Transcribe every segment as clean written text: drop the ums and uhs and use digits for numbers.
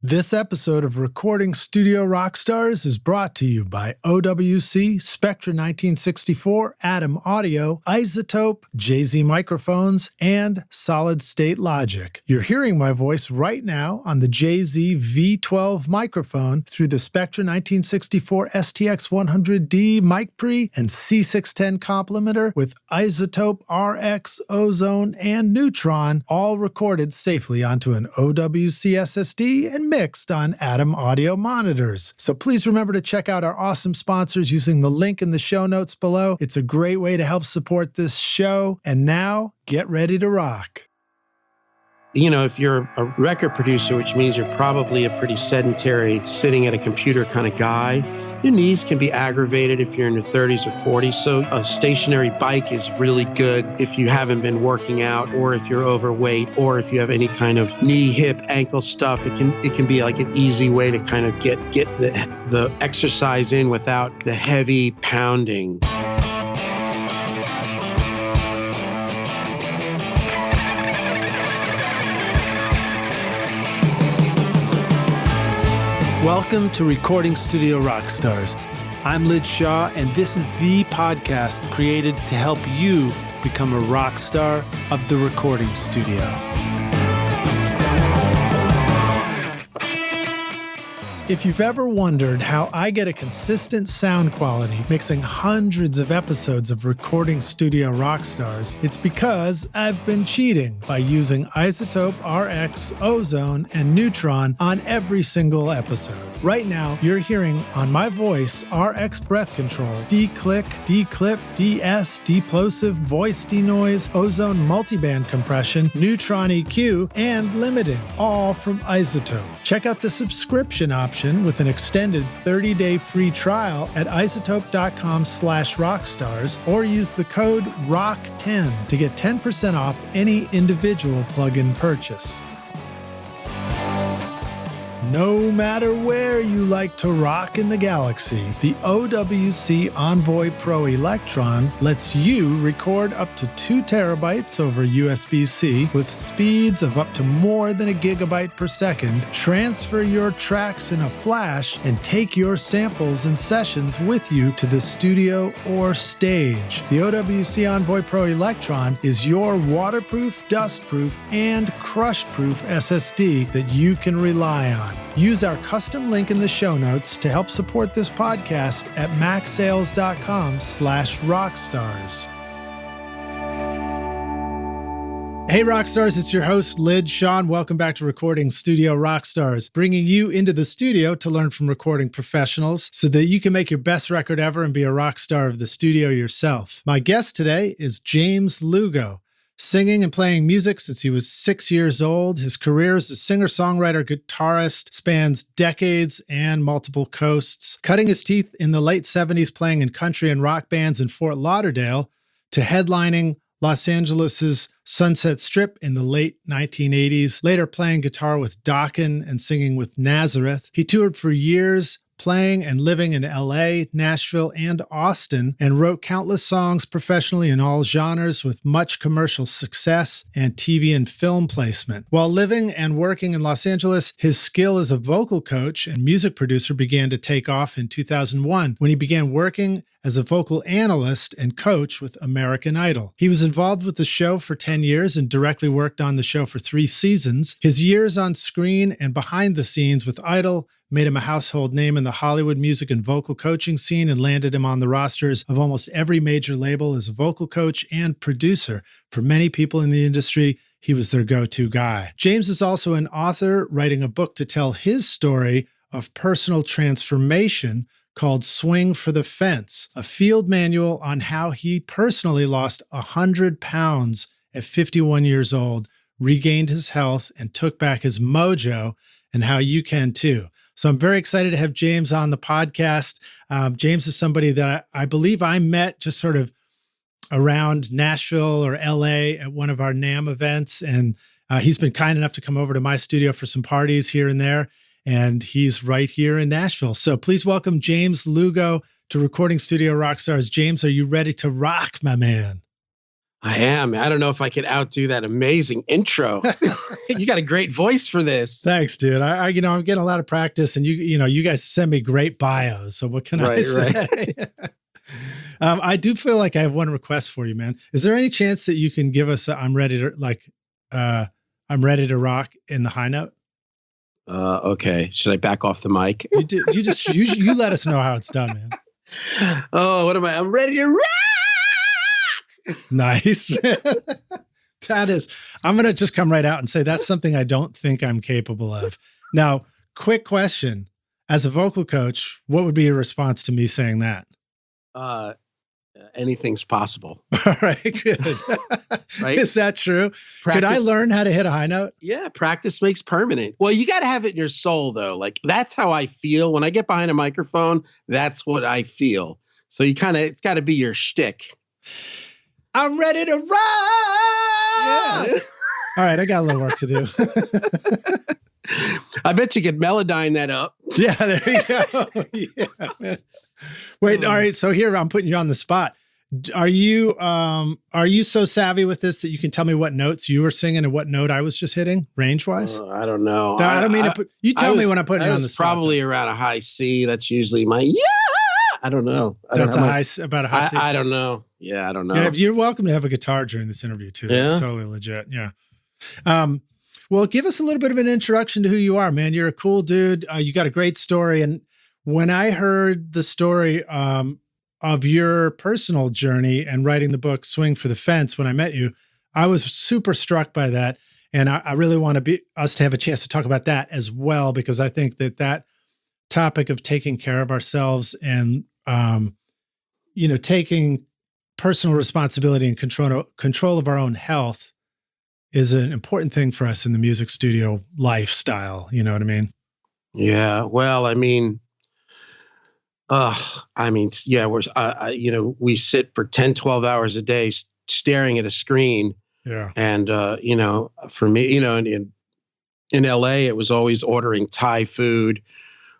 This episode of Recording Studio Rockstars is brought to you by OWC, Spectra 1964, Atom Audio, Isotope, JZ Microphones, and Solid State Logic. You're hearing my voice right now on the JZ V12 microphone through the Spectra 1964 STX100D mic pre and C610 complementer with Isotope, RX, Ozone, and Neutron, all recorded safely onto an OWC SSD and mixed on Atom Audio monitors. So please remember to check out our awesome sponsors using the link in the show notes below. It's a great way to help support this show. And now, get ready to rock. You know, if you're a record producer, which means you're probably a pretty sedentary, sitting at a computer kind of guy, your knees can be aggravated if you're in your 30s or 40s. So a stationary bike is really good if you haven't been working out, or if you're overweight, or if you have any kind of knee, hip, ankle stuff. It can be like an easy way to kind of get the exercise in without the heavy pounding. Welcome to Recording Studio Rockstars. I'm Lid Shaw, and this is the podcast created to help you become a rock star of the recording studio. If you've ever wondered how I get a consistent sound quality mixing hundreds of episodes of Recording Studio Rockstars, it's because I've been cheating by using Isotope, RX, Ozone, and Neutron on every single episode. Right now, you're hearing on my voice RX breath control, D-click, D-clip, DS, Deplosive, voice denoise, Ozone multiband compression, Neutron EQ, and limiting, all from Isotope. Check out the subscription option with an extended 30-day free trial at isotope.com/rockstars, or use the code ROCK10 to get 10% off any individual plugin purchase. No matter where you like to rock in the galaxy, the OWC Envoy Pro Electron lets you record up to 2 terabytes over USB-C with speeds of up to more than a gigabyte per second, transfer your tracks in a flash, and take your samples and sessions with you to the studio or stage. The OWC Envoy Pro Electron is your waterproof, dustproof, and crush-proof SSD that you can rely on. Use our custom link in the show notes to help support this podcast at macsales.com/rockstars. Hey Rockstars, it's your host, Lid Shaw. Welcome back to Recording Studio Rockstars, bringing you into the studio to learn from recording professionals so that you can make your best record ever and be a rock star of the studio yourself. My guest today is James Lugo. Singing and playing music since he was 6 years old. His career as a singer-songwriter guitarist spans decades and multiple coasts, cutting his teeth in the late 70s playing in country and rock bands in Fort Lauderdale to headlining Los Angeles' Sunset Strip in the late 1980s, later playing guitar with Dokken and singing with Nazareth. He toured for years, playing and living in LA, Nashville, and Austin, and wrote countless songs professionally in all genres with much commercial success and TV and film placement. While living and working in Los Angeles, his skill as a vocal coach and music producer began to take off in 2001 when he began working as a vocal analyst and coach with American Idol. He was involved with the show for 10 years and directly worked on the show for 3 seasons. His years on screen and behind the scenes with Idol made him a household name in the Hollywood music and vocal coaching scene and landed him on the rosters of almost every major label as a vocal coach and producer. For many people in the industry, he was their go-to guy. James is also an author, writing a book to tell his story of personal transformation called Swing for the Fence, a field manual on how he personally lost 100 pounds at 51 years old, regained his health, and took back his mojo, and how you can too. So I'm very excited to have James on the podcast. James is somebody that I believe I met just sort of around Nashville or LA at one of our NAMM events. And he's been kind enough to come over to my studio for some parties here and there. And he's right here in Nashville. So please welcome James Lugo to Recording Studio Rockstars. James, are you ready to rock, my man? I am. I don't know if I could outdo that amazing intro. You got a great voice for this. Thanks, dude. I'm getting a lot of practice, and you guys send me great bios. So what can I say? Right. I do feel like I have one request for you, man. Is there any chance that you can give us I'm ready to rock in the high note? Okay. Should I back off the mic? You let us know how it's done, man. Oh, what am I? I'm ready to rock. Nice. I'm going to just come right out and say that's something I don't think I'm capable of. Now, quick question. As a vocal coach, what would be your response to me saying that? Anything's possible. All right, good. Right? Is that true? Could I learn how to hit a high note? Yeah, practice makes permanent. Well, you got to have it in your soul, though. Like, that's how I feel. When I get behind a microphone, that's what I feel. So it's got to be your shtick. I'm ready to rock. Yeah. All right, I got a little work to do. I bet you could melodyne that up. Yeah, there you go. Yeah. Wait, all right. So here I'm putting you on the spot. Are you so savvy with this that you can tell me what notes you were singing and what note I was just hitting, range wise? I don't know. I don't mean to put. You tell me when I'm putting you on the spot. Probably around a high C. That's usually my I don't know. That's about a high C. I don't know. Yeah, I don't know. Yeah, you're welcome to have a guitar during this interview too. That's totally legit. Yeah. Well, give us a little bit of an introduction to who you are, man. You're a cool dude. You got a great story. And when I heard the story of your personal journey and writing the book Swing for the Fence, when I met you, I was super struck by that. And I really want us to have a chance to talk about that as well, because I think that topic of taking care of ourselves and, taking personal responsibility and control of our own health is an important thing for us in the music studio lifestyle. You know what I mean? Yeah. Well, we sit for 10, 12 hours a day staring at a screen. Yeah. And, for me, in LA, it was always ordering Thai food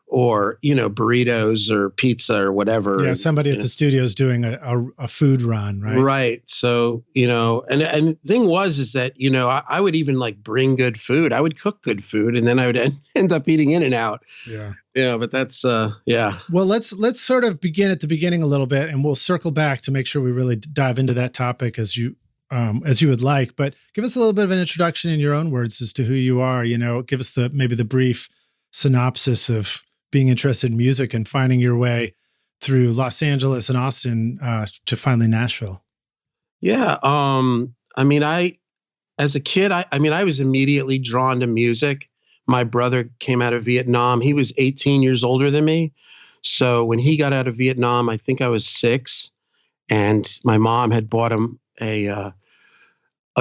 or, burritos or pizza or whatever. Yeah. Somebody at the studio is doing a food run, right? Right. So, and the thing is that, I would even bring good food. I would cook good food and then I would end up eating in and out. Yeah. Yeah, but that's yeah. Well, let's sort of begin at the beginning a little bit, and we'll circle back to make sure we really dive into that topic as you would like. But give us a little bit of an introduction in your own words as to who you are. Give us maybe the brief synopsis of being interested in music and finding your way through Los Angeles and Austin to finally Nashville. Yeah. As a kid, I was immediately drawn to music. My brother came out of Vietnam. He was 18 years older than me. So when he got out of Vietnam, I think I was 6, and my mom had bought him a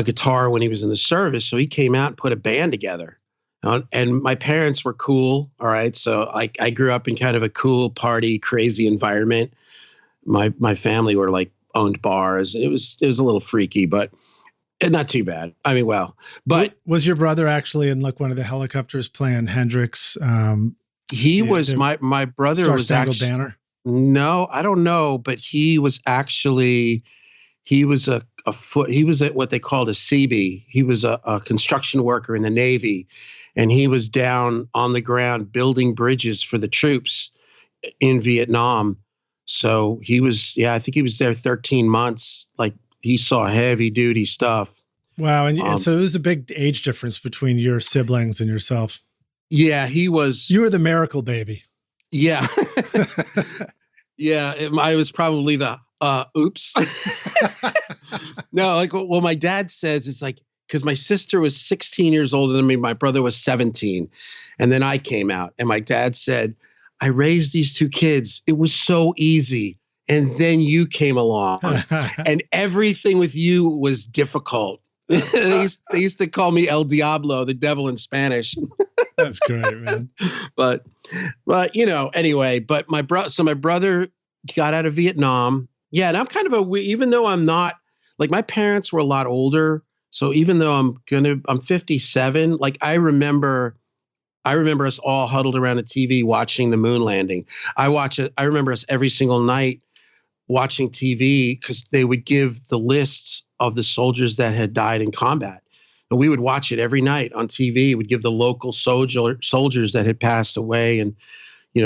guitar when he was in the service. So he came out and put a band together. And my parents were cool. All right. So I grew up in kind of a cool party, crazy environment. My family were owned bars. It was a little freaky, but not too bad. But was your brother actually in one of the helicopters playing Hendrix? He was my brother Star was Spangled actually Banner. No, I don't know, but he was at what they called a CB. He was a construction worker in the Navy, and he was down on the ground building bridges for the troops in Vietnam. So I think he was there 13 months. He saw heavy duty stuff. Wow. And so there was a big age difference between your siblings and yourself. Yeah, he was. You were the miracle baby. Yeah. Yeah. I was probably the oops. No, what my dad says is because my sister was 16 years older than me, my brother was 17. And then I came out, and my dad said, I raised these 2 kids. It was so easy. And then you came along and everything with you was difficult. They used to call me El Diablo, the devil in Spanish. That's great, man. But anyway, but my brother got out of Vietnam. Yeah. And I'm kind of even though I'm not my parents were a lot older. So even though I'm 57, I remember us all huddled around a TV watching the moon landing. I remember us every single night watching TV because they would give the lists of the soldiers that had died in combat. And we would watch it every night on TV. It would give the local soldiers that had passed away, and,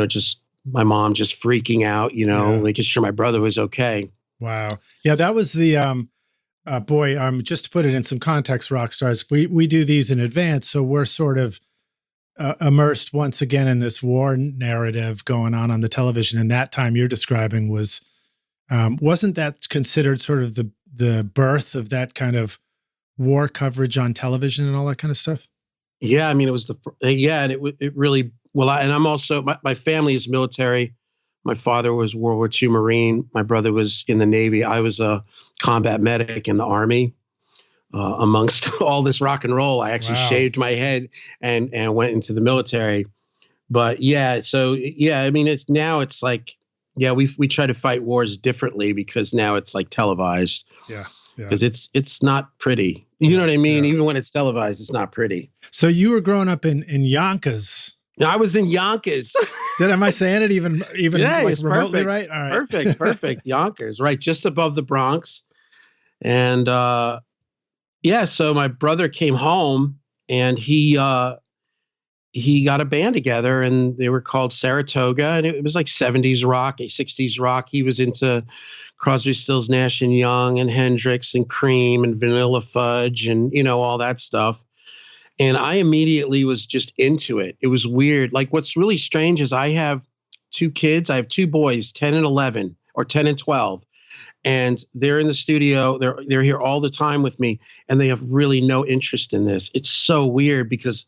just my mom just freaking out, making sure my brother was okay. Wow. Yeah, that was the boy. Just to put it in some context, rock stars, we do these in advance, so we're sort of immersed once again in this war narrative going on the television. And that time you're describing wasn't that considered sort of the birth of that kind of war coverage on television and all that kind of stuff? Yeah, I mean, it was and it really, and I'm also, my family is military. My father was World War II Marine. My brother was in the Navy. I was a combat medic in the Army. Amongst all this rock and roll, I actually shaved my head and went into the military. But yeah, I mean, it's like, we try to fight wars differently because now it's like televised. Yeah. Because it's not pretty. You know what I mean? Yeah. Even when it's televised, it's not pretty. So you were growing up in Yonkers. I was in Yonkers. Am I saying it even like remotely perfect. Right? All right. Perfect. Yonkers, right, just above the Bronx. And so my brother came home and he got a band together, and they were called Saratoga, and it was like 70s rock, 60s rock. He was into Crosby, Stills, Nash and Young and Hendrix and Cream and Vanilla Fudge and, all that stuff. And I immediately was just into it. It was weird. Like, what's really strange is I have two kids. I have two boys, 10 and 11, or 10 and 12. And they're in the studio. They're here all the time with me, and they have really no interest in this. It's so weird because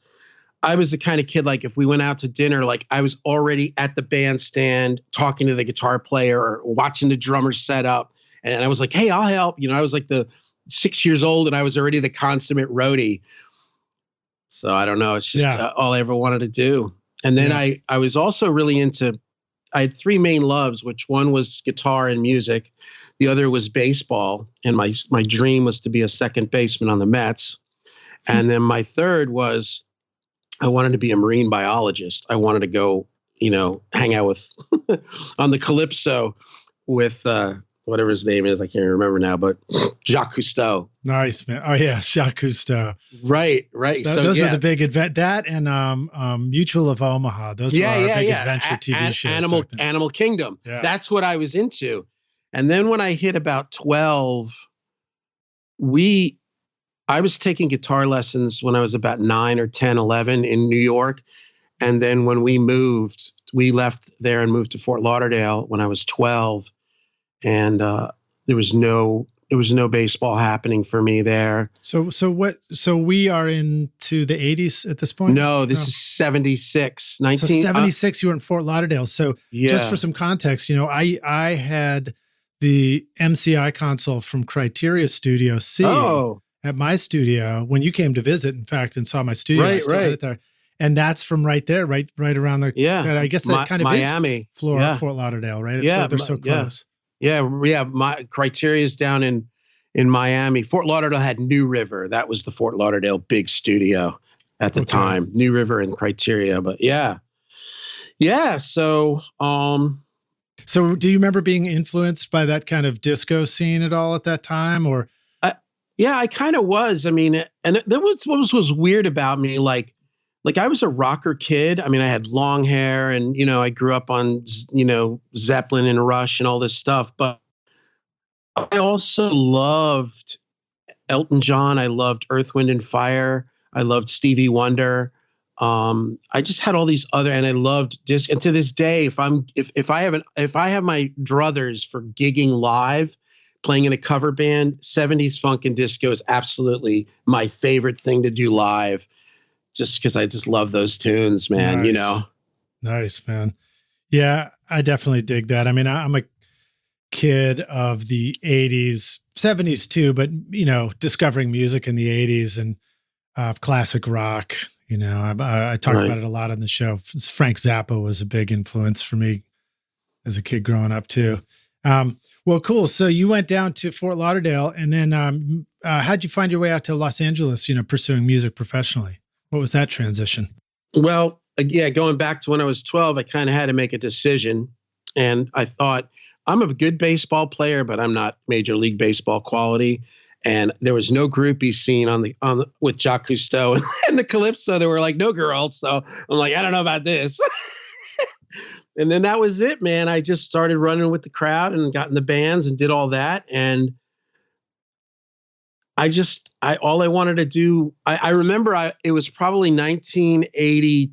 I was the kind of kid, like, if we went out to dinner, like, I was already at the bandstand talking to the guitar player or watching the drummer set up. And I was like, hey, I'll help. I was like the 6 years old, and I was already the consummate roadie. So I don't know. It's just all I ever wanted to do. And then I was also really I had three main loves, which one was guitar and music. The other was baseball. And my dream was to be a second baseman on the Mets. And then my third was I wanted to be a marine biologist. I wanted to go, hang out with on the Calypso with whatever his name is. I can't remember now, but Jacques Cousteau. Nice, man. Oh yeah, Jacques Cousteau. Right. Those were the big event. That and Mutual of Omaha. Those were our big adventure TV shows. Animal Kingdom. Yeah. That's what I was into. And then when I hit about 12, I was taking guitar lessons when I was about 9 or 10, 11 in New York. And then when we left there and moved to Fort Lauderdale when I was 12. And there was no baseball happening for me there. So we are into the 80s at this point? No, this is 76. So 76, you were in Fort Lauderdale. So just for some context, I had the MCI console from Criteria Studio C at my studio when you came to visit, in fact, and saw my studio. I still had it there. And that's from right there, right around the, I guess that kind of Miami. Is Fort Lauderdale, right? They're so close. Yeah. My Criteria is down in Miami. Fort Lauderdale had New River. That was the Fort Lauderdale big studio at the time. New River and Criteria, but yeah. So, so do you remember being influenced by that kind of disco scene at all at that time, or? I kind of was. I mean, and that was what was weird about me. Like I was a rocker kid. I mean, I had long hair and, I grew up on, Zeppelin and Rush and all this stuff. But I also loved Elton John. I loved Earth, Wind and Fire. I loved Stevie Wonder. I just had all these and I loved disc. And to this day, if I have my druthers for gigging live, playing in a cover band, 70s funk and disco is absolutely my favorite thing to do live. Just because I just love those tunes, man, Nice, man. Yeah, I definitely dig that. I mean, I'm a kid of the 80s, 70s too, but, discovering music in the 80s and classic rock, I talk about it a lot on the show. Frank Zappa was a big influence for me as a kid growing up too. Well, cool. So you went down to Fort Lauderdale, and then how'd you find your way out to Los Angeles, pursuing music professionally? What was that transition? Well, going back to when I was 12, I kind of had to make a decision. And I thought I'm a good baseball player, but I'm not Major League Baseball quality. And there was no groupie scene with Jacques Cousteau and the Calypso. There were like no girls. So I'm like, I don't know about this. And then that was it, man. I just started running with the crowd and got in the bands and did all that. And all I wanted to do, I remember it was probably 1980.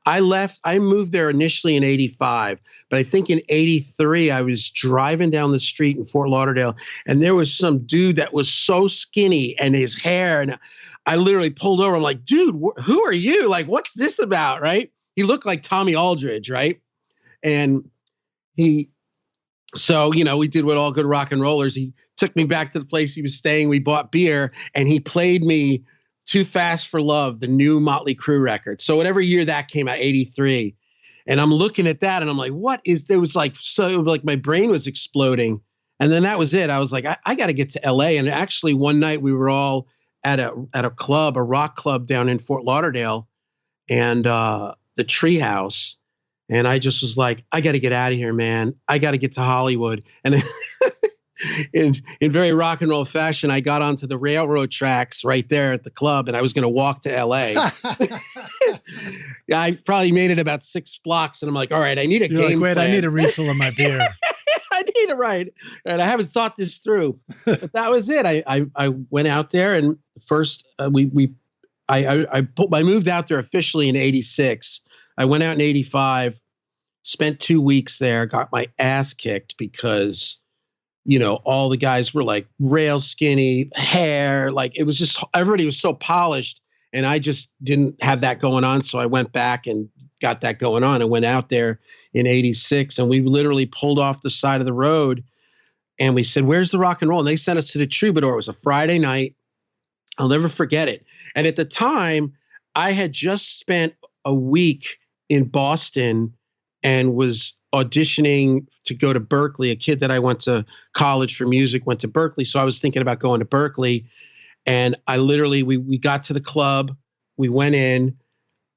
I moved there initially in 85, but I think in 83, I was driving down the street in Fort Lauderdale and there was some dude that was so skinny and his hair. And I literally pulled over. I'm like, dude, who are you? Like, what's this about? Right. He looked like Tommy Aldridge. Right. And so, we did what all good rock and rollers. He took me back to the place he was staying. We bought beer and he played me Too Fast for Love, the new Motley Crue record. So whatever year that came out, 83. And I'm looking at that and I'm like, my brain was exploding. And then that was it. I was like, I got to get to LA. And actually one night we were all at a club, a rock club down in Fort Lauderdale and the Treehouse. And I just was like, I got to get out of here, man. I got to get to Hollywood. And in very rock and roll fashion, I got onto the railroad tracks right there at the club and I was going to walk to LA. I probably made it about 6 blocks and I'm like, all right, I need a game plan. I need a refill of my beer. I need a ride. And I haven't thought this through, but that was it. I went out there and first I moved out there officially in 86. I went out in 85, spent 2 weeks there, got my ass kicked because, all the guys were like rail skinny, hair, like it was just, everybody was so polished and I just didn't have that going on. So I went back and got that going on and went out there in 86 and we literally pulled off the side of the road and we said, where's the rock and roll? And they sent us to the Troubadour. It was a Friday night. I'll never forget it. And at the time I had just spent a week in Boston and was auditioning to go to Berkeley. A kid that I went to college for music went to Berkeley. So I was thinking about going to Berkeley. And I literally, we got to the club, we went in,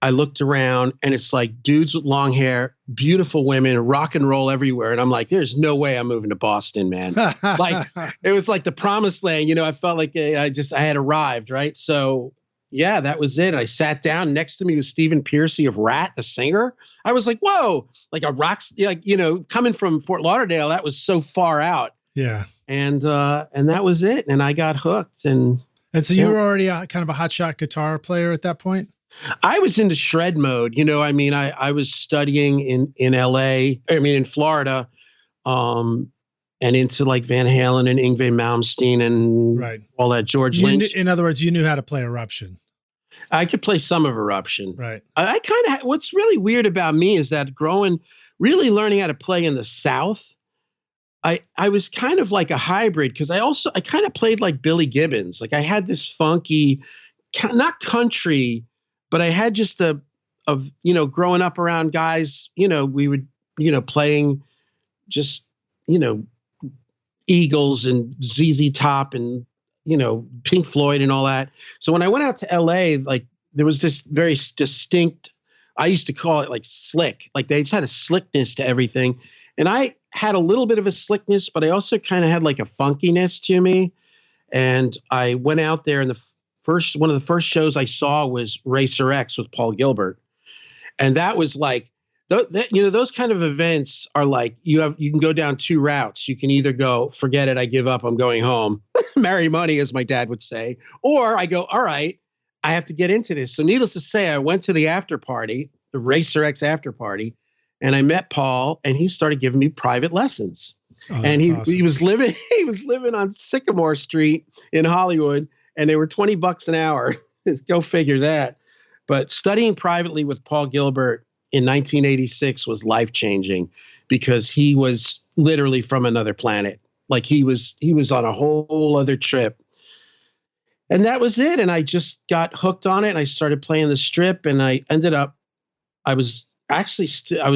I looked around and it's like dudes with long hair, beautiful women, rock and roll everywhere. And I'm like, there's no way I'm moving to Boston, man. Like it was like the promised land, I felt like I had arrived. Right. So yeah, that was it. I sat down. Next to me was Stephen Pearcy of Rat, the singer. I was like, whoa, like a rock, coming from Fort Lauderdale, that was so far out. Yeah. And that was it. And I got hooked. And so you were already kind of a hotshot guitar player at that point? I was into shred mode. I was studying in LA, in Florida, and into like Van Halen and Yngwie Malmsteen and all that George Lynch. In other words, you knew how to play Eruption. I could play some of Eruption. Right. I kind of, what's really weird about me is that really learning how to play in the South, I was kind of like a hybrid because I kind of played like Billy Gibbons. Like I had this funky, not country, but I had just growing up around guys, we would, playing just, Eagles and ZZ Top and, Pink Floyd and all that. So when I went out to LA, like there was this very distinct, I used to call it like slick, like they just had a slickness to everything. And I had a little bit of a slickness, but I also kind of had like a funkiness to me. And I went out there and one of the first shows I saw was Racer X with Paul Gilbert. And that was like, those kind of events are like, you can go down 2 routes. You can either go, forget it, I give up, I'm going home. Marry money, as my dad would say. Or I go, all right, I have to get into this. So needless to say, I went to the after party, the Racer X after party, and I met Paul and he started giving me private lessons. Oh, and he was living on Sycamore Street in Hollywood and they were $20 an hour. Go figure that. But studying privately with Paul Gilbert in 1986 was life-changing because he was literally from another planet. Like he was on a whole other trip. And that was it. And I just got hooked on it. And I started playing the Strip and I was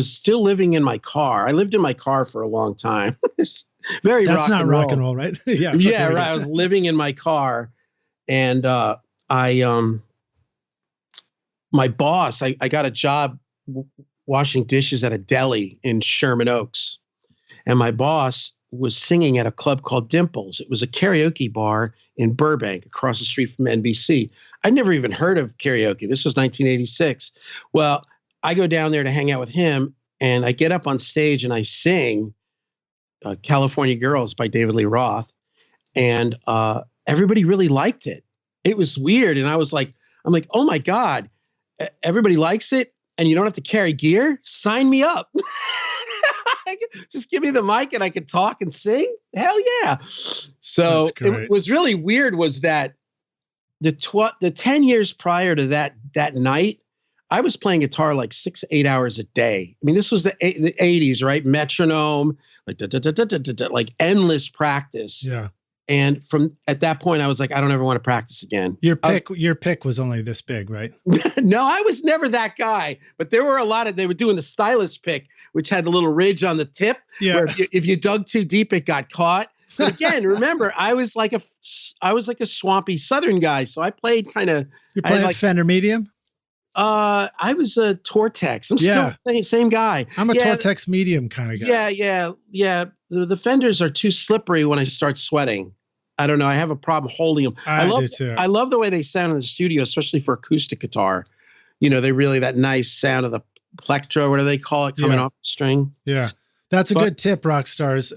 still living in my car. I lived in my car for a long time. It's very That's not rock and roll, right? Yeah. Yeah, right. I was living in my car and my boss, I got a job washing dishes at a deli in Sherman Oaks. and my boss was singing at a club called Dimples. It was a karaoke bar in Burbank across the street from NBC. I'd never even heard of karaoke. This was 1986. Well, I go down there to hang out with him, and I get up on stage and I sing California Girls by David Lee Roth, and everybody really liked it. It was weird, and I'm like, oh my God, everybody likes it, and you don't have to carry gear? Sign me up. Just give me the mic and I can talk and sing. Hell yeah. So it was really weird was that the 10 years prior to that night, I was playing guitar like 6-8 hours a day. I mean, this was the 80s, right? Metronome, like endless practice. Yeah. And from at that point, I was like, I don't ever want to practice again. Your pick was only this big, right? No, I was never that guy. But there were a lot of, they were doing the stylist pick, which had the little ridge on the tip. Yeah. Where if you dug too deep, it got caught. But again, remember, I was like a swampy Southern guy. So I played kind of. You're playing like Fender Medium? I was a Tortex. I'm still the same guy. I'm a Tortex Medium kind of guy. Yeah. The Fenders are too slippery when I start sweating. I don't know. I have a problem holding them. I do too. I love the way they sound in the studio, especially for acoustic guitar. They really, that nice sound of the plectro, what do they call it, coming off the string. Yeah. That's a good tip, rock stars.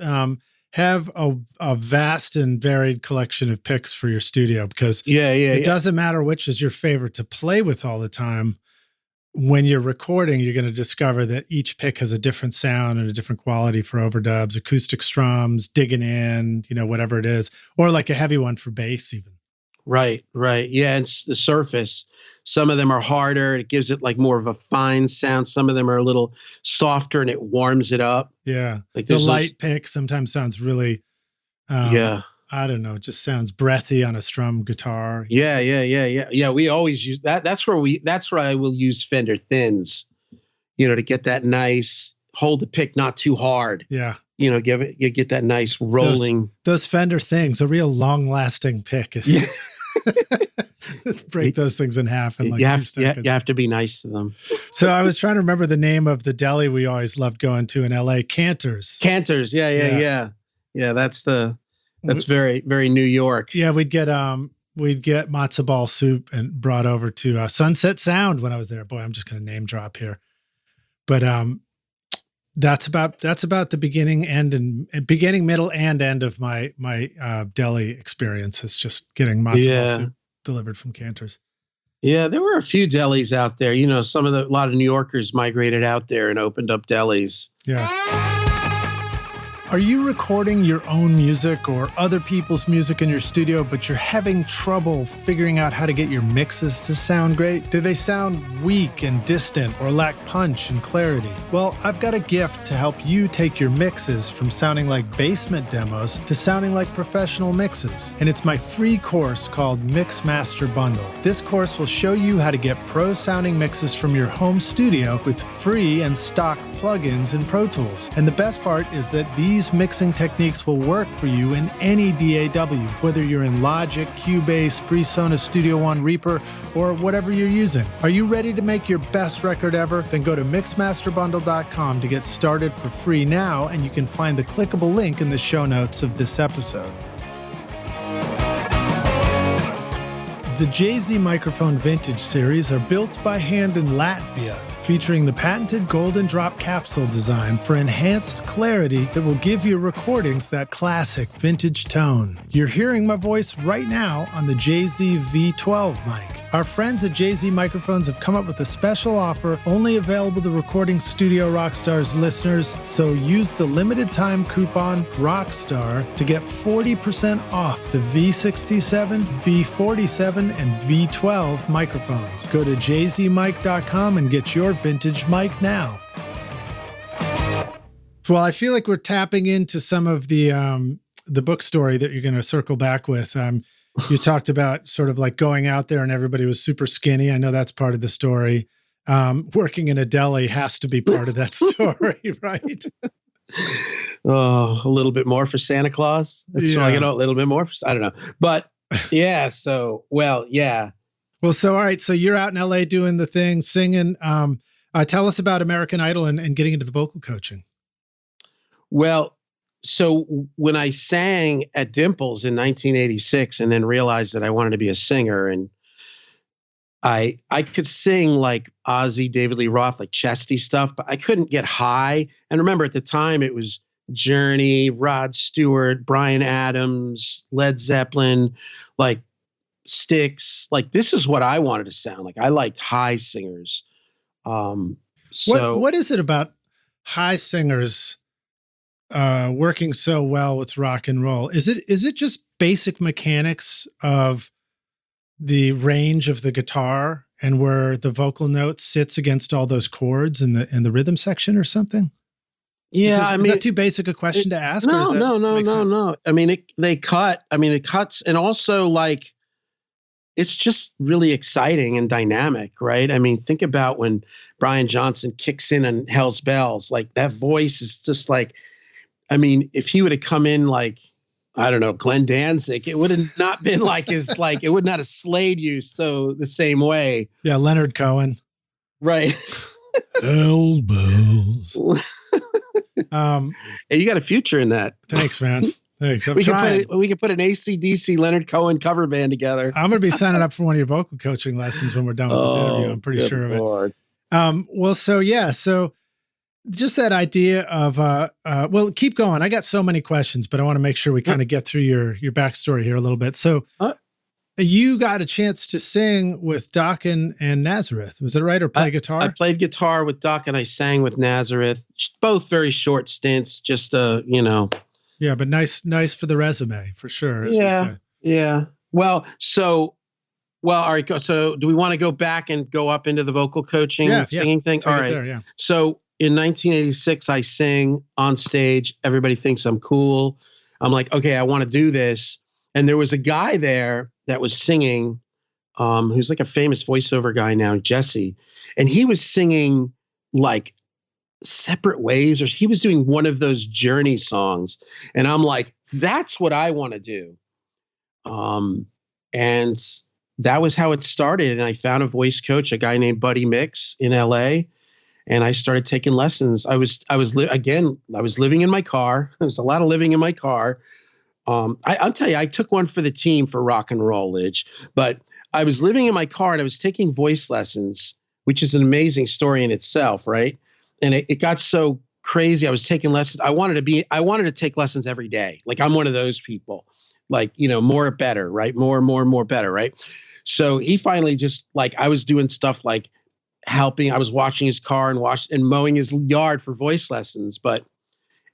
Have a vast and varied collection of picks for your studio, because it doesn't matter which is your favorite to play with all the time. When you're recording, you're going to discover that each pick has a different sound and a different quality for overdubs, acoustic strums, digging in, whatever it is, or like a heavy one for bass even. Right. Yeah, it's the surface. Some of them are harder. It gives it like more of a fine sound. Some of them are a little softer and it warms it up. Yeah. Like the light pick sometimes sounds really, I don't know, it just sounds breathy on a strum guitar. Yeah. We always use that. That's where I will use Fender Thins, to get that nice, hold the pick not too hard. Yeah. You get that nice rolling. Those Fender things, a real long lasting pick. Yeah. Break those things in half in like 2 seconds. You have to be nice to them. So I was trying to remember the name of the deli we always loved going to in LA, Cantor's. Cantor's, yeah. That's very, very New York. Yeah, we'd get matzo ball soup and brought over to Sunset Sound when I was there. Boy, I'm just going to name drop here. But that's about the beginning, middle, and end of my deli experience. It's just getting matzo ball soup delivered from Cantor's. Yeah, there were a few delis out there. A lot of New Yorkers migrated out there and opened up delis. Yeah. Are you recording your own music or other people's music in your studio, but you're having trouble figuring out how to get your mixes to sound great? Do they sound weak and distant or lack punch and clarity? Well, I've got a gift to help you take your mixes from sounding like basement demos to sounding like professional mixes. And it's my free course called Mix Master Bundle. This course will show you how to get pro-sounding mixes from your home studio with free and stock plugins in Pro Tools. And the best part is that these mixing techniques will work for you in any DAW, whether you're in Logic, Cubase, PreSonus Studio One, Reaper, or whatever you're using. Are you ready to make your best record ever? Then go to mixmasterbundle.com to get started for free now, and you can find the clickable link in the show notes of this episode. The JZ Microphone Vintage series are built by hand in Latvia, featuring the patented Golden Drop capsule design for enhanced clarity that will give your recordings that classic vintage tone. You're hearing my voice right now on the JZ V12 mic. Our friends at JZ Microphones have come up with a special offer only available to Recording Studio Rockstars listeners, so use the limited time coupon ROCKSTAR to get 40% off the V67, V47, and V12 microphones. Go to jzmic.com and get your vintage mic now. Well, I feel like we're tapping into some of the book story that you're going to circle back with. You talked about sort of like going out there and everybody was super skinny. I know that's part of the story. Working in a deli has to be part of that story, right? Oh, a little bit more for Santa Claus. That's a little bit more. I don't know. But yeah, so, well, yeah. Well, so, all right. So you're out in LA doing the thing, singing. Tell us about American Idol and getting into the vocal coaching. Well, so when I sang at Dimples in 1986 and then realized that I wanted to be a singer, and I could sing like Ozzy, David Lee Roth, like chesty stuff, but I couldn't get high. And remember at the time it was Journey, Rod Stewart, Bryan Adams, Led Zeppelin, like Styx. Like this is what I wanted to sound like. I liked high singers. So What is it about high singers working so well with rock and roll? Is it just basic mechanics of the range of the guitar and where the vocal note sits against all those chords in the rhythm section or something? Yeah, Is that too basic a question to ask? No, or no. I mean, it cuts, and also like it's just really exciting and dynamic, right? I mean, think about when Brian Johnson kicks in on Hell's Bells, like that voice is just like, I mean, if he would have come in like, I don't know, Glenn Danzig, it would have not been like his, like, it would not have slayed you so the same way. Yeah, Leonard Cohen. Right. Hell's Bells. Hey, you got a future in that. Thanks, man. Thanks. We can put an AC/DC Leonard Cohen cover band together. I'm going to be signing up for one of your vocal coaching lessons when we're done with this interview. I'm pretty sure of it. Well, so just that idea of, well, keep going. I got so many questions, but I want to make sure we kind of get through your backstory here a little bit. So you got a chance to sing with Dokken and Nazareth. Was that right? Or play guitar? I played guitar with Dokken. I sang with Nazareth. Both very short stints, just, Yeah, but nice for the resume, for sure. Yeah. Well, all right. So do we want to go back and go up into the vocal coaching, singing thing? All right. There, yeah. So in 1986, I sing on stage. Everybody thinks I'm cool. I'm like, okay, I want to do this. And there was a guy there that was singing, who's like a famous voiceover guy now, Jesse. And he was singing like Separate Ways, or he was doing one of those Journey songs. And I'm like, that's what I want to do. And that was how it started. And I found a voice coach, a guy named Buddy Mix in LA. And I started taking lessons. I was living in my car. There was a lot of living in my car. I'll tell you, I took one for the team for rock and roll, Lidge, but I was living in my car and I was taking voice lessons, which is an amazing story in itself. Right. And it got so crazy. I was taking lessons. I wanted to take lessons every day. Like I'm one of those people, like, more better, right? More better. Right. So he finally just like, I was doing stuff like I was washing his car and mowing his yard for voice lessons,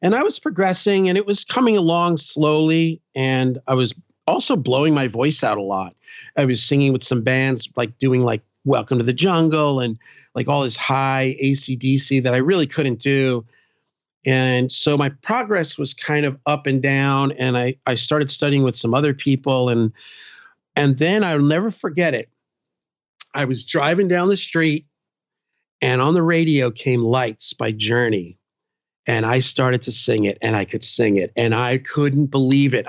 and I was progressing and it was coming along slowly. And I was also blowing my voice out a lot. I was singing with some bands, like doing like Welcome to the Jungle and like all this high AC/DC that I really couldn't do. And so my progress was kind of up and down. And I started studying with some other people. And then I'll never forget it. I was driving down the street and on the radio came Lights by Journey. And I started to sing it and I could sing it and I couldn't believe it.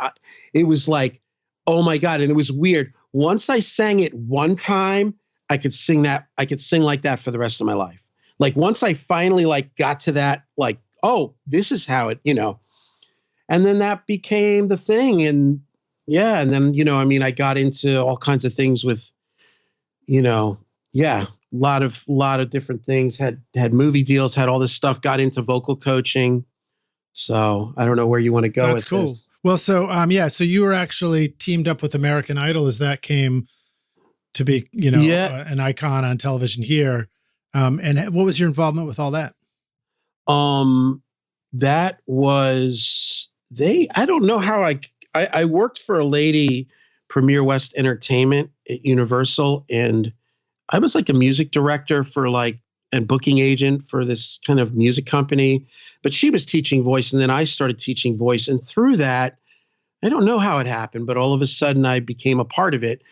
It was like, oh my God. And it was weird. Once I sang it one time, I could sing like that for the rest of my life. Like once I finally like got to that, like, oh, this is how it, and then that became the thing. And yeah. And then, I got into all kinds of things with, a lot of different things, had movie deals, had all this stuff, got into vocal coaching. So I don't know where you want to go. That's cool. This. Well, so you were actually teamed up with American Idol as that came to be, an icon on television here. And what was your involvement with all that? That was I don't know how I worked for a lady, Premier West Entertainment at Universal, and I was like a music director and booking agent for this kind of music company, but she was teaching voice. And then I started teaching voice. And through that, I don't know how it happened, but all of a sudden I became a part of it.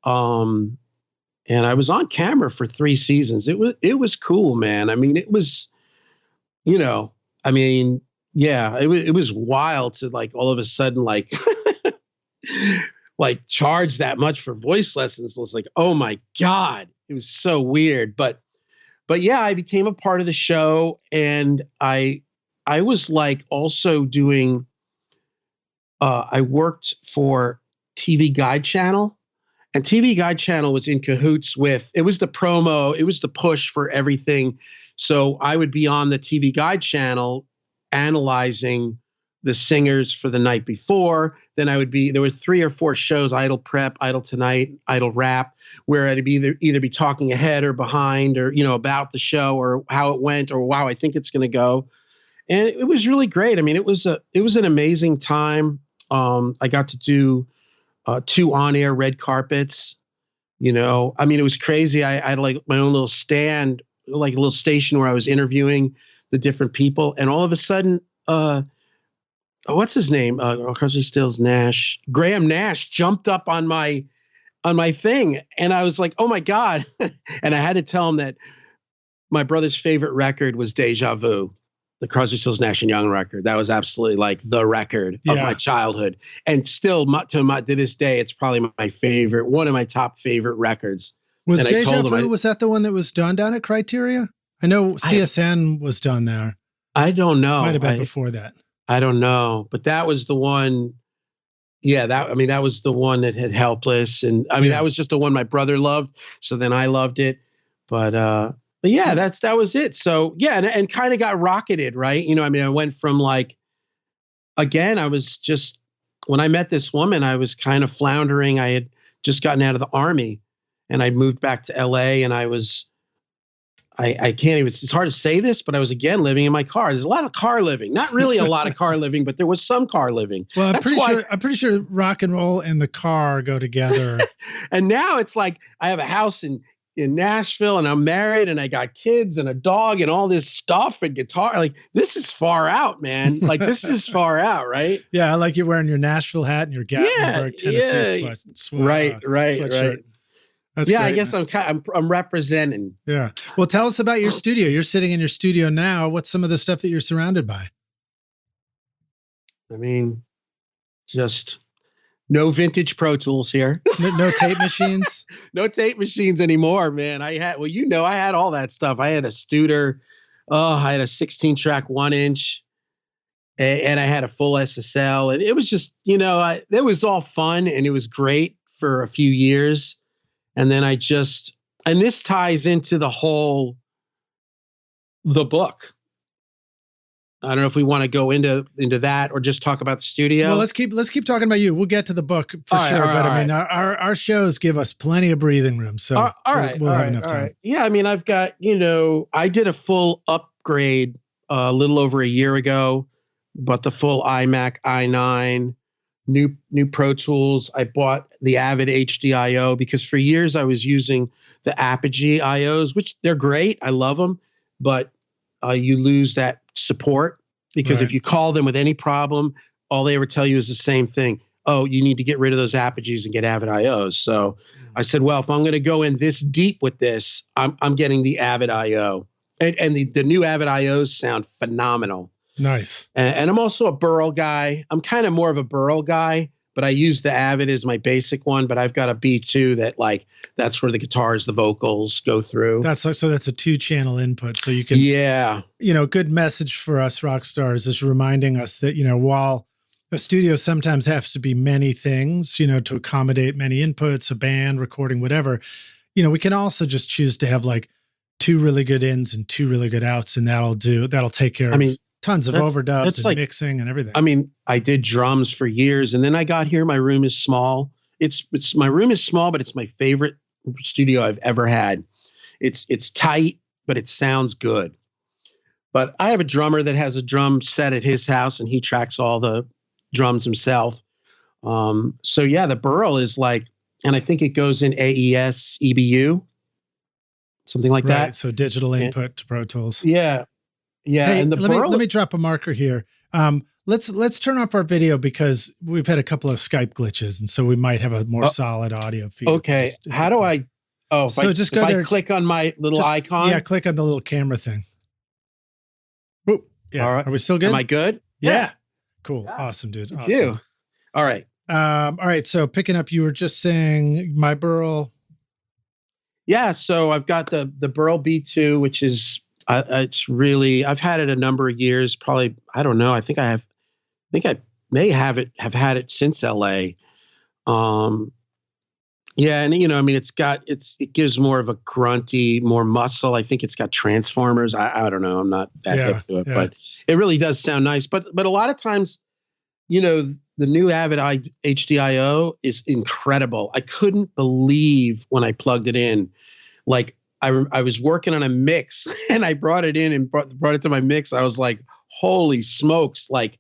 And I was on camera for 3 seasons. It was cool, man. I mean, it was, it was wild to like all of a sudden, like, like charge that much for voice lessons. It was like, oh my God, it was so weird. But yeah, I became a part of the show and I I was like also doing, I worked for TV Guide Channel, and TV Guide Channel was in cahoots with, it was the promo, it was the push for everything. So I would be on the TV Guide Channel analyzing the singers for the night before. Then I would be, there were 3 or 4 shows, Idol Prep, Idol Tonight, Idol Rap, where I'd be either be talking ahead or behind, or, about the show or how it went, or wow, I think it's going to go. And it was really great. I mean, it was an amazing time. I got to do 2 on-air red carpets. I mean, it was crazy. I had like my own little stand, like a little station where I was interviewing the different people, and all of a sudden, what's his name? Crosby, Stills, Nash, Graham Nash jumped up on my thing, and I was like, oh my God. And I had to tell him that my brother's favorite record was Deja Vu, the Crosby, Stills, Nash and Young record. That was absolutely like the record of my childhood, and still to this day, it's probably my favorite, one of my top favorite records. Was Deja Vu, was that the one that was done down at Criteria? I know CSN was done there. I don't know. Might have been before that. I don't know, but that was the one. Yeah, that was the one that had Helpless, and I mean that was just the one my brother loved. So then I loved it, but yeah, that was it. So yeah, and kind of got rocketed, right? I mean, I went from like, again, I was just, when I met this woman, I was kind of floundering. I had just gotten out of the Army, and I'd moved back to LA, and I can't even, it's hard to say this, but I was again living in my car. There's a lot of car living, not really a lot of car living, but there was some car living. Well, I'm pretty sure rock and roll and the car go together. And now it's like, I have a house in Nashville, and I'm married, and I got kids and a dog and all this stuff and guitar. Like, this is far out, man. Like, this is far out, right? Yeah. I like you wearing your Nashville hat and your Gatlinburg, Tennessee sweatshirt. That's great, I guess I'm representing. Yeah. Well, tell us about your studio. You're sitting in your studio now. What's some of the stuff that you're surrounded by? I mean, just no vintage Pro Tools here. No tape machines? No tape machines anymore, man. I had all that stuff. I had a Studer. I had a 16-track 1-inch, and I had a full SSL. And it was just, it was all fun, and it was great for a few years. And then and this ties into the book. I don't know if we want to go into that or just talk about the studio. Well, let's keep talking about you. We'll get to the book for sure. But I mean, our shows give us plenty of breathing room. So we'll have enough time. Yeah. I mean, I've got, I did a full upgrade a little over a year ago, but the full iMac i9, new Pro Tools. I bought the Avid HDIO because for years I was using the Apogee IOs, which they're great. I love them, but you lose that support because if you call them with any problem, all they ever tell you is the same thing. Oh, you need to get rid of those Apogees and get Avid IOs. So I said, well, if I'm going to go in this deep with this, I'm getting the Avid IO, and the new Avid IOs sound phenomenal. Nice. And I'm also a Burl guy. I'm kind of more of a Burl guy, but I use the Avid as my basic one. But I've got a B2 that's where the guitars, the vocals go through. So that's a 2-channel input. So you can, good message for us rock stars is reminding us that, while a studio sometimes has to be many things, to accommodate many inputs, a band, recording, whatever, we can also just choose to have like 2 really good ins and 2 really good outs. And that'll take care of tons of overdubs and mixing and everything. I mean, I did drums for years, and then I got here. My room is small. My room is small, but it's my favorite studio I've ever had. It's tight, but it sounds good. But I have a drummer that has a drum set at his house, and he tracks all the drums himself. So yeah, the Burl is like, and I think it goes in AES, EBU, something like that. So digital input to Pro Tools. Yeah. Yeah, hey, and let me drop a marker here. Let's turn off our video because we've had a couple of Skype glitches, and so we might have a more solid audio feed. Okay, how do I? Oh, so just go there. I click on my little icon. Yeah, click on the little camera thing. Ooh, yeah. All right. Are we still good? Am I good? Yeah. Cool. Yeah. Awesome, dude. Thank you. All right. All right. So picking up, you were just saying my Burl. Yeah. So I've got the Burl B2, which is it's really, I've had it a number of years, probably, I don't know. I think I may have had it since LA. Um, yeah. And I mean, it gives more of a grunty, more muscle. I think it's got transformers. I don't know. I'm not that hip to it, but it really does sound nice. But a lot of times, the new Avid HDIO is incredible. I couldn't believe when I plugged it in. Like I was working on a mix and I brought it in and brought it to my mix. I was like, holy smokes. Like,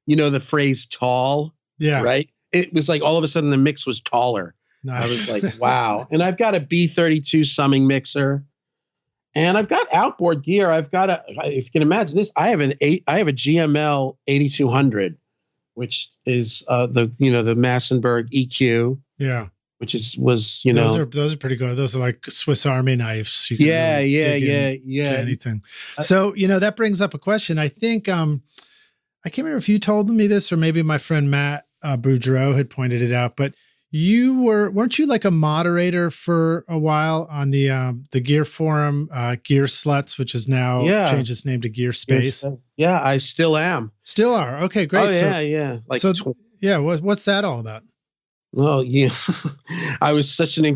the phrase tall, right? It was like all of a sudden the mix was taller. Nice. I was like, wow. And I've got a B32 summing mixer and I've got outboard gear. If you can imagine this, I have a GML 8200, which is the Massenburg EQ. Yeah. Which was those are pretty good. Those are like Swiss Army knives. You can to anything. So that brings up a question. I think I can't remember if you told me this or maybe my friend Matt Boudreau had pointed it out, but weren't you like a moderator for a while on the Gear Forum, Gear Sluts, which is now changed its name to Gear Space? Yeah, I still am. Still are. Okay, great. Oh yeah. What's that all about? Well, I was such an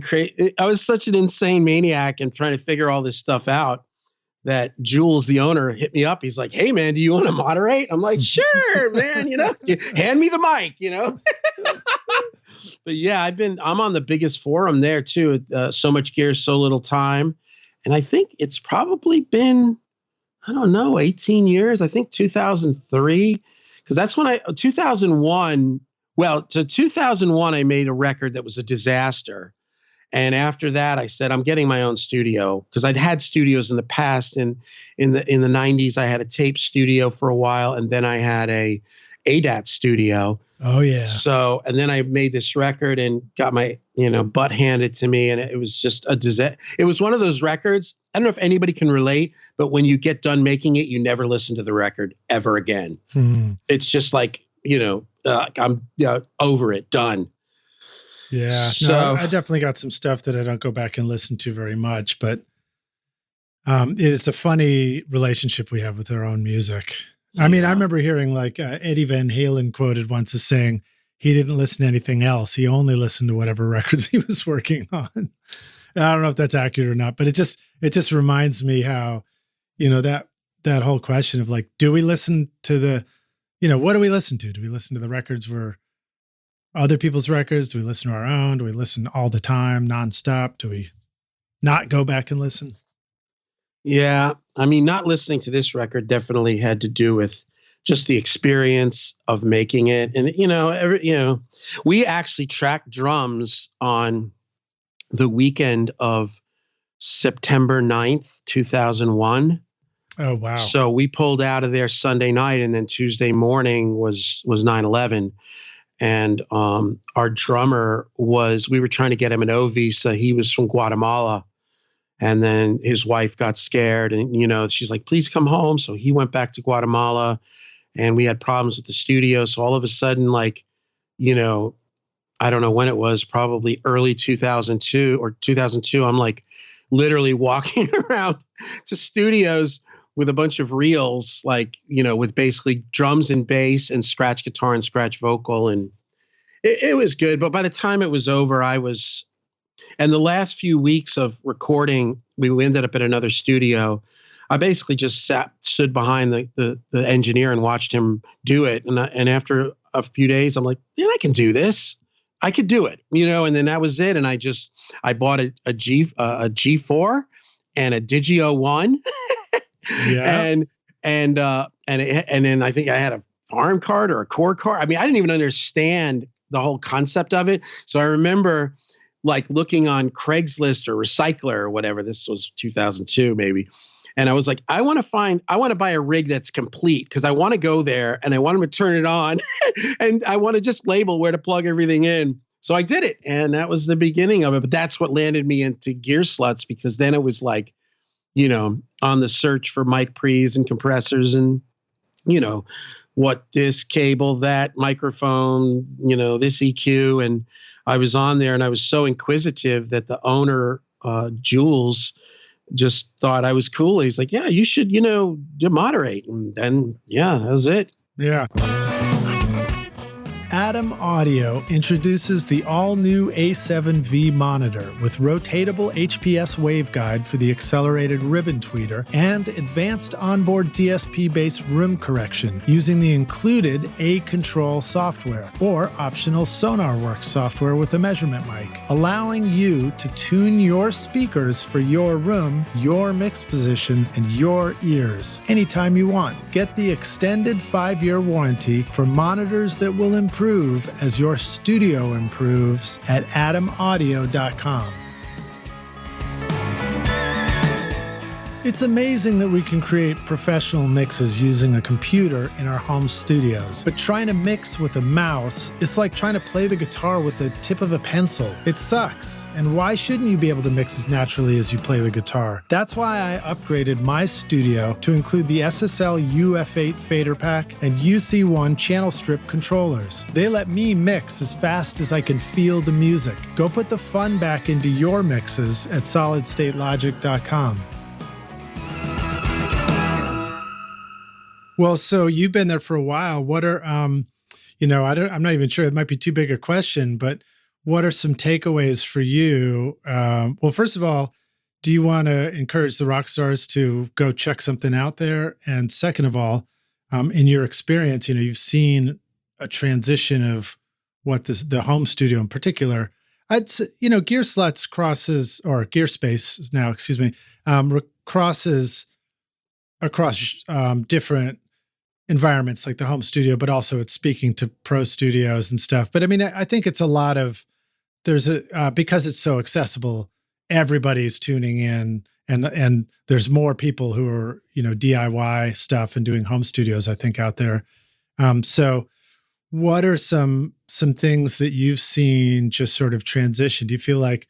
insane maniac and trying to figure all this stuff out that Jules, the owner, hit me up. He's like, "Hey man, do you want to moderate?" I'm like, "Sure, man, hand me the mic, But yeah, I'm on the biggest forum there too. So Much Gear, So Little Time. And I think it's probably been, I don't know, 18 years. I think 2003, because that's when 2001. Well, to 2001, I made a record that was a disaster. And after that, I said, I'm getting my own studio, because I'd had studios in the past. And in the 90s, I had a tape studio for a while. And then I had a ADAT studio. Oh, yeah. So, and then I made this record and got my, butt handed to me. And it was just a disaster. It was one of those records. I don't know if anybody can relate, but when you get done making it, you never listen to the record ever again. It's just like, I'm over it, done. Yeah. So I definitely got some stuff that I don't go back and listen to very much, but it's a funny relationship we have with our own music. I mean, I remember hearing like Eddie Van Halen quoted once as saying he didn't listen to anything else. He only listened to whatever records he was working on. I don't know if that's accurate or not, but it just reminds me how, that whole question of like, do we listen to what do we listen to? Do we listen to the records where other people's records? Do we listen to our own? Do we listen all the time, nonstop? Do we not go back and listen? Yeah. I mean, not listening to this record definitely had to do with just the experience of making it. And, we actually tracked drums on the weekend of September 9th, 2001. Oh, wow. So we pulled out of there Sunday night, and then Tuesday morning was 9/11. And our drummer we were trying to get him an O visa. He was from Guatemala. And then his wife got scared and, she's like, please come home. So he went back to Guatemala and we had problems with the studio. So all of a sudden, like, I don't know when it was, probably early 2002 or 2002. I'm like literally walking around to studios with a bunch of reels, like, with basically drums and bass and scratch guitar and scratch vocal. And it was good. But by the time it was over, and the last few weeks of recording, we ended up at another studio. I basically just stood behind the engineer and watched him do it. And after a few days, I'm like, I can do this. I could do it, and then that was it. And I bought a G4 and a Digio 1. Yeah. And then I think I had a farm card or a core card. I mean, I didn't even understand the whole concept of it. So I remember like looking on Craigslist or Recycler or whatever. This was 2002 maybe. And I was like, I want to buy a rig that's complete, because I want to go there and I want them to turn it on and I want to just label where to plug everything in. So I did it. And that was the beginning of it. But that's what landed me into Gear Sluts, because then it was like, on the search for mic pre's and compressors and, what this cable, that microphone, this EQ. And I was on there and I was so inquisitive that the owner, Jules, just thought I was cool. He's like, yeah, you should, moderate. And then, yeah, that was it. Yeah. Adam Audio introduces the all-new A7V monitor with rotatable HPS waveguide for the accelerated ribbon tweeter and advanced onboard DSP-based room correction using the included A-Control software or optional SonarWorks software with a measurement mic, allowing you to tune your speakers for your room, your mix position, and your ears anytime you want. Get the extended 5-year warranty for monitors that will improve as your studio improves at adamaudio.com. It's amazing that we can create professional mixes using a computer in our home studios, but trying to mix with a mouse, it's like trying to play the guitar with the tip of a pencil. It sucks. And why shouldn't you be able to mix as naturally as you play the guitar? That's why I upgraded my studio to include the SSL UF8 fader pack and UC1 channel strip controllers. They let me mix as fast as I can feel the music. Go put the fun back into your mixes at solidstatelogic.com. Well, so you've been there for a while. What are, I'm not even sure, it might be too big a question, but what are some takeaways for you? Well, first of all, do you want to encourage the rock stars to go check something out there? And second of all, in your experience, you've seen a transition of what the home studio in particular, Gear Sluts crosses, or Gear Space now, crosses across different environments like the home studio, but also it's speaking to pro studios and stuff. But I mean, I think it's a lot of, because it's so accessible, everybody's tuning in, and there's more people who are, DIY stuff and doing home studios, I think, out there. So what are some things that you've seen just sort of transition? Do you feel like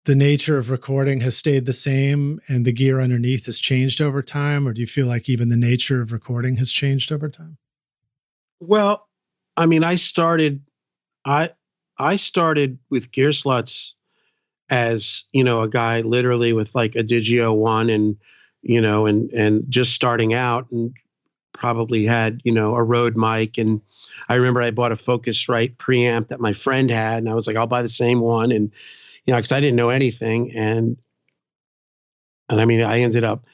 the nature of recording has stayed the same and the gear underneath has changed over time? Or do you feel like even the nature of recording has changed over time? Well, I mean, I started with Gear Sluts as, a guy literally with like a Digio One and just starting out, and probably had, a Rode mic. And I remember I bought a Focusrite preamp that my friend had, and I was like, I'll buy the same one. And because I didn't know anything. And I mean, I ended up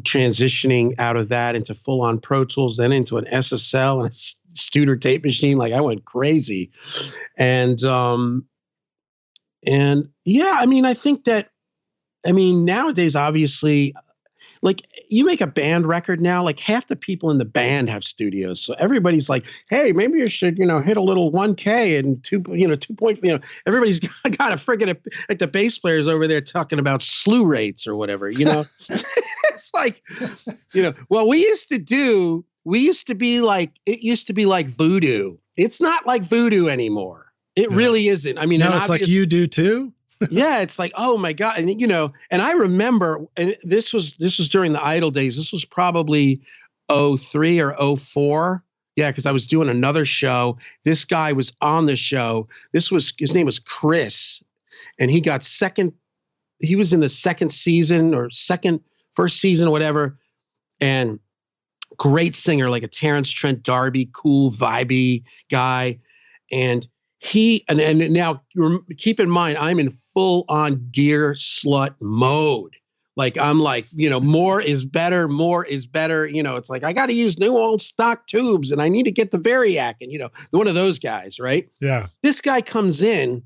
transitioning out of that into full-on Pro Tools, then into an SSL and a Studer tape machine. Like, I went crazy. And yeah, I mean, I think that, nowadays, obviously, like, you make a band record now, like half the people in the band have studios. So everybody's like, hey, maybe you should, hit a little 1K and 2 point, everybody's got a friggin', like the bass players over there talking about slew rates or whatever, It's like, well, it used to be like voodoo. It's not like voodoo anymore. It really isn't. I mean, no, it's like you do too. Yeah, it's like, oh my God. And and I remember, and this was during the Idol days. This was probably 03 or 04. Yeah, because I was doing another show. This guy was on the show. His name was Chris, and he was in the second season or first season or whatever. And great singer, like a Terrence Trent D'Arby, cool, vibey guy. And and now keep in mind, I'm in full on Gear Slut mode. Like, I'm like, more is better. It's like, I got to use new old stock tubes and I need to get the Variac and, one of those guys, right? Yeah. This guy comes in,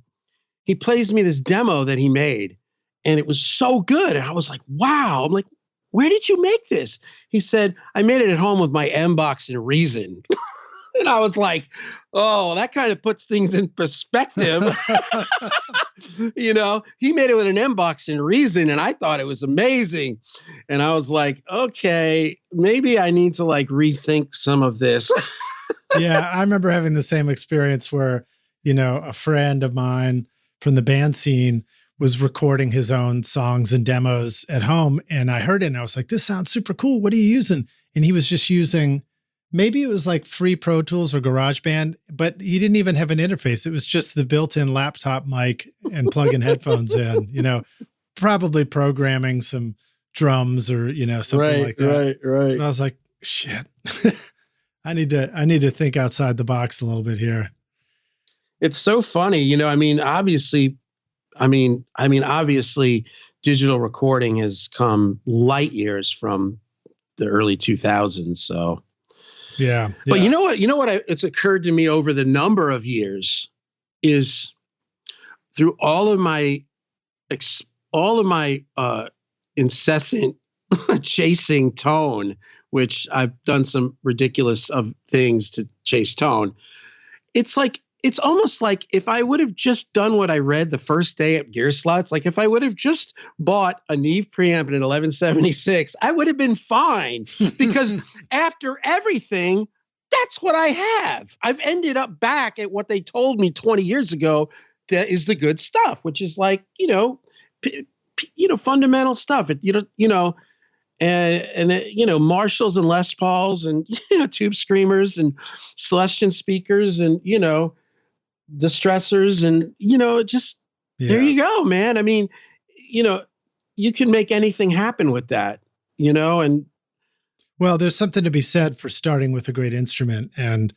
he plays me this demo that he made, and it was so good. And I was like, wow. I'm like, where did you make this? He said, I made it at home with my M-Box and Reason. And I was like, oh, that kind of puts things in perspective. He made it with an M-Box and Reason, and I thought it was amazing. And I was like, okay, maybe I need to like rethink some of this. Yeah, I remember having the same experience where, a friend of mine from the band scene was recording his own songs and demos at home. And I heard it and I was like, this sounds super cool. What are you using? And he was just using, maybe it was like free Pro Tools or GarageBand, but he didn't even have an interface. It was just the built-in laptop mic and plug-in headphones in, probably programming some drums or, something like that. Right. But I was like, shit, I need to think outside the box a little bit here. It's so funny, obviously, obviously digital recording has come light years from the early 2000s. So yeah. But you know what, it's occurred to me over the number of years is through all of my incessant chasing tone, which I've done some ridiculous of things to chase tone. It's almost like if I would have just done what I read the first day at Gear Slots, like if I would have just bought a Neve preamp in an 1176, I would have been fine because after everything, that's what I have. I've ended up back at what they told me 20 years ago that is the good stuff, which is like, fundamental stuff. And Marshalls and Les Pauls and tube screamers and Celestion speakers and distressors and there you go, man. I mean, you can make anything happen with that, and well, there's something to be said for starting with a great instrument. And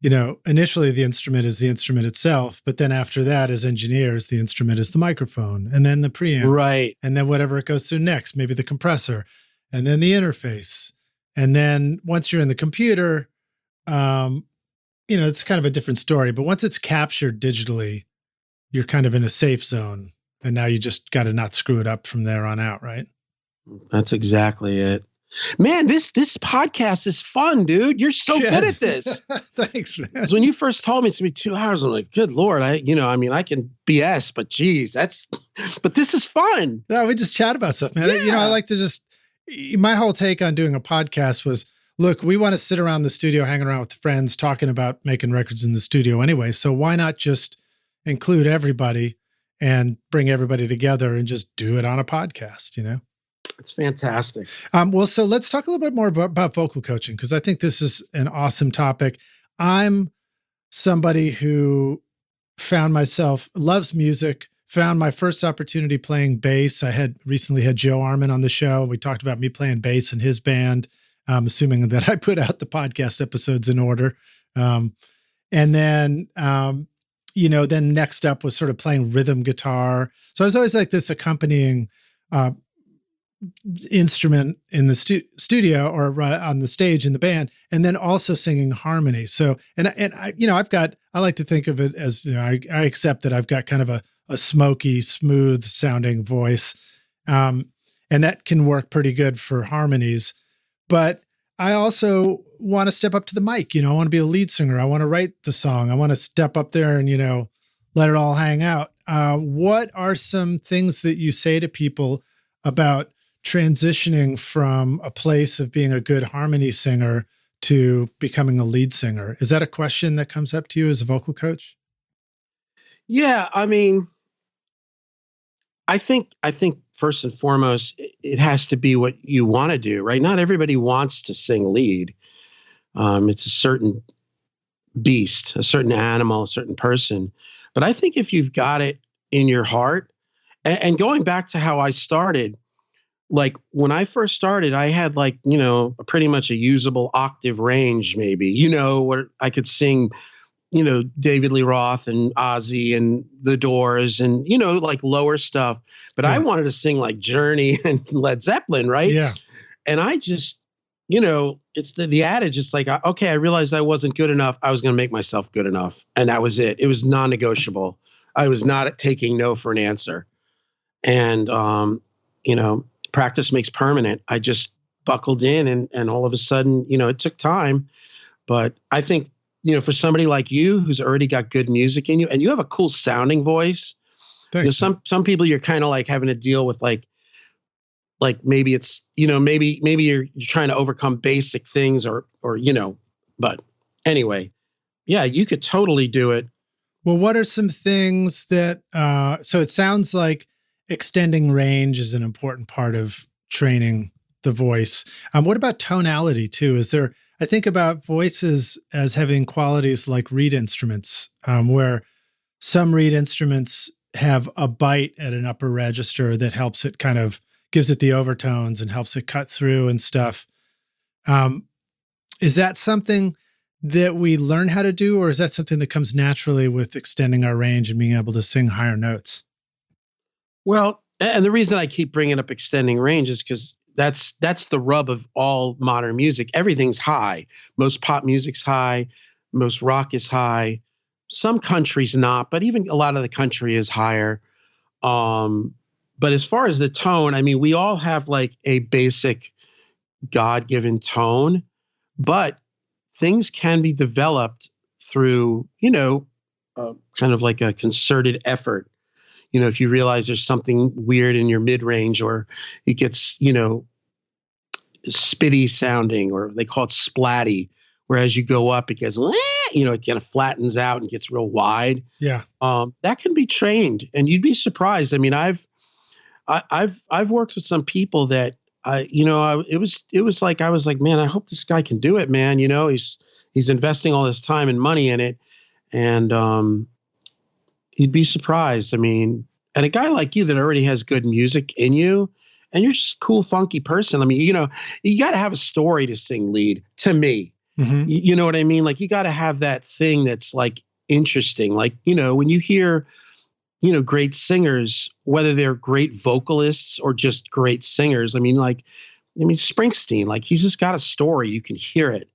initially the instrument is the instrument itself, but then after that, as engineers, the instrument is the microphone and then the preamp, right, and then whatever it goes to next, maybe the compressor, and then the interface. And then once you're in the computer, it's kind of a different story. But once it's captured digitally, you're kind of in a safe zone. And now you just got to not screw it up from there on out, right? That's exactly it. Man, this podcast is fun, dude. You're so good at this. Thanks, man. When you first told me it's gonna be 2 hours, I'm like, good Lord, I can BS, but geez, but this is fun. No, we just chat about stuff, man. Yeah. I like to my whole take on doing a podcast was, look, we want to sit around the studio, hanging around with friends, talking about making records in the studio anyway. So why not just include everybody and bring everybody together and just do it on a podcast, It's fantastic. Well, so let's talk a little bit more about vocal coaching, because I think this is an awesome topic. I'm somebody who loves music, found my first opportunity playing bass. I had recently had Joe Arman on the show. We talked about me playing bass in his band, assuming that I put out the podcast episodes in order. And then, then next up was sort of playing rhythm guitar. So I was always like this accompanying instrument in the studio or on the stage in the band, and then also singing harmony. So, and I like to think of it as, I accept that I've got kind of a smoky, smooth sounding voice. And that can work pretty good for harmonies, but I also want to step up to the mic. I want to be a lead singer. I want to write the song. I want to step up there and, let it all hang out. What are some things that you say to people about transitioning from a place of being a good harmony singer to becoming a lead singer? Is that a question that comes up to you as a vocal coach? Yeah. I mean, I think first and foremost, it has to be what you want to do, right? Not everybody wants to sing lead. It's a certain beast, a certain animal, a certain person. But I think if you've got it in your heart, and going back to how I started, like when I first started, I had pretty much a usable octave range, maybe, where I could sing, David Lee Roth and Ozzy and The Doors and, like lower stuff. But I wanted to sing like Journey and Led Zeppelin, right? Yeah. And I just, it's the adage. It's like, okay, I realized I wasn't good enough. I was going to make myself good enough. And that was it. It was non-negotiable. I was not taking no for an answer. And, practice makes permanent. I just buckled in and all of a sudden, it took time. But I think, for somebody like you who's already got good music in you and you have a cool sounding voice, Thanks, some people you're kind of like having to deal with like maybe it's, maybe you're trying to overcome basic things or, but anyway, yeah, you could totally do it. Well, what are some things that, so it sounds like extending range is an important part of training the voice. What about tonality too? I think about voices as having qualities like reed instruments, where some reed instruments have a bite at an upper register that helps it kind of gives it the overtones and helps it cut through and stuff. Is that something that we learn how to do, or is that something that comes naturally with extending our range and being able to sing higher notes? Well, and the reason I keep bringing up extending range is because that's the rub of all modern music. Everything's high. Most pop music's high. Most rock is high. Some country's not, but even a lot of the country is higher. But as far as the tone, I mean, we all have like a basic God-given tone, but things can be developed through, kind of like a concerted effort. If you realize there's something weird in your mid-range, or it gets, spitty sounding, or they call it splatty, whereas you go up, it gets, it kind of flattens out and gets real wide. Yeah. That can be trained, and you'd be surprised. I mean, I've worked with some people that it was like, I was like, man, I hope this guy can do it, man. He's investing all this time and money in it. And, you'd be surprised. I mean, and a guy like you that already has good music in you, and you're just a cool, funky person. I mean, you got to have a story to sing lead, to me. Mm-hmm. You know what I mean? Like, you got to have that thing that's like interesting. Like, when you hear, great singers, whether they're great vocalists or just great singers. I mean, Springsteen, like, he's just got a story. You can hear it.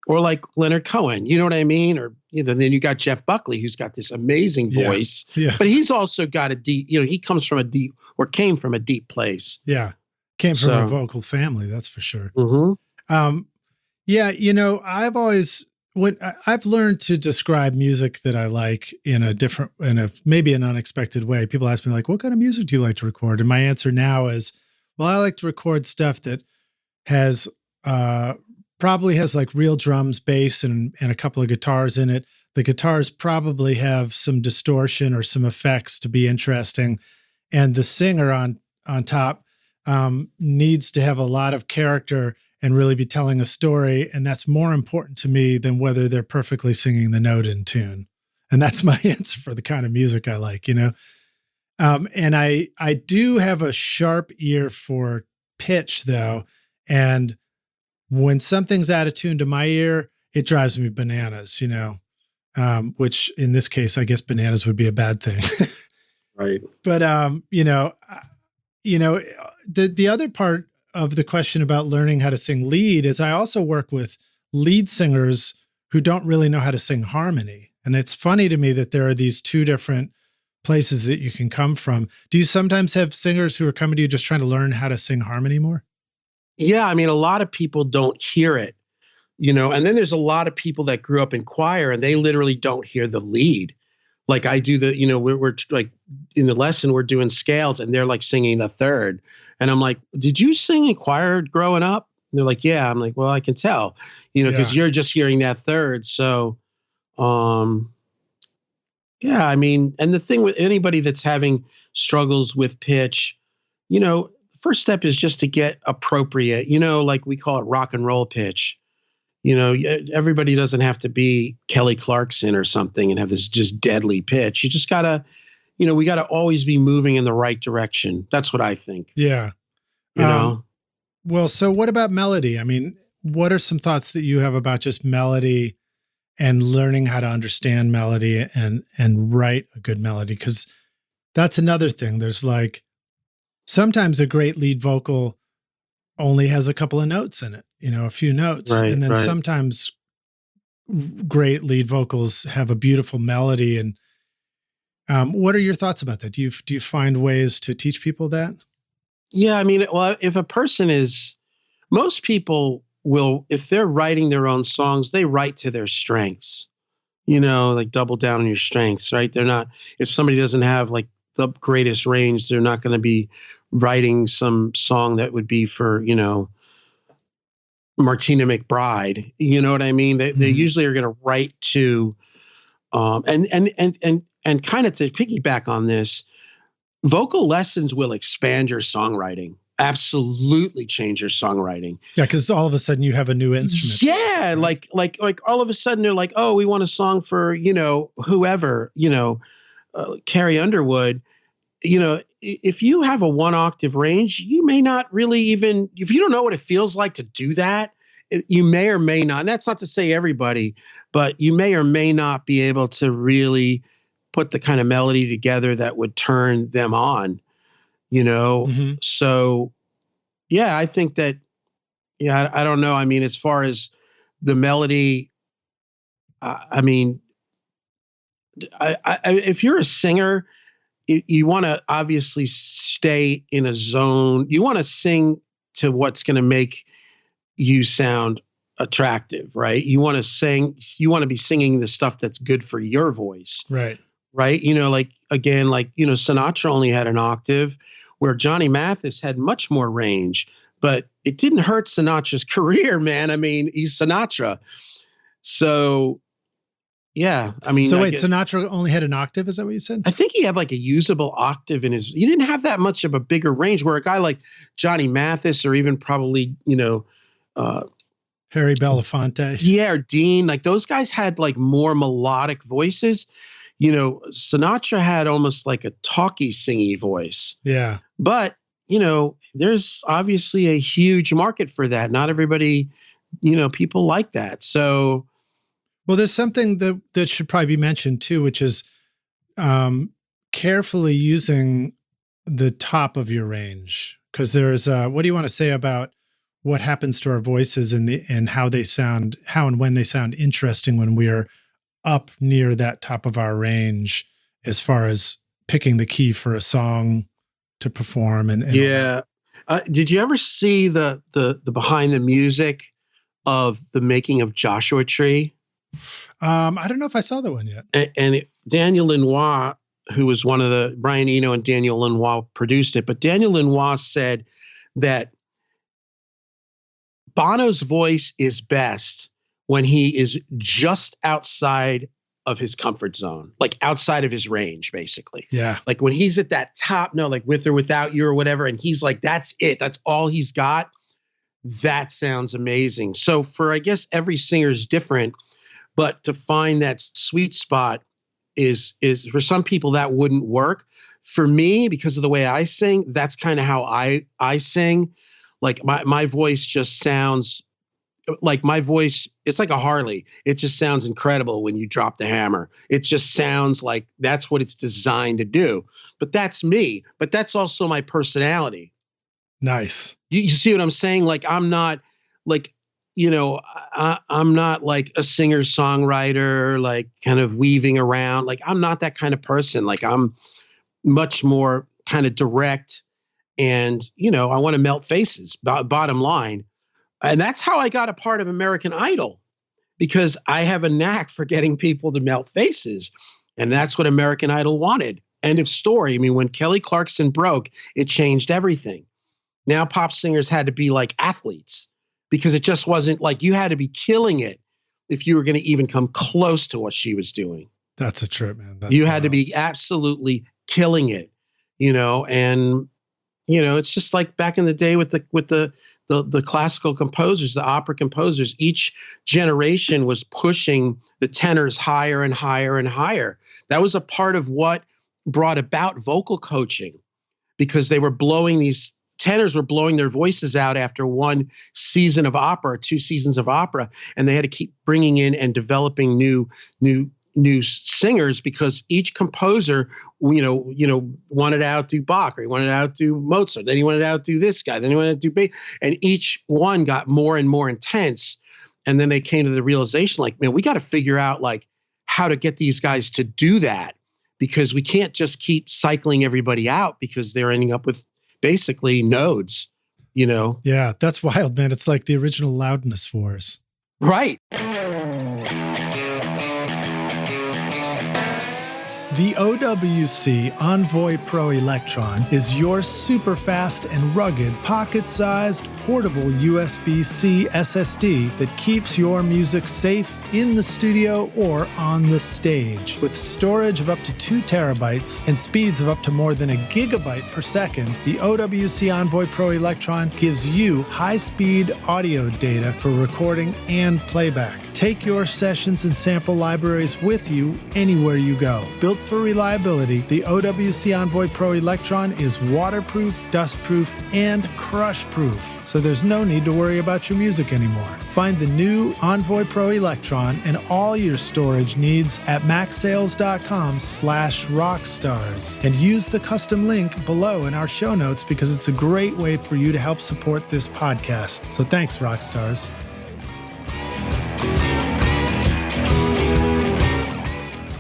Or like Leonard Cohen, you know what I mean? Or, then you got Jeff Buckley, who's got this amazing voice, but he's also got a deep, he comes from a deep, or came from a deep place. Yeah. Came from a vocal family. That's for sure. Mm-hmm. I've learned to describe music that I like in maybe an unexpected way. People ask me like, what kind of music do you like to record? And my answer now is, well, I like to record stuff that has, probably has like real drums, bass, and a couple of guitars in it. The guitars probably have some distortion or some effects to be interesting. And the singer on top needs to have a lot of character and really be telling a story. And that's more important to me than whether they're perfectly singing the note in tune. And that's my answer for the kind of music I like, And I do have a sharp ear for pitch though. And when something's out of tune to my ear, it drives me bananas, which in this case, I guess bananas would be a bad thing. Right. But, the other part of the question about learning how to sing lead is I also work with lead singers who don't really know how to sing harmony. And it's funny to me that there are these two different places that you can come from. Do you sometimes have singers who are coming to you just trying to learn how to sing harmony more? Yeah, I mean, a lot of people don't hear it, and then there's a lot of people that grew up in choir and they literally don't hear the lead. Like I do we're like in the lesson, we're doing scales and they're like singing the third. And I'm like, did you sing in choir growing up? And they're like, yeah. I'm like, well, I can tell, because you're just hearing that third. So, yeah, I mean, and the thing with anybody that's having struggles with pitch, first step is just to get appropriate, like we call it rock and roll pitch. Everybody doesn't have to be Kelly Clarkson or something and have this just deadly pitch. You just gotta, we gotta always be moving in the right direction. That's what I think. Yeah. Well, so what about melody? I mean, what are some thoughts that you have about just melody and learning how to understand melody and write a good melody? Because that's another thing. There's like, sometimes a great lead vocal only has a couple of notes in it, a few notes. Right, and then right. Sometimes great lead vocals have a beautiful melody. And what are your thoughts about that? Do you find ways to teach people that? Yeah, I mean, well, if a person most people will, if they're writing their own songs, they write to their strengths, like double down on your strengths, right? They're not, if somebody doesn't have like the greatest range, they're not going to be writing some song that would be for, Martina McBride. You know what I mean? They usually are going to write to, and kind of to piggyback on this, vocal lessons will expand your songwriting. Absolutely change your songwriting. Yeah, because all of a sudden you have a new instrument. Yeah, right? like all of a sudden they're like, oh, we want a song for, whoever, Carrie Underwood, if you have a 1 octave range, you may not really even, if you don't know what it feels like to do that, you may or may not, and that's not to say everybody, but you may or may not be able to really put the kind of melody together that would turn them on, Mm-hmm. So yeah, I think that, I don't know. I mean, as far as the melody, I mean, if you're a singer, you want to obviously stay in a zone. You want to sing to what's going to make you sound attractive, right? You want to be singing the stuff that's good for your voice. Right. Right. Like, again, like, Sinatra only had an octave, where Johnny Mathis had much more range, but it didn't hurt Sinatra's career, man. I mean, he's Sinatra. So, yeah, I mean. So wait, Sinatra only had an octave? Is that what you said? I think he had like a usable octave he didn't have that much of a bigger range, where a guy like Johnny Mathis, or even probably, Harry Belafonte. Yeah, or Dean, like those guys had like more melodic voices. Sinatra had almost like a talky, singy voice. Yeah. But, there's obviously a huge market for that. Not everybody, people like that. So. Well, there's something that should probably be mentioned too, which is carefully using the top of your range. Because there's, what do you want to say about what happens to our voices and how they sound, how and when they sound interesting when we are up near that top of our range, as far as picking the key for a song to perform and yeah. Did you ever see the behind the music of the making of Joshua Tree? I don't know if I saw that one yet. And Daniel Lanois, who was one of Brian Eno and Daniel Lanois produced it, but Daniel Lanois said that Bono's voice is best when he is just outside of his comfort zone, like outside of his range, basically. Yeah. Like when he's at that top note, like With or Without You or whatever, and he's like, that's it. That's all he's got. That sounds amazing. So I guess every singer is different, but to find that sweet spot is for some people that wouldn't work. For me, because of the way I sing, that's kind of how I sing. Like my voice just sounds like it's like a Harley. It just sounds incredible when you drop the hammer. It just sounds like that's what it's designed to do. But that's me. But that's also my personality. Nice. You see what I'm saying? Like, I'm not like, I'm not like a singer-songwriter, like kind of weaving around. Like, I'm not that kind of person. Like, I'm much more kind of direct, and, I want to melt faces, bottom line. And that's how I got a part of American Idol, because I have a knack for getting people to melt faces. And that's what American Idol wanted. End of story. I mean, when Kelly Clarkson broke, it changed everything. Now pop singers had to be like athletes, because it just wasn't like, you had to be killing it if you were going to even come close to what she was doing. That's a trip, man. You had to be absolutely killing it, and, it's just like back in the day with the classical composers, the opera composers. Each generation was pushing the tenors higher and higher and higher. That was a part of what brought about vocal coaching, because these tenors were blowing their voices out after one season of opera or 2 seasons of opera, and they had to keep bringing in and developing new singers, because each composer, wanted to outdo Bach, or he wanted to outdo Mozart, then he wanted to outdo this guy, then he wanted to do Beethoven, and each one got more and more intense. And then they came to the realization, like, man, we got to figure out like how to get these guys to do that, because we can't just keep cycling everybody out, because they're ending up with basically nodes, Yeah, that's wild, man. It's like the original loudness wars. Right. The OWC Envoy Pro Electron is your super fast and rugged pocket-sized portable USB-C SSD that keeps your music safe in the studio or on the stage. With storage of up to 2 terabytes and speeds of up to more than 1 gigabyte per second, the OWC Envoy Pro Electron gives you high-speed audio data for recording and playback. Take your sessions and sample libraries with you anywhere you go. Built for reliability, the OWC Envoy Pro Electron is waterproof, dustproof, and crush-proof, so there's no need to worry about your music anymore. Find the new Envoy Pro Electron and all your storage needs at macsales.com/rockstars, and use the custom link below in our show notes because it's a great way for you to help support this podcast. So thanks, Rockstars.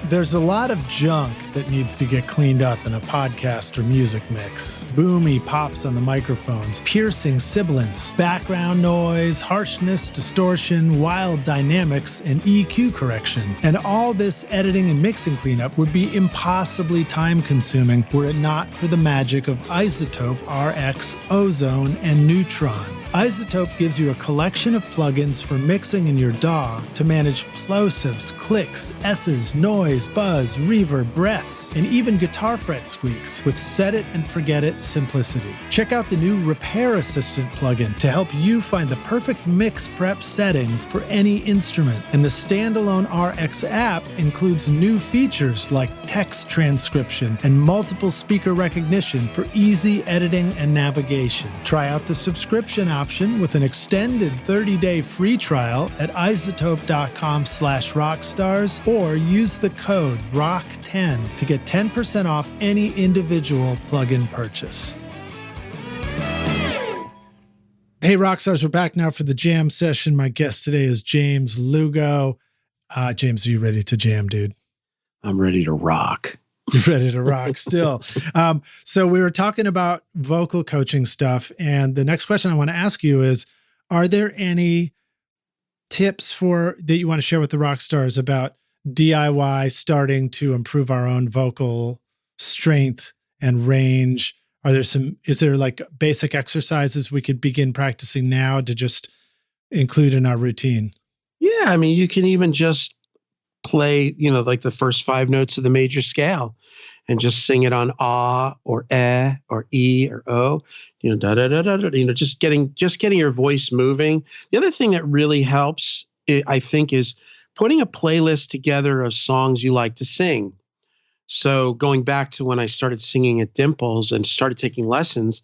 There's a lot of junk that needs to get cleaned up in a podcast or music mix. Boomy pops on the microphones, piercing sibilants, background noise, harshness, distortion, wild dynamics, and EQ correction. And all this editing and mixing cleanup would be impossibly time-consuming were it not for the magic of iZotope RX, Ozone, and Neutron. iZotope gives you a collection of plugins for mixing in your DAW to manage plosives, clicks, S's, noise, buzz, reverb, breaths, and even guitar fret squeaks with set it and forget it simplicity. Check out the new Repair Assistant plugin to help you find the perfect mix prep settings for any instrument. And the standalone RX app includes new features like text transcription and multiple speaker recognition for easy editing and navigation. Try out the subscription option with an extended 30-day free trial at iZotope.com/rockstars or use the code ROCK10 to get 10% off any individual plugin purchase. Hey, Rockstars, we're back now for the jam session. My guest today is James Lugo. James, are you ready to jam, dude? I'm ready to rock. You're ready to rock still. So we were talking about vocal coaching stuff. And the next question I want to ask you is, are there any tips that you want to share with the rock stars about DIY starting to improve our own vocal strength and range? Is there like basic exercises we could begin practicing now to just include in our routine? Yeah. I mean, you can even just play, like the first 5 notes of the major scale and just sing it on ah or eh or e or o, da da da da da, just getting your voice moving. The other thing that really helps, I think, is putting a playlist together of songs you like to sing. So going back to when I started singing at Dimples and started taking lessons,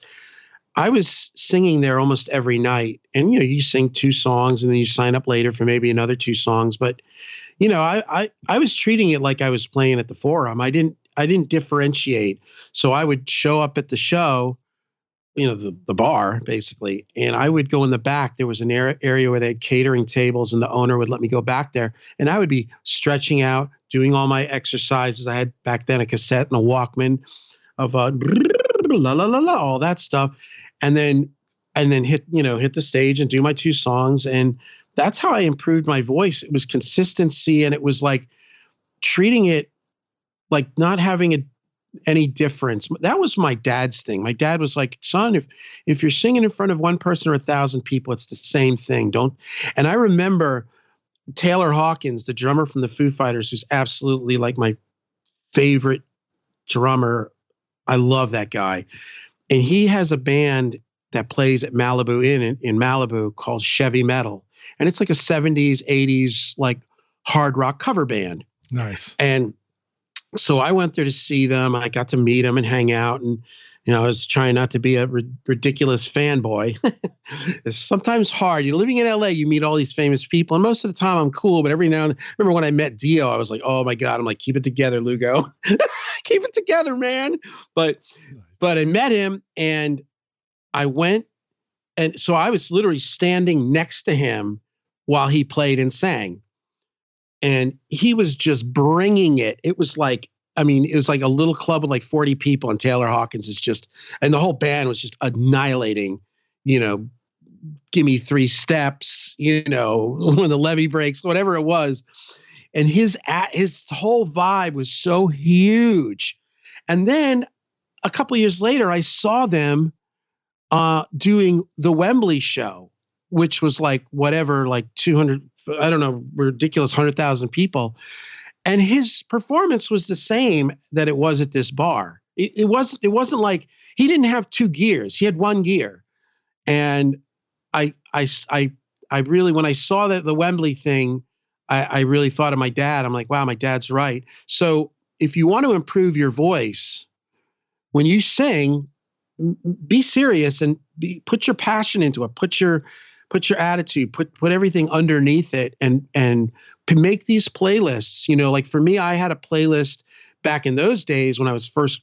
I was singing there almost every night. And, you sing 2 songs and then you sign up later for maybe another 2 songs. But I was treating it like I was playing at the Forum. I didn't differentiate. So I would show up at the show, the bar basically, and I would go in the back. There was an area where they had catering tables and the owner would let me go back there. And I would be stretching out, doing all my exercises. I had back then a cassette and a Walkman of la la la la, all that stuff. And then hit the stage and do my 2 songs. And that's how I improved my voice. It was consistency, and it was like treating it like not having any difference. That was my dad's thing. My dad was like, son, if you're singing in front of 1 person or 1,000 people, it's the same thing. And I remember Taylor Hawkins, the drummer from the Foo Fighters, who's absolutely like my favorite drummer. I love that guy. And he has a band that plays at Malibu in Malibu called Chevy Metal. And it's like a 70s, 80s, like hard rock cover band. Nice. And so I went there to see them. I got to meet them and hang out. And, I was trying not to be a ridiculous fanboy. It's sometimes hard. You're living in LA, you meet all these famous people. And most of the time I'm cool. But every now and then, remember when I met Dio, I was like, oh my God. I'm like, keep it together, Lugo. Keep it together, man. But I met him and I went. And so I was literally standing next to him while he played and sang. And he was just bringing it. It was like a little club with like 40 people, and Taylor Hawkins and the whole band was just annihilating, Give Me 3 Steps, when the levee breaks, whatever it was. And his whole vibe was so huge. And then a couple of years later, I saw them doing the Wembley show, which was like 200, I don't know, ridiculous 100,000 people. And his performance was the same that it was at this bar. It wasn't like he didn't have 2 gears. He had 1 gear. And I really, when I saw that the Wembley thing, I really thought of my dad. I'm like, wow, my dad's right. So if you want to improve your voice, when you sing, be serious and put your passion into it. Put your attitude, put everything underneath it, and make these playlists. You know, like for me, I had a playlist back in those days when I was first,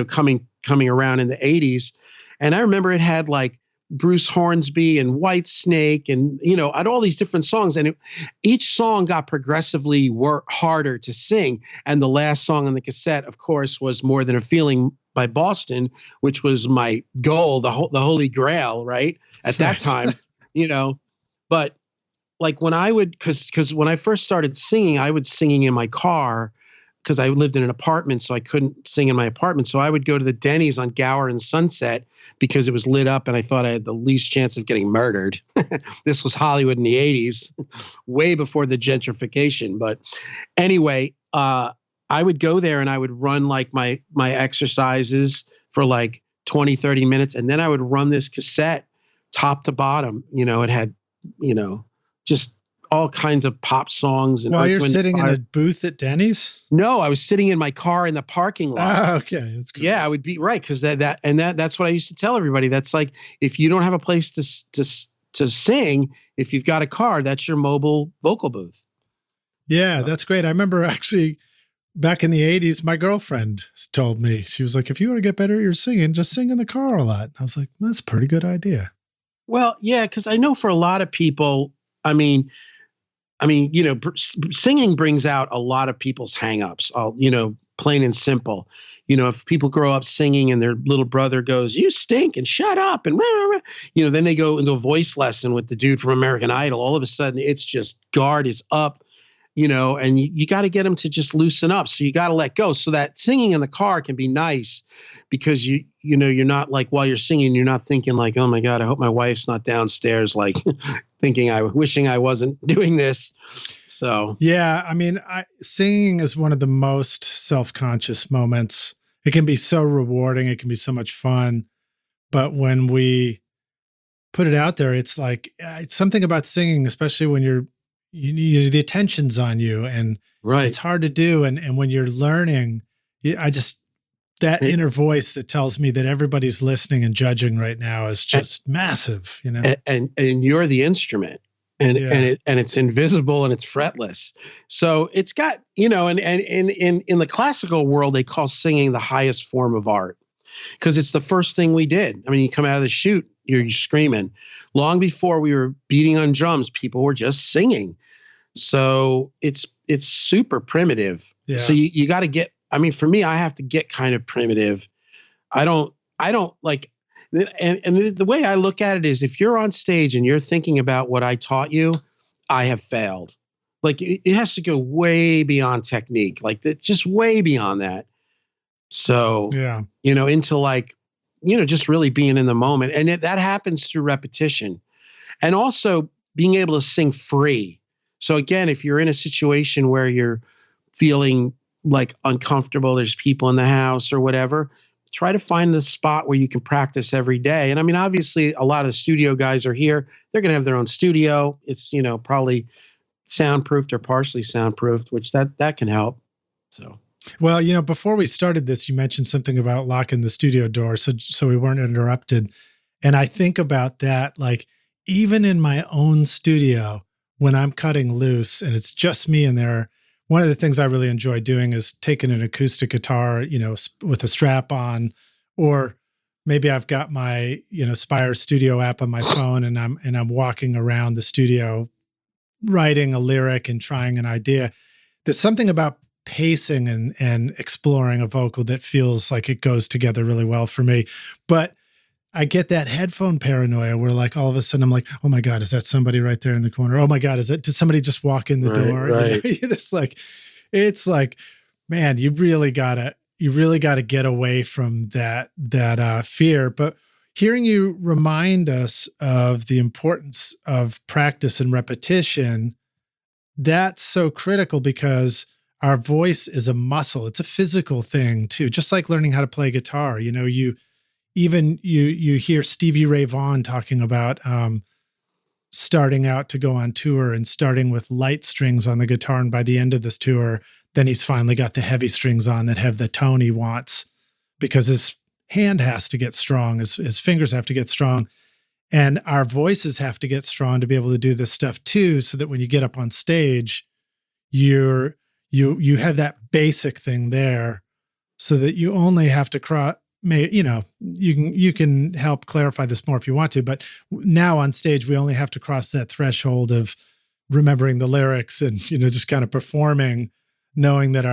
coming around in the 80s. And I remember it had like Bruce Hornsby and Whitesnake and, had all these different songs. And each song got progressively harder to sing. And the last song on the cassette, of course, was More Than a Feeling by Boston, which was my goal, the holy grail, right? At that time, but like when I would, because when I first started singing, I would singing in my car because I lived in an apartment, so I couldn't sing in my apartment. So I would go to the Denny's on Gower and Sunset because it was lit up and I thought I had the least chance of getting murdered. This was Hollywood in the 80s, way before the gentrification. But anyway, I would go there and I would run like my exercises for like 20, 30 minutes. And then I would run this cassette top to bottom. It had, just all kinds of pop songs. And while you're sitting in a booth at Denny's? No, I was sitting in my car in the parking lot. Oh, okay. That's cool. Yeah, I would be right. Cause that's what I used to tell everybody. That's like, if you don't have a place to sing, if you've got a car, that's your mobile vocal booth. Yeah, that's great. I remember actually back in the 80s, my girlfriend told me, she was like, if you want to get better at your singing, just sing in the car a lot. I was like, that's a pretty good idea. Well, yeah, because I know for a lot of people, I mean, singing brings out a lot of people's hangups, plain and simple. If people grow up singing and their little brother goes, you stink and shut up and, then they go into a voice lesson with the dude from American Idol. All of a sudden it's just guard is up, and you got to get them to just loosen up. So you got to let go. So that singing in the car can be nice because you're not like, while you're singing, you're not thinking like, oh my God, I hope my wife's not downstairs, like wishing I wasn't doing this. So, yeah, I mean, singing is one of the most self-conscious moments. It can be so rewarding. It can be so much fun. But when we put it out there, it's like, it's something about singing, especially when the attention's on you and right. It's hard to do. And when you're learning, that inner voice that tells me that everybody's listening and judging right now is just massive, And you're the instrument, and it's invisible and it's fretless. So it's got, and in the classical world, they call singing the highest form of art because it's the first thing we did. I mean, you come out of the chute, you're screaming. Long before we were beating on drums, people were just singing. So it's super primitive. Yeah. So you got to get. I mean, for me, I have to get kind of primitive. I don't like, and the way I look at it is if you're on stage and you're thinking about what I taught you, I have failed. Like it has to go way beyond technique. Like it's just way beyond that. So, yeah, into like, just really being in the moment. And that happens through repetition and also being able to sing free. So again, if you're in a situation where you're feeling like uncomfortable, there's people in the house or whatever, try to find the spot where you can practice every day. And I mean, obviously a lot of the studio guys are here. They're going to have their own studio. It's, probably soundproofed or partially soundproofed, which that can help. So, well, before we started this, you mentioned something about locking the studio door so we weren't interrupted. And I think about that, like even in my own studio, when I'm cutting loose and it's just me in there, one of the things I really enjoy doing is taking an acoustic guitar, with a strap on, or maybe I've got my, Spire Studio app on my phone and I'm walking around the studio writing a lyric and trying an idea. There's something about pacing and exploring a vocal that feels like it goes together really well for me. But I get that headphone paranoia where like all of a sudden I'm like, oh my God, is that somebody right there in the corner? Oh my God, did somebody just walk in the door? Right. It's like, man, you really gotta get away from that fear. But hearing you remind us of the importance of practice and repetition, that's so critical because our voice is a muscle. It's a physical thing too, just like learning how to play guitar. You hear Stevie Ray Vaughan talking about starting out to go on tour and starting with light strings on the guitar. And by the end of this tour, then he's finally got the heavy strings on that have the tone he wants, because his hand has to get strong, his fingers have to get strong, and our voices have to get strong to be able to do this stuff too, so that when you get up on stage, you have that basic thing there, so that you only have to cross. You can help clarify this more if you want to, but now on stage we only have to cross that threshold of remembering the lyrics and just kind of performing, knowing that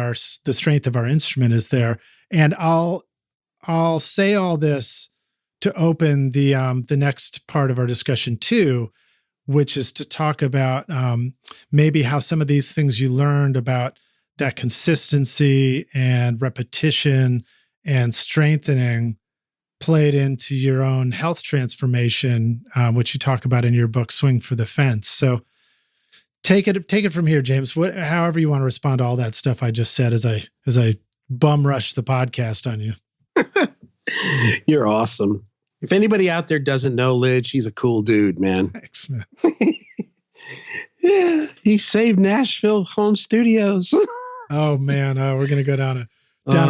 the strength of our instrument is there. And I'll say all this to open the next part of our discussion too, which is to talk about maybe how some of these things you learned about that consistency and repetition and strengthening played into your own health transformation, which you talk about in your book, Swing for the Fence. So take it from here, James. However you want to respond to all that stuff I just said as I bum rush the podcast on you. You're awesome. If anybody out there doesn't know Lid, she's a cool dude, man. Thanks, man. Yeah, he saved Nashville home studios. Oh man, we're gonna go down a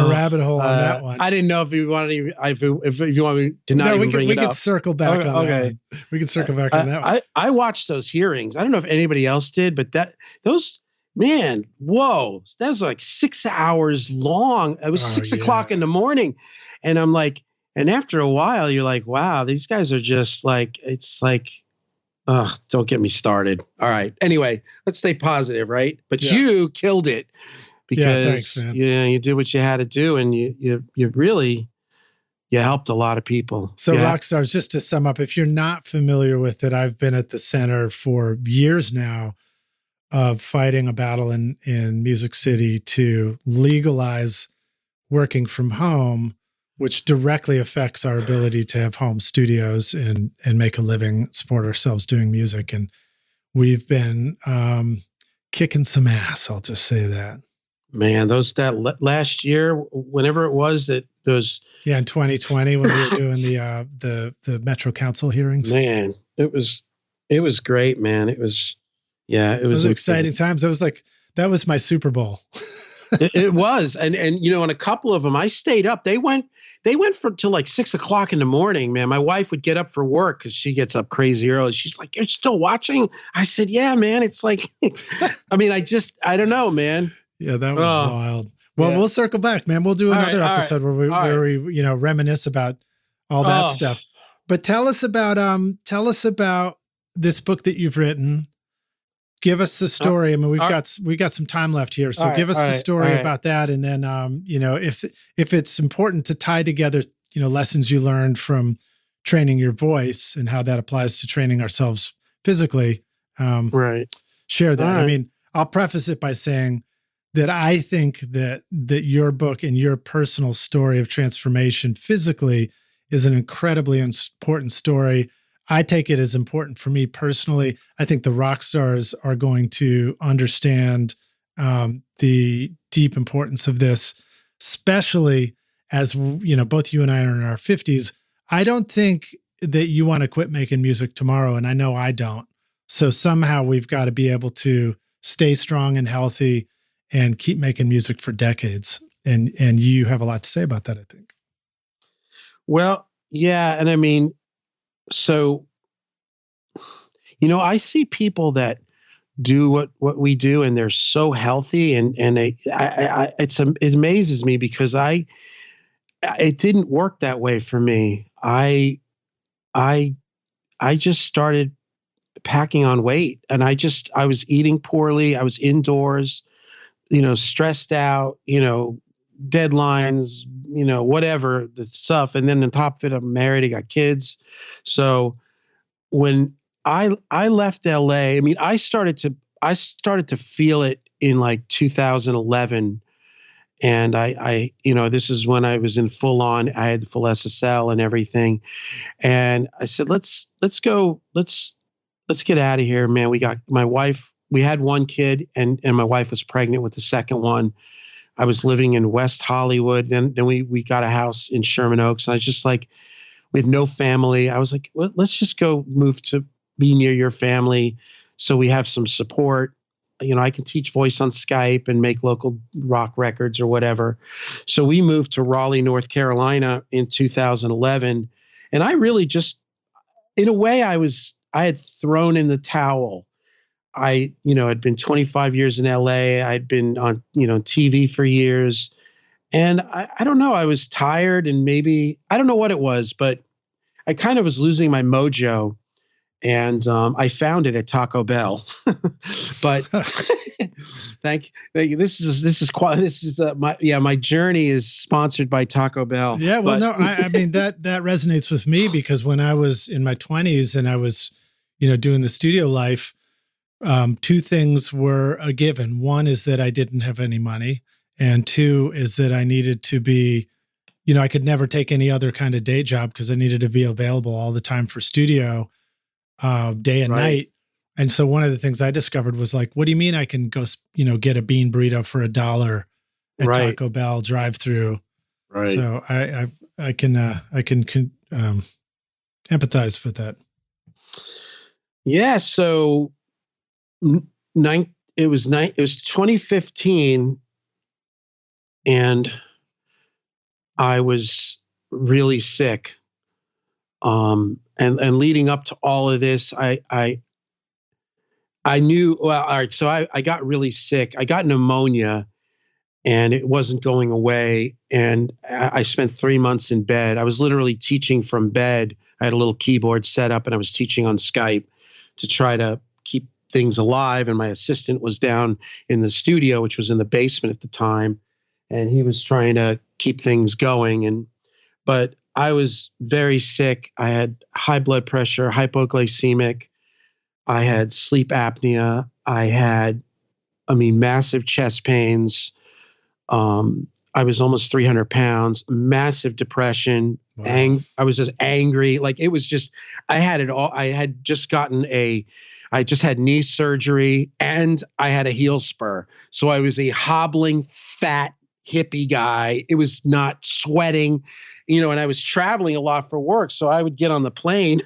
rabbit hole on that one. I didn't know if you wanted if you want me to not even bring it up. We could circle back on that one. We can circle back on that one. I watched those hearings. I don't know if anybody else did, but those, man, whoa, that was like 6 hours long. It was 6 o'clock in the morning. And I'm like, and after a while, you're like, wow, these guys are just like, it's like, don't get me started. All right. Anyway, let's stay positive, right? But you killed it. Because thanks, man. You did what you had to do, and you really helped a lot of people. So Rockstars, just to sum up, if you're not familiar with it, I've been at the center for years now of fighting a battle in Music City to legalize working from home, which directly affects our ability to have home studios and make a living, support ourselves doing music. And we've been kicking some ass, I'll just say that. Man, last year, whenever it was that those. Yeah, in 2020 when we were doing the Metro Council hearings. Man, it was great, man. It was exciting times. That was my Super Bowl. it was, and and a couple of them I stayed up. They went till like 6 o'clock in the morning, man. My wife would get up for work because she gets up crazy early. She's like, "You're still watching?" I said, "Yeah, man." It's like, I mean, I don't know, man. Yeah, that was wild. Well, we'll circle back, man. We'll do another episode where we reminisce about all that stuff. But tell us about this book that you've written. Give us the story. I mean, we got some time left here, so give us the story about that, and then if it's important to tie together lessons you learned from training your voice and how that applies to training ourselves physically. Share that. I mean, I'll preface it by saying that I think that your book and your personal story of transformation physically is an incredibly important story. I take it as important for me personally. I think the rock stars are going to understand the deep importance of this, especially as both you and I are in our 50s. I don't think that you want to quit making music tomorrow, and I know I don't. So somehow we've got to be able to stay strong and healthy and keep making music for decades. And you have a lot to say about that, I think. Well, yeah. And I mean, so, I see people that do what we do and they're so healthy and it amazes me because it didn't work that way for me. I just started packing on weight and I was eating poorly. I was indoors, stressed out, deadlines, whatever the stuff. And then on top of it, I'm married, I got kids. So when I left LA, I mean, I started to feel it in like 2011. And I this is when I was in full on, I had the full SSL and everything. And I said, let's get out of here, man. We got my wife. We had one kid and my wife was pregnant with the second one. I was living in West Hollywood. Then we got a house in Sherman Oaks. And I was just like, we had no family. I was like, well, let's just go move to be near your family so we have some support. I can teach voice on Skype and make local rock records or whatever. So we moved to Raleigh, North Carolina in 2011. And I really just, in a way, I had thrown in the towel. I had been 25 years in LA. I'd been on, TV for years. And I don't know, I was tired, and maybe, I don't know what it was, but I kind of was losing my mojo. And I found it at Taco Bell. But thank you. My journey is sponsored by Taco Bell. Yeah, well, no, I mean that resonates with me, because when I was in my 20s and I was, doing the studio life, two things were a given. One is that I didn't have any money, and two is that I needed to be, I could never take any other kind of day job because I needed to be available all the time for studio, day and night. And so one of the things I discovered was like, what do you mean I can go, get a bean burrito for $1 at Taco Bell drive-through? Right. So I can empathize with that. Yeah. So it was 2015, and I was really sick. And leading up to all of this, I knew, well, all right, so I got really sick. I got pneumonia, and it wasn't going away. And I spent 3 months in bed. I was literally teaching from bed. I had a little keyboard set up, and I was teaching on Skype to try to keep things alive. And my assistant was down in the studio, which was in the basement at the time, and he was trying to keep things going. But I was very sick. I had high blood pressure, hypoglycemic. I had sleep apnea. I had, massive chest pains. I was almost 300 pounds, massive depression. Wow. I was just angry. Like, it was just, I had it all. I just had knee surgery, and I had a heel spur. So I was a hobbling, fat, hippie guy. It was not sweating, and I was traveling a lot for work. So I would get on the plane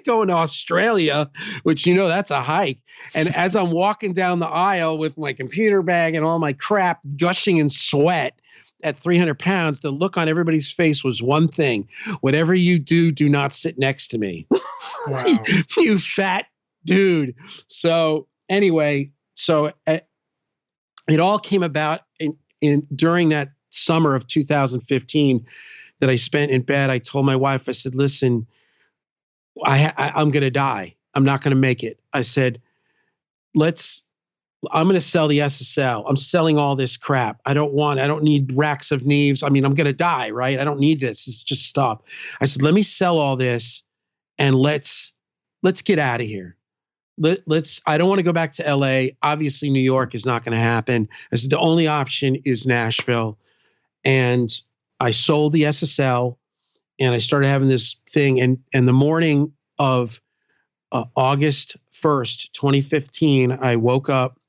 going to Australia, which, that's a hike. And as I'm walking down the aisle with my computer bag and all my crap gushing in sweat at 300 pounds, the look on everybody's face was one thing: whatever you do, do not sit next to me. Wow. You fat dude. So anyway, it all came about during that summer of 2015 that I spent in bed. I told my wife, I said, listen, I'm going to die. I'm not going to make it. I said, I'm going to sell the SSL. I'm selling all this crap. I don't need racks of Neves. I'm going to die, right? I don't need this. It's just stop. I said, let me sell all this, and let's get out of here. I don't want to go back to LA. Obviously, New York is not going to happen. I said, the only option is Nashville. And I sold the SSL, and I started having this thing. And the morning of August 1st, 2015, I woke up,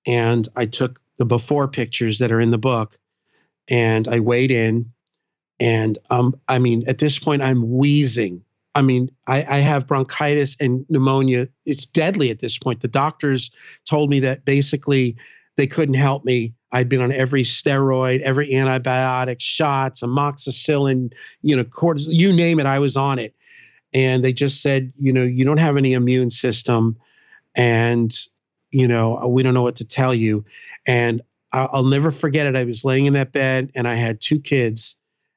and I took the before pictures that are in the book, and I weighed in. And at this point, I'm wheezing. I have bronchitis and pneumonia. It's deadly at this point. The doctors told me that basically they couldn't help me. I'd been on every steroid, every antibiotic, shots, amoxicillin, cortisone, you name it, I was on it. And they just said, you don't have any immune system, and, we don't know what to tell you. And I'll never forget it. I was laying in that bed, and I had 2 kids,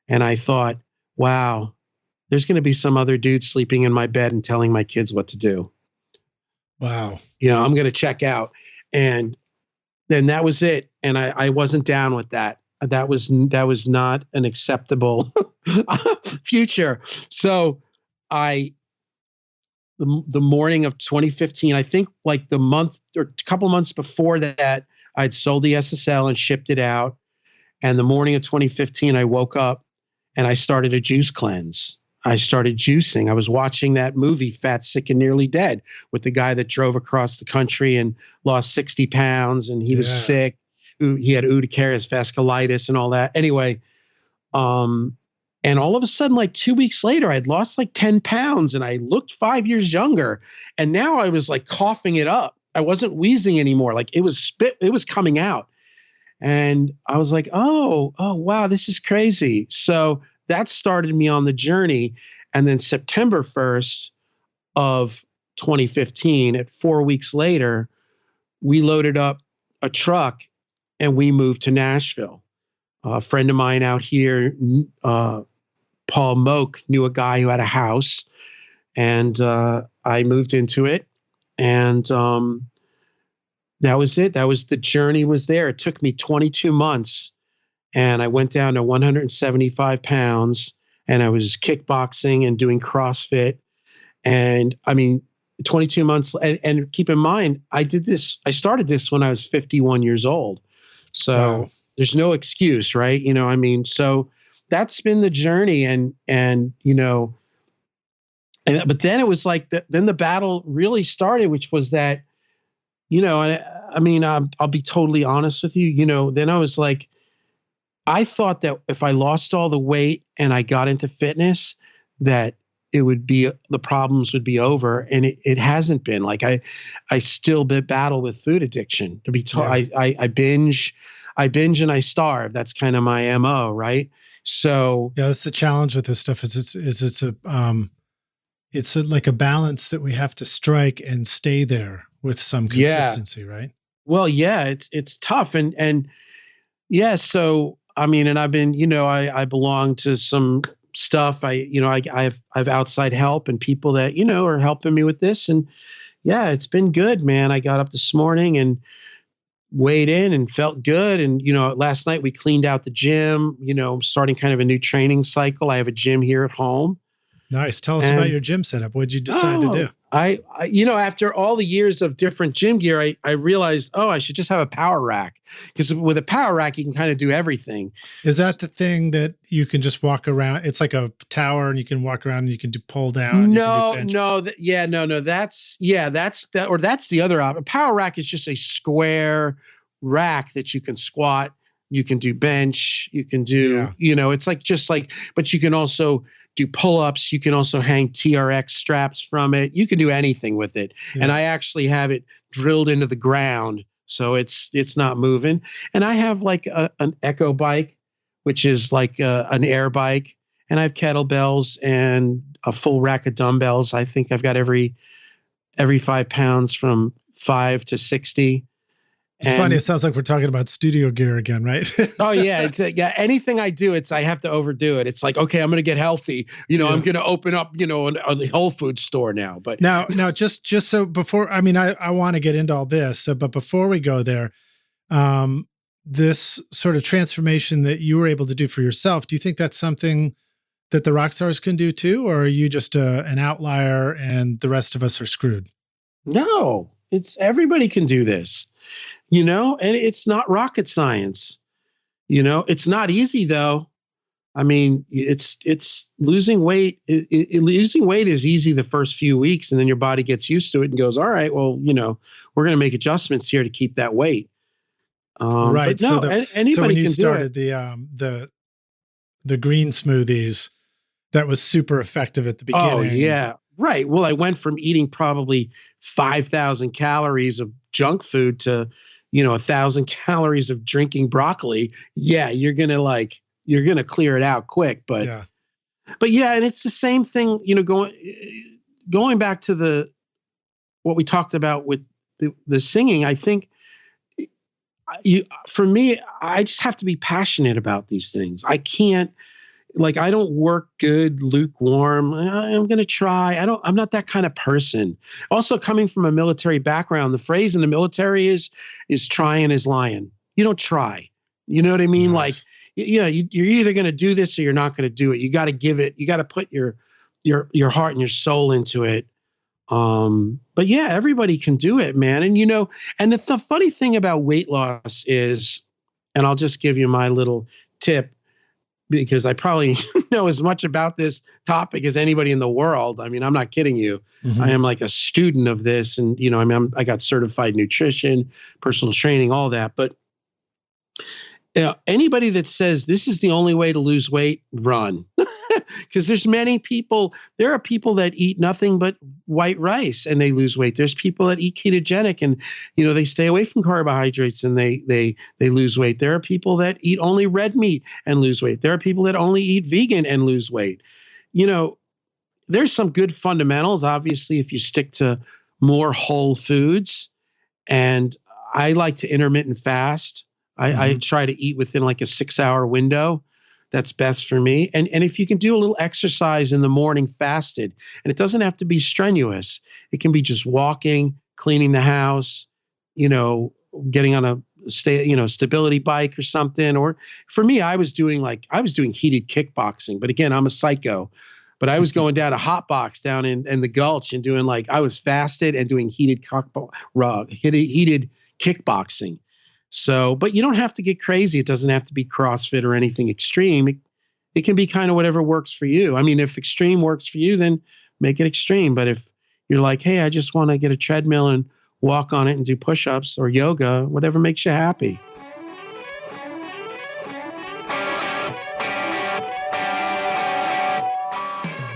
and I thought, wow, there's going to be some other dude sleeping in my bed and telling my kids what to do. Wow. I'm going to check out. And then that was it. And I wasn't down with that. That was not an acceptable future. So the morning of 2015, I think like the month or a couple months before that, I'd sold the SSL and shipped it out. And the morning of 2015, I woke up and I started a juice cleanse. I started juicing. I was watching that movie, Fat, Sick, and Nearly Dead, with the guy that drove across the country and lost 60 pounds, and he was sick. He had urticarious vasculitis and all that. Anyway, And all of a sudden, like 2 weeks later, I'd lost like 10 pounds and I looked 5 years younger. And now I was like coughing it up. I wasn't wheezing anymore. Like it was coming out. And I was like, oh, wow, this is crazy. So that started me on the journey. And then September 1st of 2015, at 4 weeks later, we loaded up a truck and we moved to Nashville. A friend of mine out here, Paul Moak, knew a guy who had a house, and I moved into it. And that was it. That was the journey was there. It took me 22 months, and I went down to 175 pounds, and I was kickboxing and doing CrossFit. And I mean, 22 months. And keep in mind, I started this when I was 51 years old. So wow. There's no excuse, right? You know, I mean, so that's been the journey. And you know, but then it was like, then the battle really started, which was that, you know, I mean, I'll be totally honest with you, you know, then I was like, I thought that if I lost all the weight and I got into fitness, that it would be, the problems would be over. And it hasn't been. Like I still battle with food addiction. To be told, I binge and I starve. That's kind of my MO, right? So yeah, that's the challenge with this stuff. It's like a balance that we have to strike and stay there with some consistency, right? Well, yeah, it's tough. And yeah, so I mean, and I've been, you know, I belong to some stuff. I have outside help and people that, you know, are helping me with this. And yeah, it's been good, man. I got up this morning and weighed in and felt good. And, you know, last night we cleaned out the gym, you know, starting kind of a new training cycle. I have a gym here at home. Nice. Tell us about your gym setup. What did you decide to do? I, you know, after all the years of different gym gear, I realized, I should just have a power rack, because with a power rack, you can kind of do everything. Is that the thing that you can just walk around? It's like a tower and you can walk around and you can do pull down. No. That's the other option. A power rack is just a square rack that you can squat. You can do bench. You can do, you know, it's like, just like, but you can also do pull-ups. You can also hang TRX straps from it. You can do anything with it. Yeah. And I actually have it drilled into the ground, so it's not moving. And I have like an Echo bike, which is like an air bike. And I have kettlebells and a full rack of dumbbells. I think I've got every 5 pounds from 5 to 60. It's funny. It sounds like we're talking about studio gear again, right? Oh yeah. Anything I do, I have to overdo it. It's like, okay, I'm going to get healthy. You know, I'm going to open up, you know, a Whole Foods store now. But now just so before, I mean, I want to get into all this. So, but before we go there, this sort of transformation that you were able to do for yourself, do you think that's something that the rock stars can do too? Or are you just an outlier and the rest of us are screwed? No, everybody can do this. You know, and it's not rocket science. You know, it's not easy though. I mean, it's losing weight. Losing weight is easy the first few weeks, and then your body gets used to it and goes, all right, well, you know, we're going to make adjustments here to keep that weight. Right. But no, anybody so when you can started do it. the green smoothies, that was super effective at the beginning. Oh yeah. Right. Well, I went from eating probably 5,000 calories of junk food to, you know, 1,000 calories of drinking broccoli. Yeah, you're gonna clear it out quick. But yeah, and it's the same thing. You know, going back to what we talked about with the singing. I think for me, I just have to be passionate about these things. I can't. Like, I don't work good, lukewarm. I'm going to try. I'm not that kind of person. Also, coming from a military background, the phrase in the military is trying is lying. You don't try. You know what I mean? Nice. Like, you're either going to do this or you're not going to do it. You got to give it. You got to put your heart and your soul into it. But yeah, everybody can do it, man. And, you know, and the funny thing about weight loss is, and I'll just give you my little tip, because I probably know as much about this topic as anybody in the world. I mean, I'm not kidding you. Mm-hmm. I am like a student of this. And, you know, I mean, I got certified nutrition, personal training, all that. But Anybody that says this is the only way to lose weight, run. Because there are people that eat nothing but white rice and they lose weight. There's people that eat ketogenic and, they stay away from carbohydrates and they lose weight. There are people that eat only red meat and lose weight. There are people that only eat vegan and lose weight. There's some good fundamentals, obviously, if you stick to more whole foods. And I like to intermittent fast. I try to eat within like a 6-hour window. That's best for me. And if you can do a little exercise in the morning fasted, and it doesn't have to be strenuous. It can be just walking, cleaning the house, getting on a stability bike or something. Or for me, I was doing heated kickboxing. But again, I'm a psycho. But I was going down a hot box down in the Gulch and doing I was fasted and doing heated kickboxing. So, but you don't have to get crazy. It doesn't have to be CrossFit or anything extreme. It can be kind of whatever works for you. I mean, if extreme works for you, then make it extreme. But if you're like, hey, I just want to get a treadmill and walk on it and do push-ups or yoga, whatever makes you happy.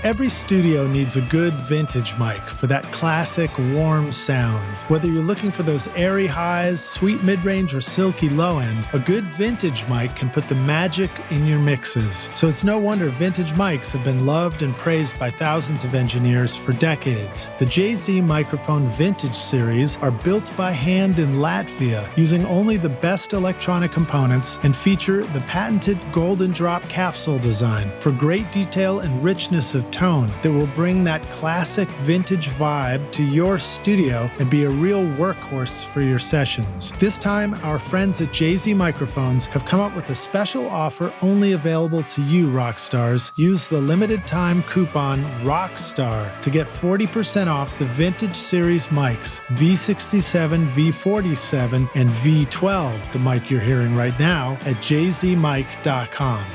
Every studio needs a good vintage mic for that classic warm sound. Whether you're looking for those airy highs, sweet mid-range, or silky low-end, a good vintage mic can put the magic in your mixes. So it's no wonder vintage mics have been loved and praised by thousands of engineers for decades. The JZ Microphone Vintage Series are built by hand in Latvia using only the best electronic components and feature the patented Golden Drop capsule design for great detail and richness of tone that will bring that classic vintage vibe to your studio and be a real workhorse for your sessions. This time, our friends at JZ Microphones have come up with a special offer only available to you, rock stars. Use the limited time coupon ROCKSTAR to get 40% off the Vintage Series mics V67, V47, and V12, the mic you're hearing right now, at jzmic.com.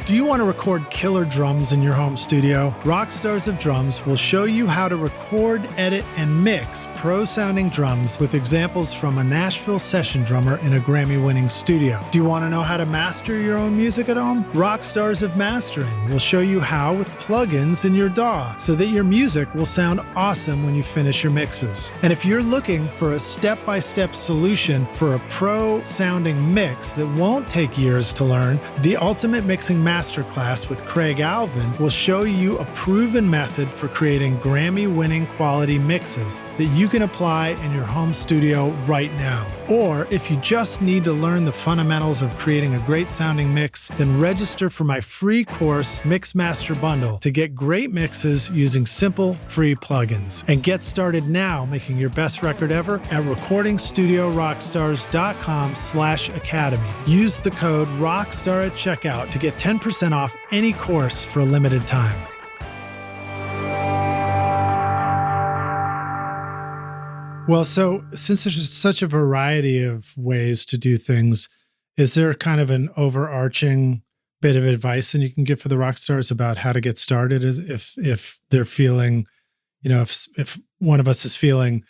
Do you want to record killer drums in your home studio? Rockstars of Drums will show you how to record, edit, and mix pro-sounding drums with examples from a Nashville session drummer in a Grammy-winning studio. Do you want to know how to master your own music at home? Rockstars of Mastering will show you how with plugins in your DAW so that your music will sound awesome when you finish your mixes. And if you're looking for a step-by-step solution for a pro-sounding mix that won't take years to learn, the Ultimate Mixing Masterclass with Craig Alvin will show you a proven method for creating Grammy-winning quality mixes that you can apply in your home studio right now. Or if you just need to learn the fundamentals of creating a great sounding mix, then register for my free course Mix Master Bundle to get great mixes using simple free plugins. And get started now making your best record ever at recordingstudiorockstars.com/academy. Use the code ROCKSTAR at checkout to get 10% off any course for a limited time. Well, so since there's such a variety of ways to do things, is there kind of an overarching bit of advice that you can give for the rock stars about how to get started? If they're feeling, if one of us is feeling,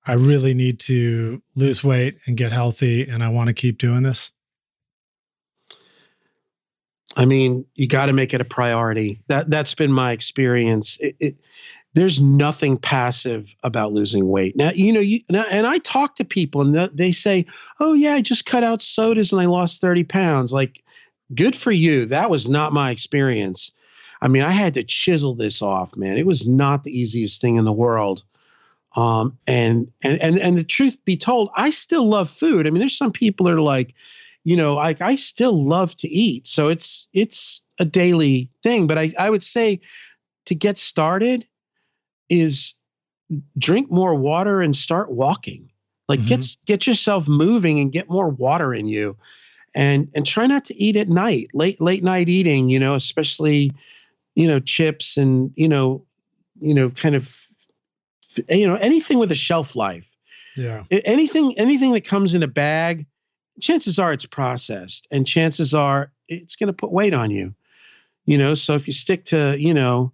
I really need to lose weight and get healthy and I want to keep doing this? I mean, you got to make it a priority. That's been my experience. There's nothing passive about losing weight. Now, and I talk to people and they say, oh yeah, I just cut out sodas and I lost 30 pounds. Like, good for you. That was not my experience. I mean, I had to chisel this off, man. It was not the easiest thing in the world. And the truth be told, I still love food. I mean, there's some people that are like, I still love to eat. So it's a daily thing. But I would say to get started is drink more water and start walking. Like get yourself moving and get more water in you, and try not to eat at night, late night eating, especially, chips and, kind of, anything with a shelf life. Yeah. Anything that comes in a bag, chances are it's processed and chances are it's going to put weight on you, so if you stick to,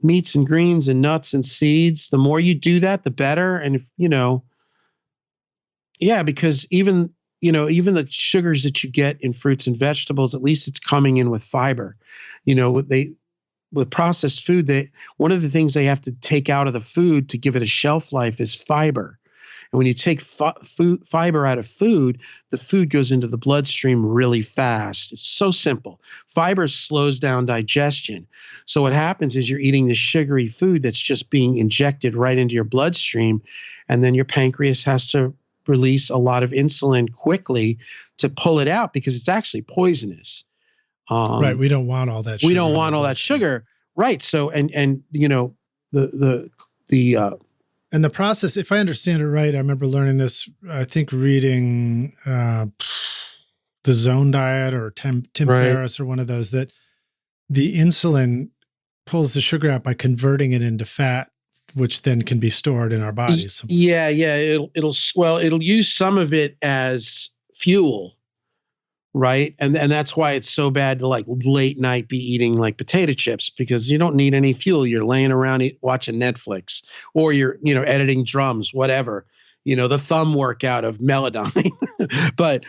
meats and greens and nuts and seeds, the more you do that, the better. And if, Yeah, because even the sugars that you get in fruits and vegetables, at least it's coming in with fiber. With processed food, one of the things they have to take out of the food to give it a shelf life is fiber. And when you take fiber out of food, the food goes into the bloodstream really fast. It's so simple. Fiber slows down digestion. So what happens is you're eating this sugary food that's just being injected right into your bloodstream, and then your pancreas has to release a lot of insulin quickly to pull it out because it's actually poisonous. Right. We don't want all that sugar. We don't want all that sugar. Right. So, and and the process, if I understand it right, I remember learning this, I think reading the Zone Diet or Tim Ferriss or one of those, that the insulin pulls the sugar out by converting it into fat, which then can be stored in our bodies. Yeah. It'll use some of it as fuel. Right. And that's why it's so bad to like late night be eating like potato chips, because you don't need any fuel. You're laying around watching Netflix, or you're, editing drums, whatever, the thumb workout of Melodyne. But,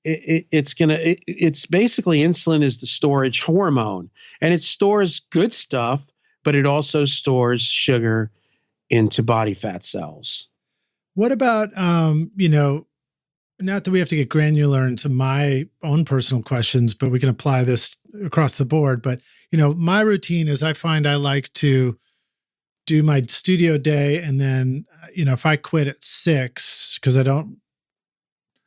it's basically insulin is the storage hormone, and it stores good stuff, but it also stores sugar into body fat cells. What about, not that we have to get granular into my own personal questions, but we can apply this across the board. But, my routine is I find I like to do my studio day. And then, if I quit at 6, because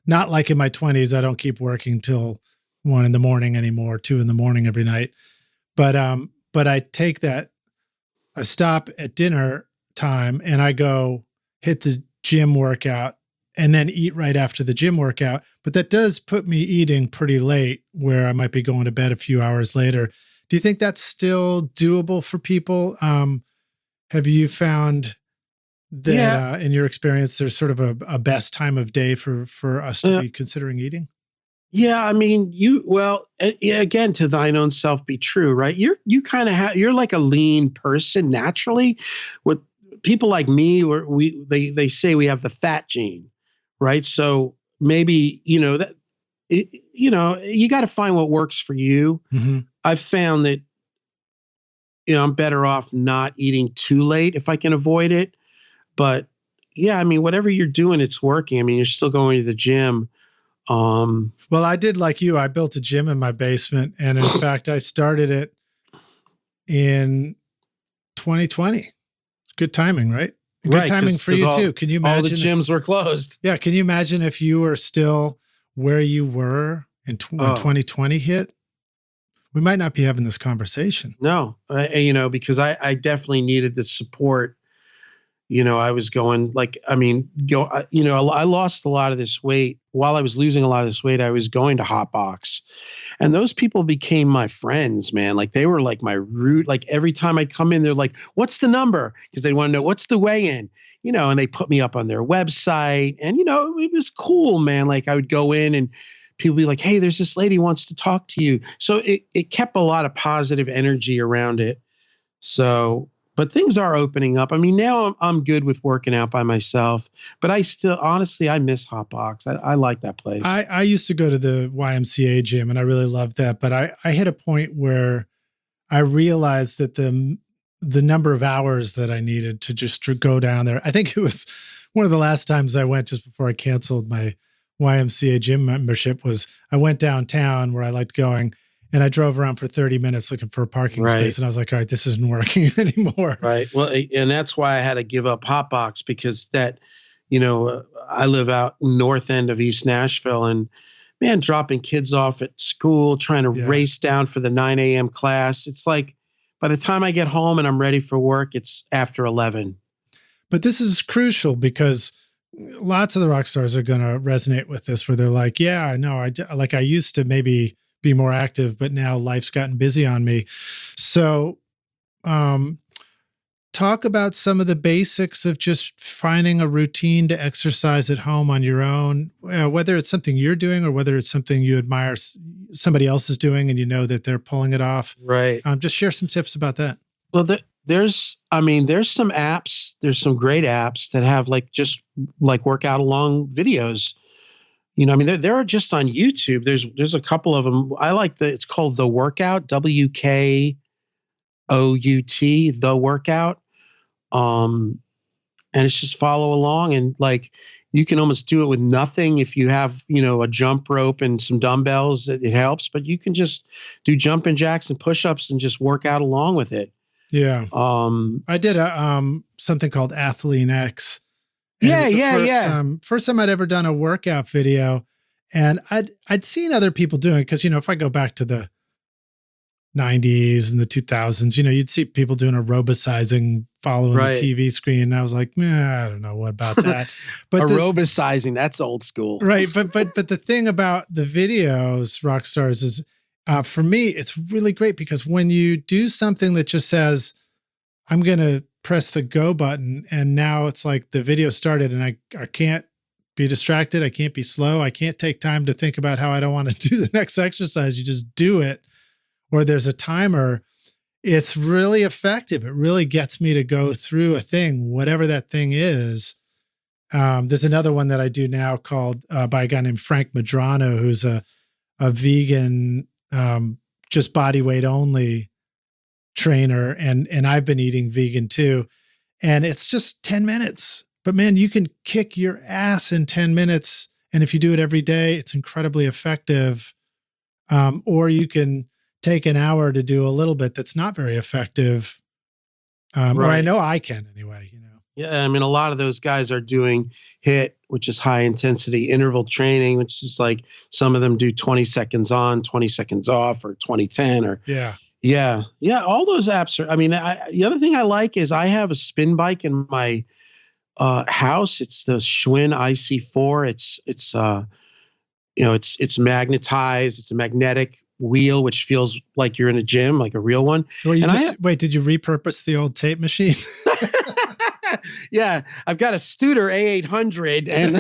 not like in my 20s, I don't keep working till 1 a.m. anymore, 2 a.m. every night. But I take that, I stop at dinner time and I go hit the gym workout and then eat right after the gym workout. But that does put me eating pretty late, where I might be going to bed a few hours later. Do you think that's still doable for people? Have you found that in your experience, there's sort of a best time of day for us to be considering eating? Yeah. I mean, again, to thine own self be true, right? You kind of you're like a lean person naturally. With people like me, they say we have the fat gene. Right. So maybe, you got to find what works for you. Mm-hmm. I've found that, I'm better off not eating too late if I can avoid it. But yeah, I mean, whatever you're doing, it's working. I mean, you're still going to the gym. Well, I did like you. I built a gym in my basement. And in fact, I started it in 2020. Good timing, right? Good timing for you too. Can you imagine? All the gyms were closed. Yeah. Can you imagine if you were still where you were when 2020 hit? We might not be having this conversation. No, because I definitely needed the support. I was going I lost a lot of this weight. While I was losing a lot of this weight, I was going to Hotbox. And those people became my friends, man. Like they were like my root. Like every time I come in, they're like, "What's the number?" Because they want to know what's the weigh-in, and they put me up on their website. And, it was cool, man. Like I would go in and people be like, "Hey, there's this lady who wants to talk to you." So it kept a lot of positive energy around it. So, but things are opening up. I mean, now I'm good with working out by myself, but I still, honestly, I miss Hotbox. I like that place. I used to go to the YMCA gym and I really loved that. But I hit a point where I realized that the number of hours that I needed to just go down there, I think it was one of the last times I went just before I canceled my YMCA gym membership, was I went downtown where I liked going. And I drove around for 30 minutes looking for a parking space. And I was like, all right, this isn't working anymore. Right. Well, and that's why I had to give up Hotbox, because I live out north end of East Nashville, and man, dropping kids off at school, trying to race down for the 9 a.m. class. It's like by the time I get home and I'm ready for work, it's after 11. But this is crucial because lots of the rock stars are going to resonate with this, where they're like, yeah, I know. I used to maybe be more active, but now life's gotten busy on me. So, talk about some of the basics of just finding a routine to exercise at home on your own, whether it's something you're doing or whether it's something you admire somebody else is doing and that they're pulling it off. Right. Just share some tips about that. Well, there's some apps, there's some great apps that have like just like workout along videos. There are just on YouTube. There's a couple of them. I like it's called The Workout, WKOUT, The Workout. And it's just follow along, and like you can almost do it with nothing. If you have, a jump rope and some dumbbells, it helps, but you can just do jumping jacks and push-ups and just work out along with it. Yeah. I did something called Athlean X. And it was the first time I'd ever done a workout video, and I'd seen other people doing it because, if I go back to the 90s and the 2000s, you'd see people doing aerobicizing, following the TV screen. And I was like, I don't know what about that. But aerobicizing, that's old school. Right. But the thing about the videos, Rockstars, is for me, it's really great because when you do something that just says, I'm going to press the go button, and now it's like the video started and I can't be distracted. I can't be slow. I can't take time to think about how I don't want to do the next exercise. You just do it. Or there's a timer. It's really effective. It really gets me to go through a thing, whatever that thing is. There's another one that I do now called by a guy named Frank Madrano, who's a vegan, just body weight only trainer. And I've been eating vegan too. And it's just 10 minutes. But man, you can kick your ass in 10 minutes. And if you do it every day, it's incredibly effective. Or you can take an hour to do a little bit that's not very effective. Or I know I can anyway, Yeah. A lot of those guys are doing HIIT, which is high intensity interval training, which is like some of them do 20 seconds on, 20 seconds off, or 20-10 or. Yeah. All those apps are, the other thing I like is I have a spin bike in my house. It's the Schwinn IC4. It's magnetized. It's a magnetic wheel, which feels like you're in a gym, like a real one. Well, wait, did you repurpose the old tape machine? Yeah, I've got a Studer A800, and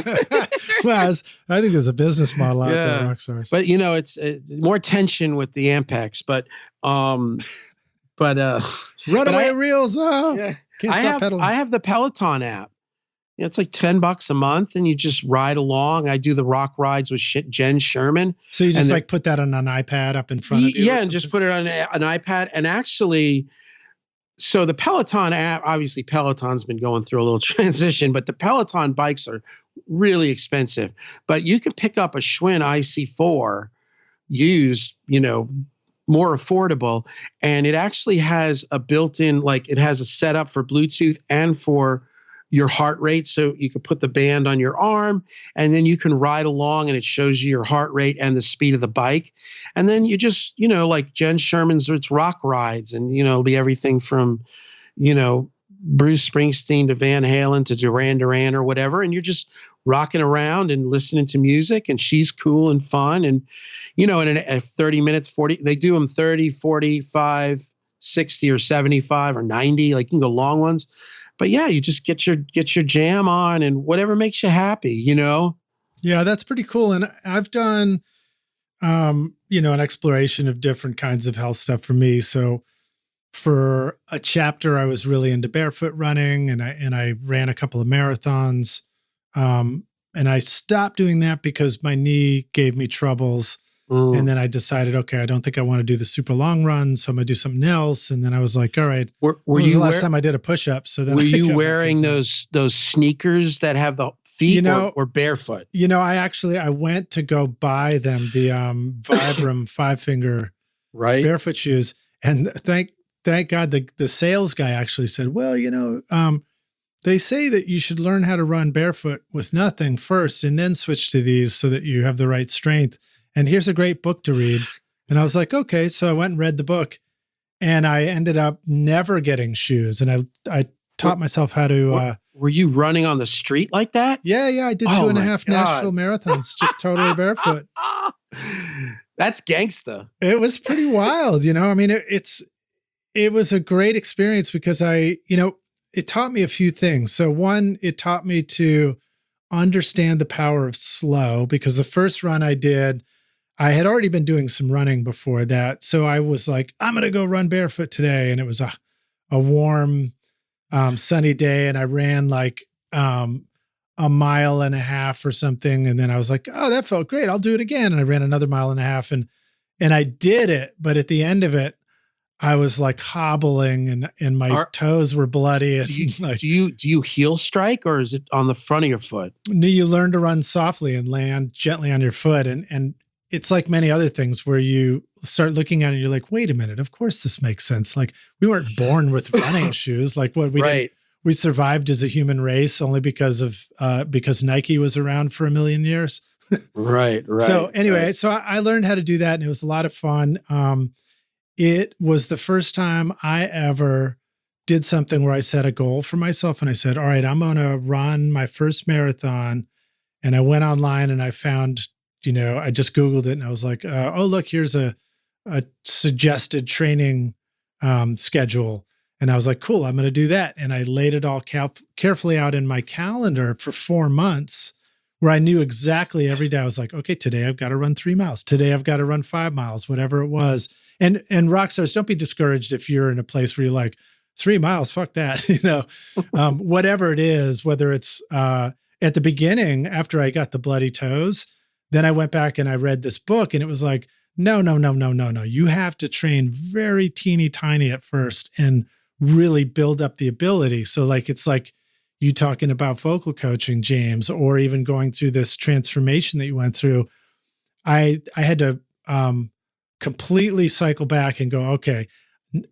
well, I think there's a business model out there, Rockstars. But it's more tension with the Ampex, but runaway reels. Oh, yeah. Can't stop pedaling. I have the Peloton app. It's like $10 a month, and you just ride along. I do the rock rides with Jen Sherman. So you just like put that on an iPad up in front of you? Yeah, and just put it on an iPad. And actually, so the Peloton app, obviously Peloton's been going through a little transition, but the Peloton bikes are really expensive. But you can pick up a Schwinn IC4 used, more affordable. And it actually has a built-in, like it has a setup for Bluetooth and for your heart rate. So you can put the band on your arm, and then you can ride along, and it shows you your heart rate and the speed of the bike. And then you just, like Jen Sherman's, it's rock rides, and, it'll be everything from, Bruce Springsteen to Van Halen to Duran Duran or whatever. And you're just rocking around and listening to music, and she's cool and fun. And, in 30 minutes, 40, they do them 30, 45, 60 or 75 or 90, like you can go long ones. But yeah, you just get your jam on and whatever makes you happy, Yeah, that's pretty cool. And I've done, an exploration of different kinds of health stuff for me. So for a chapter, I was really into barefoot running, and I ran a couple of marathons. And I stopped doing that because my knee gave me troubles. And then I decided, okay, I don't think I want to do the super long run, so I'm gonna do something else. And then I was like, all right, were you the last time I did a push-up? So then were you wearing those sneakers that have the feet, or barefoot? I went to go buy them, the Vibram 5-finger barefoot shoes, and thank God the sales guy actually said, well, they say that you should learn how to run barefoot with nothing first, and then switch to these so that you have the right strength. And here's a great book to read. And I was like, okay. So I went and read the book, and I ended up never getting shoes. And I taught myself how to. Were you running on the street like that? Yeah. I did 2.5 Nashville marathons, just totally barefoot. That's gangsta. It was pretty wild. It was a great experience because it taught me a few things. So one, it taught me to understand the power of slow, because the first run I did, I had already been doing some running before that. So I was like, I'm going to go run barefoot today. And it was a a warm, sunny day, and I ran like a mile and a half or something. And then I was like, oh, that felt great. I'll do it again. And I ran another mile and a half, and I did it. But at the end of it, I was like hobbling, and my toes were bloody. And do you heel strike, or is it on the front of your foot? No, you learn to run softly and land gently on your foot. And it's like many other things where you start looking at it and you're like, wait a minute, of course this makes sense. Like, we weren't born with running shoes. Like, what we did, we survived as a human race only because Nike was around for 1 million years. Right. So anyway, so I learned how to do that, and it was a lot of fun. It was the first time I ever did something where I set a goal for myself, and I said, all right, I'm going to run my first marathon. And I went online and I found, I just Googled it, and I was like, oh, look, here's a suggested training schedule. And I was like, cool, I'm going to do that. And I laid it all carefully out in my calendar for 4 months, where I knew exactly every day. I was like, okay, today I've got to run 3 miles. Today I've got to run 5 miles, whatever it was. And rock stars, don't be discouraged if you're in a place where you're like, 3 miles, fuck that. Whatever it is, whether it's at the beginning, after I got the bloody toes, then I went back and I read this book, and it was like, no. You have to train very teeny tiny at first and really build up the ability. So like, it's like you talking about vocal coaching, James, or even going through this transformation that you went through. I had to completely cycle back and go, okay,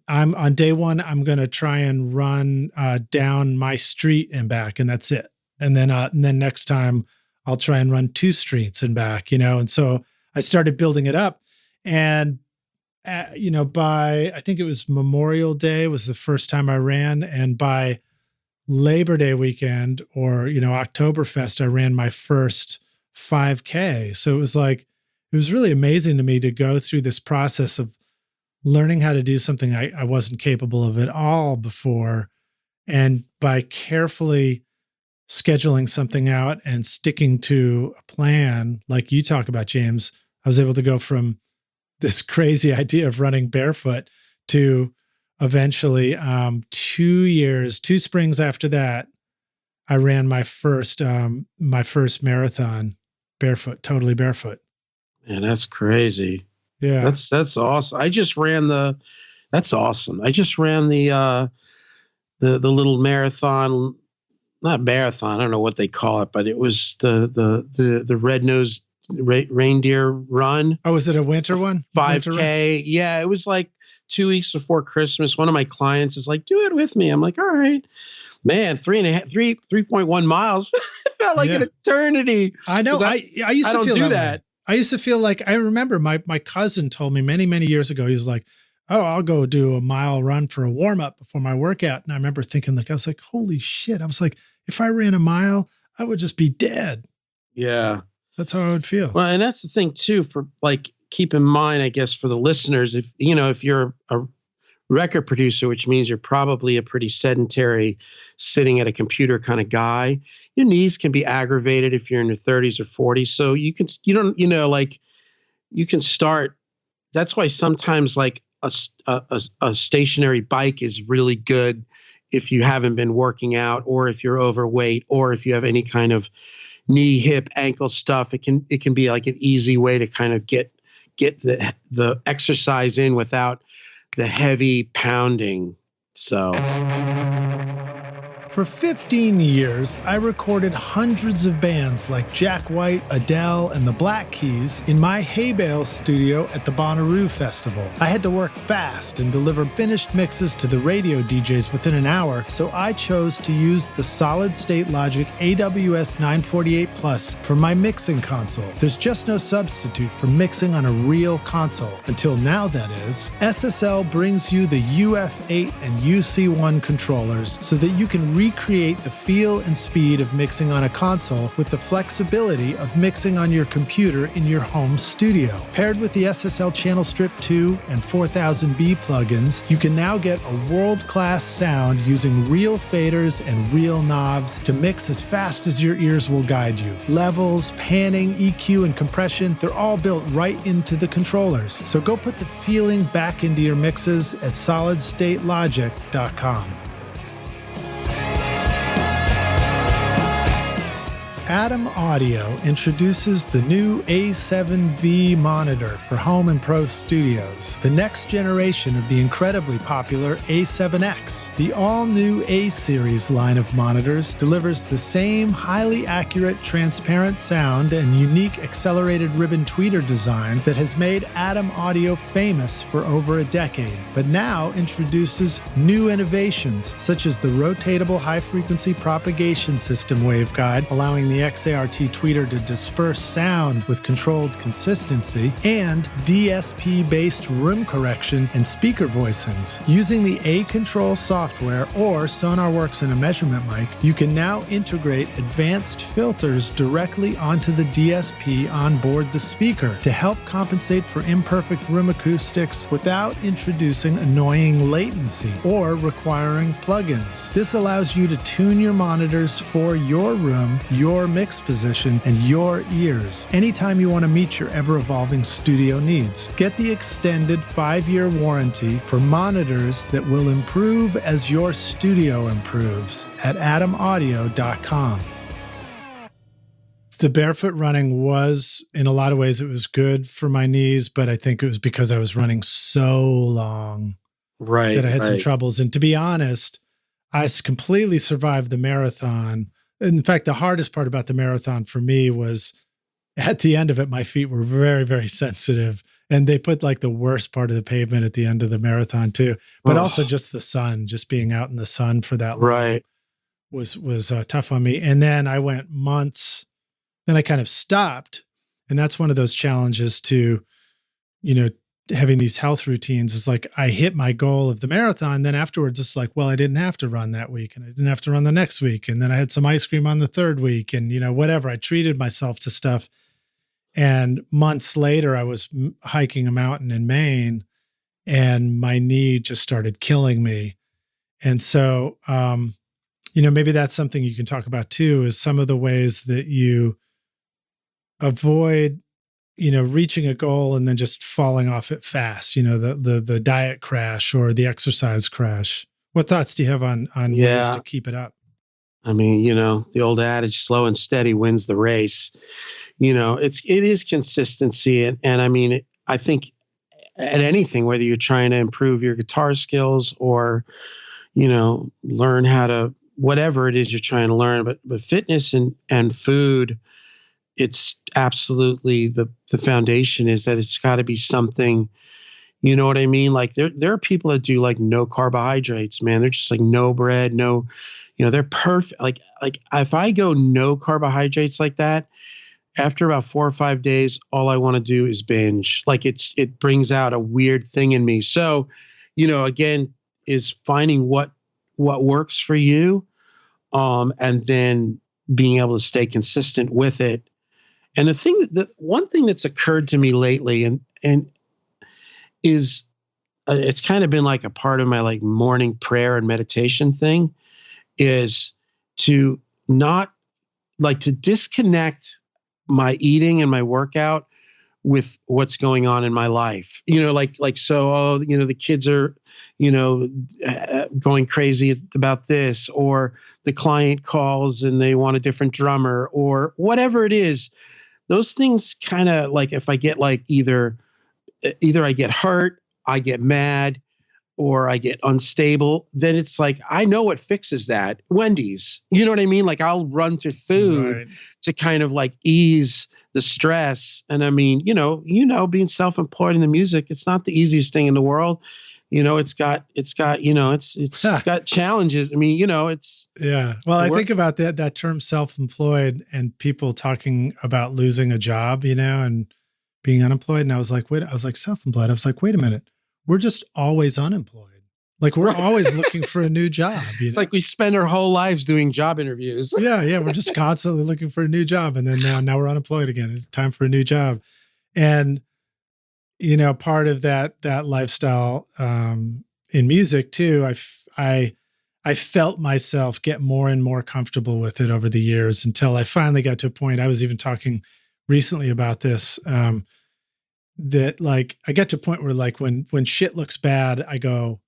I'm on day one, I'm going to try and run down my street and back, and that's it. And then next time I'll try and run 2 streets and back, and so I started building it up. And by, I think it was Memorial Day was the first time I ran. And by Labor Day weekend, or, Oktoberfest, I ran my first 5K. So it was really amazing to me to go through this process of learning how to do something I wasn't capable of at all before. And by carefully scheduling something out and sticking to a plan, like you talk about, James, I was able to go from this crazy idea of running barefoot to eventually 2 springs after that, I ran my first marathon barefoot, totally barefoot. Man, that's crazy. Yeah. That's awesome. That's awesome. I just ran the little marathon, not marathon, I don't know what they call it, but it was the red-nosed reindeer run. Oh, was it a winter one? 5K. Yeah, it was like 2 weeks before Christmas. One of my clients is like, do it with me. I'm like, all right. Man, 3.1 miles. It felt like an eternity. I know. I used to feel that. I used to feel like, I remember my cousin told me many, many years ago, he was like, oh, I'll go do a mile run for a warm up before my workout. And I remember thinking, I was like, holy shit. I was like, if I ran a mile, I would just be dead. Yeah. That's how I would feel. Well, and that's the thing too, for like, keep in mind, I guess, for the listeners, if you're a record producer, which means you're probably a pretty sedentary, sitting at a computer kind of guy, your knees can be aggravated if you're in your 30s or 40s. So you can start. That's why sometimes like a stationary bike is really good if you haven't been working out, or if you're overweight, or if you have any kind of knee, hip, ankle stuff. It can be like an easy way to kind of get the exercise in without the heavy pounding. So for 15 years, I recorded hundreds of bands like Jack White, Adele, and the Black Keys in my hay bale studio at the Bonnaroo Festival. I had to work fast and deliver finished mixes to the radio DJs within an hour, so I chose to use the solid-state Logic AWS 948 Plus for my mixing console. There's just no substitute for mixing on a real console. Until now, that is. SSL brings you the UF8 and UC1 controllers so that you can recreate the feel and speed of mixing on a console with the flexibility of mixing on your computer in your home studio. Paired with the SSL Channel Strip 2 and 4000B plugins, you can now get a world-class sound using real faders and real knobs to mix as fast as your ears will guide you. Levels, panning, EQ, and compression, they're all built right into the controllers. So go put the feeling back into your mixes at solidstatelogic.com. Adam Audio introduces the new A7V monitor for home and pro studios, the next generation of the incredibly popular A7X. The all-new A-series line of monitors delivers the same highly accurate, transparent sound and unique accelerated ribbon tweeter design that has made Adam Audio famous for over a decade, but now introduces new innovations such as the rotatable high-frequency propagation system waveguide, allowing the XART tweeter to disperse sound with controlled consistency, and DSP-based room correction and speaker voicings. Using the A-Control software or SonarWorks and a measurement mic, you can now integrate advanced filters directly onto the DSP on board the speaker to help compensate for imperfect room acoustics without introducing annoying latency or requiring plugins. This allows you to tune your monitors for your room, your mix position, and your ears anytime you want to meet your ever-evolving studio needs. Get the extended 5-year warranty for monitors that will improve as your studio improves at adamaudio.com. The barefoot running was, in a lot of ways, it was good for my knees, but I think it was because I was running so long that I had some troubles. And to be honest, I completely survived the marathon. In fact, the hardest part about the marathon for me was at the end of it, my feet were very, very sensitive. And they put like the worst part of the pavement at the end of the marathon too. But also just the sun, just being out in the sun for that long was tough on me. And then I went months, then I kind of stopped. And that's one of those challenges to, having these health routines is like, I hit my goal of the marathon. Then afterwards, it's like, well, I didn't have to run that week and I didn't have to run the next week. And then I had some ice cream on the third week and, whatever. I treated myself to stuff. And months later, I was hiking a mountain in Maine and my knee just started killing me. And so, maybe that's something you can talk about too, is some of the ways that you avoid reaching a goal and then just falling off it fast, the diet crash or the exercise crash. What thoughts do you have on ways to keep it up? I mean, the old adage, slow and steady wins the race. It is consistency. And I mean, I think at anything, whether you're trying to improve your guitar skills or, learn how to, whatever it is you're trying to learn, but fitness and food, it's absolutely the foundation is that it's got to be something, you know what I mean? Like there are people that do like no carbohydrates, man. They're just like no bread, no, they're perfect. Like if I go no carbohydrates like that, after about 4 or 5 days, all I want to do is binge. Like it brings out a weird thing in me. So, again, is finding what works for you, and then being able to stay consistent with it. And the one thing that's occurred to me lately and is it's kind of been like a part of my like morning prayer and meditation thing is to not like to disconnect my eating and my workout with what's going on in my life. The kids are, going crazy about this, or the client calls and they want a different drummer or whatever it is. Those things kind of like if I get like either I get hurt, I get mad, or I get unstable, then it's like, I know what fixes that. Wendy's, you know what I mean? Like I'll run to food to kind of like ease the stress. And I mean, being self-employed in the music, it's not the easiest thing in the world. It's got got challenges. I mean, it's. Yeah. Well, I think about that term self-employed and people talking about losing a job, and being unemployed. And I was like, self-employed. I was like, wait a minute. We're just always unemployed. Like we're always looking for a new job. It's like we spend our whole lives doing job interviews. Yeah. We're just constantly looking for a new job. And then now we're unemployed again. It's time for a new job. And, part of that lifestyle in music too, I felt myself get more and more comfortable with it over the years until I finally got to a point. I was even talking recently about this, that like I got to a point where like when shit looks bad, I go,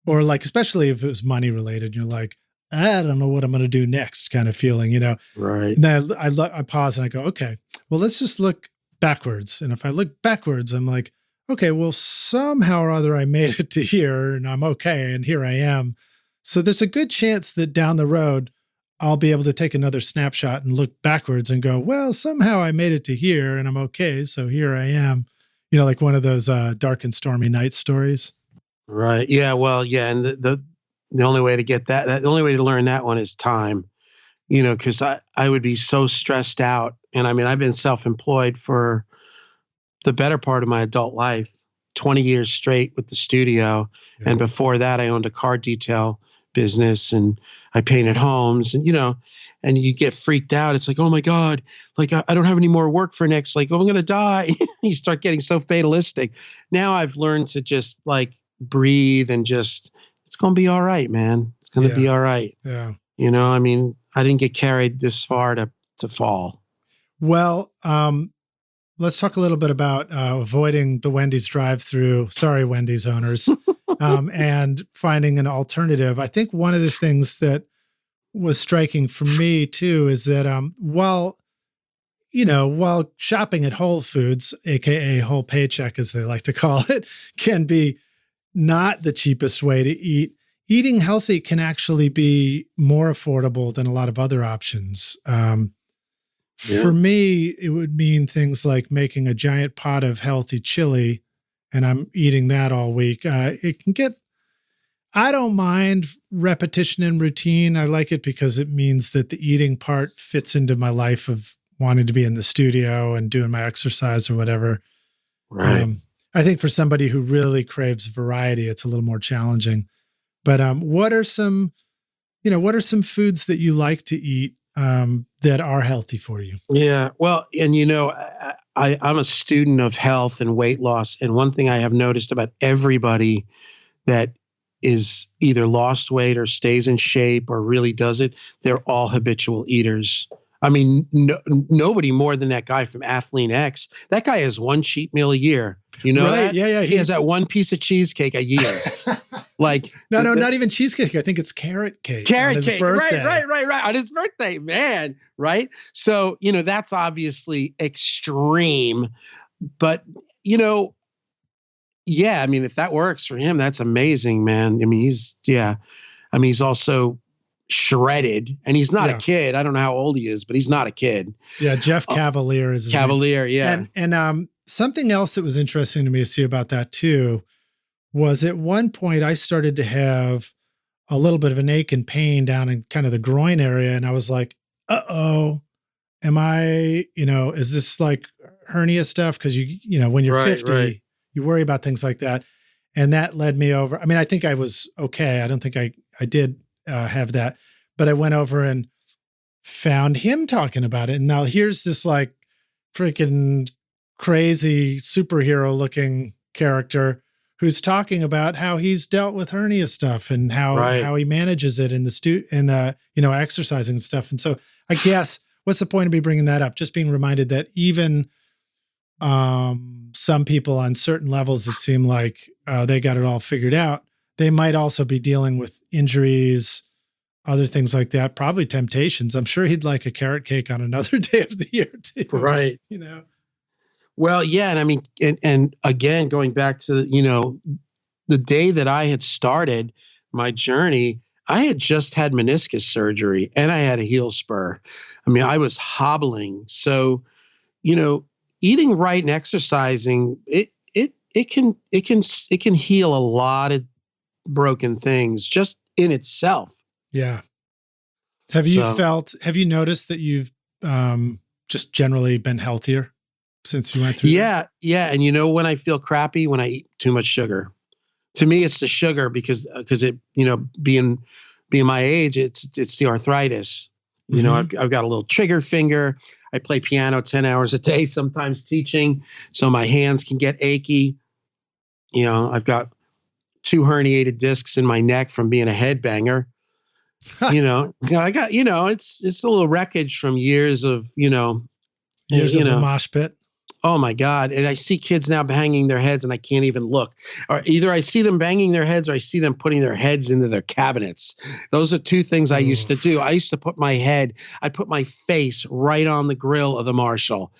or like, especially if it was money related, you're like, I don't know what I'm going to do next kind of feeling, Right. And then I pause and I go, okay, well, let's just look backwards. And if I look backwards, I'm like, okay, well, somehow or other I made it to here and I'm okay. And here I am. So there's a good chance that down the road, I'll be able to take another snapshot and look backwards and go, well, somehow I made it to here and I'm okay. So here I am, like one of those dark and stormy night stories. Right. Yeah. Well, yeah. And the only way to get the only way to learn that one is time, because I would be so stressed out. And I mean, I've been self-employed for the better part of my adult life, 20 years straight with the studio. Yeah. And before that, I owned a car detail business and I painted homes and, and you get freaked out. It's like, oh my God, like I don't have any more work for next, like, oh, I'm going to die. You start getting so fatalistic. Now I've learned to just like breathe and just, it's going to be all right, man. It's going to be all right. Yeah. I mean, I didn't get carried this far to fall. Well, let's talk a little bit about avoiding the Wendy's drive-through. Sorry, Wendy's owners, and finding an alternative. I think one of the things that was striking for me too is that while shopping at Whole Foods, aka Whole Paycheck as they like to call it, can be not the cheapest way to eat, eating healthy can actually be more affordable than a lot of other options. For me, it would mean things like making a giant pot of healthy chili, and I'm eating that all week. It can get, I don't mind repetition and routine. I like it because it means that the eating part fits into my life of wanting to be in the studio and doing my exercise or whatever. Right. I think for somebody who really craves variety, it's a little more challenging. But what are some foods that you like to eat that are healthy for you? Yeah. Well, and I'm a student of health and weight loss. And one thing I have noticed about everybody that is either lost weight or stays in shape or really does it, they're all habitual eaters. I mean, nobody more than that guy from Athlean X. That guy has one cheat meal a year. You know right? That? Yeah. He has that one piece of cheesecake a year. Like no, not even cheesecake. I think it's carrot cake. Carrot cake. Birthday. Right. On his birthday, man. Right. So, that's obviously extreme, but, yeah, I mean, if that works for him, that's amazing, man. I mean, he's also shredded and he's not a kid. I don't know how old he is, but he's not a kid. Yeah. Jeff Cavalier is his Cavalier. name. Yeah. And something else that was interesting to me to see about that too was at one point I started to have a little bit of an ache and pain down in kind of the groin area. And I was like, am I, is this like hernia stuff? Cause when you're 50, you worry about things like that. And that led me over. I mean, I think I was okay. I don't think I did have that, but I went over and found him talking about it. And now here's this like freaking crazy superhero looking character who's talking about how he's dealt with hernia stuff and how he manages it in the exercising and stuff. And so I guess what's the point of me bringing that up? Just being reminded that even some people on certain levels that seem like they got it all figured out, they might also be dealing with injuries, other things like that, probably temptations. I'm sure he'd like a carrot cake on another day of the year too. Right. Well, yeah. And I mean, and again, going back to, the day that I had started my journey, I had just had meniscus surgery and I had a heel spur. I mean, I was hobbling. So, eating right and exercising, it can heal a lot of broken things just in itself. Yeah. Have you noticed that you've just generally been healthier since you went through that? Yeah. And when I feel crappy, when I eat too much sugar. To me, it's the sugar because it, being my age, it's the arthritis. I've got a little trigger finger. I play piano 10 hours a day, sometimes teaching, so my hands can get achy. I've got 2 herniated discs in my neck from being a headbanger. I got, it's a little wreckage from years of, years of a mosh pit. Oh my God. And I see kids now banging their heads and I can't even look. Or either I see them banging their heads or I see them putting their heads into their cabinets. Those are 2 things I used to do. I used to put I'd put my face right on the grill of the Marshall.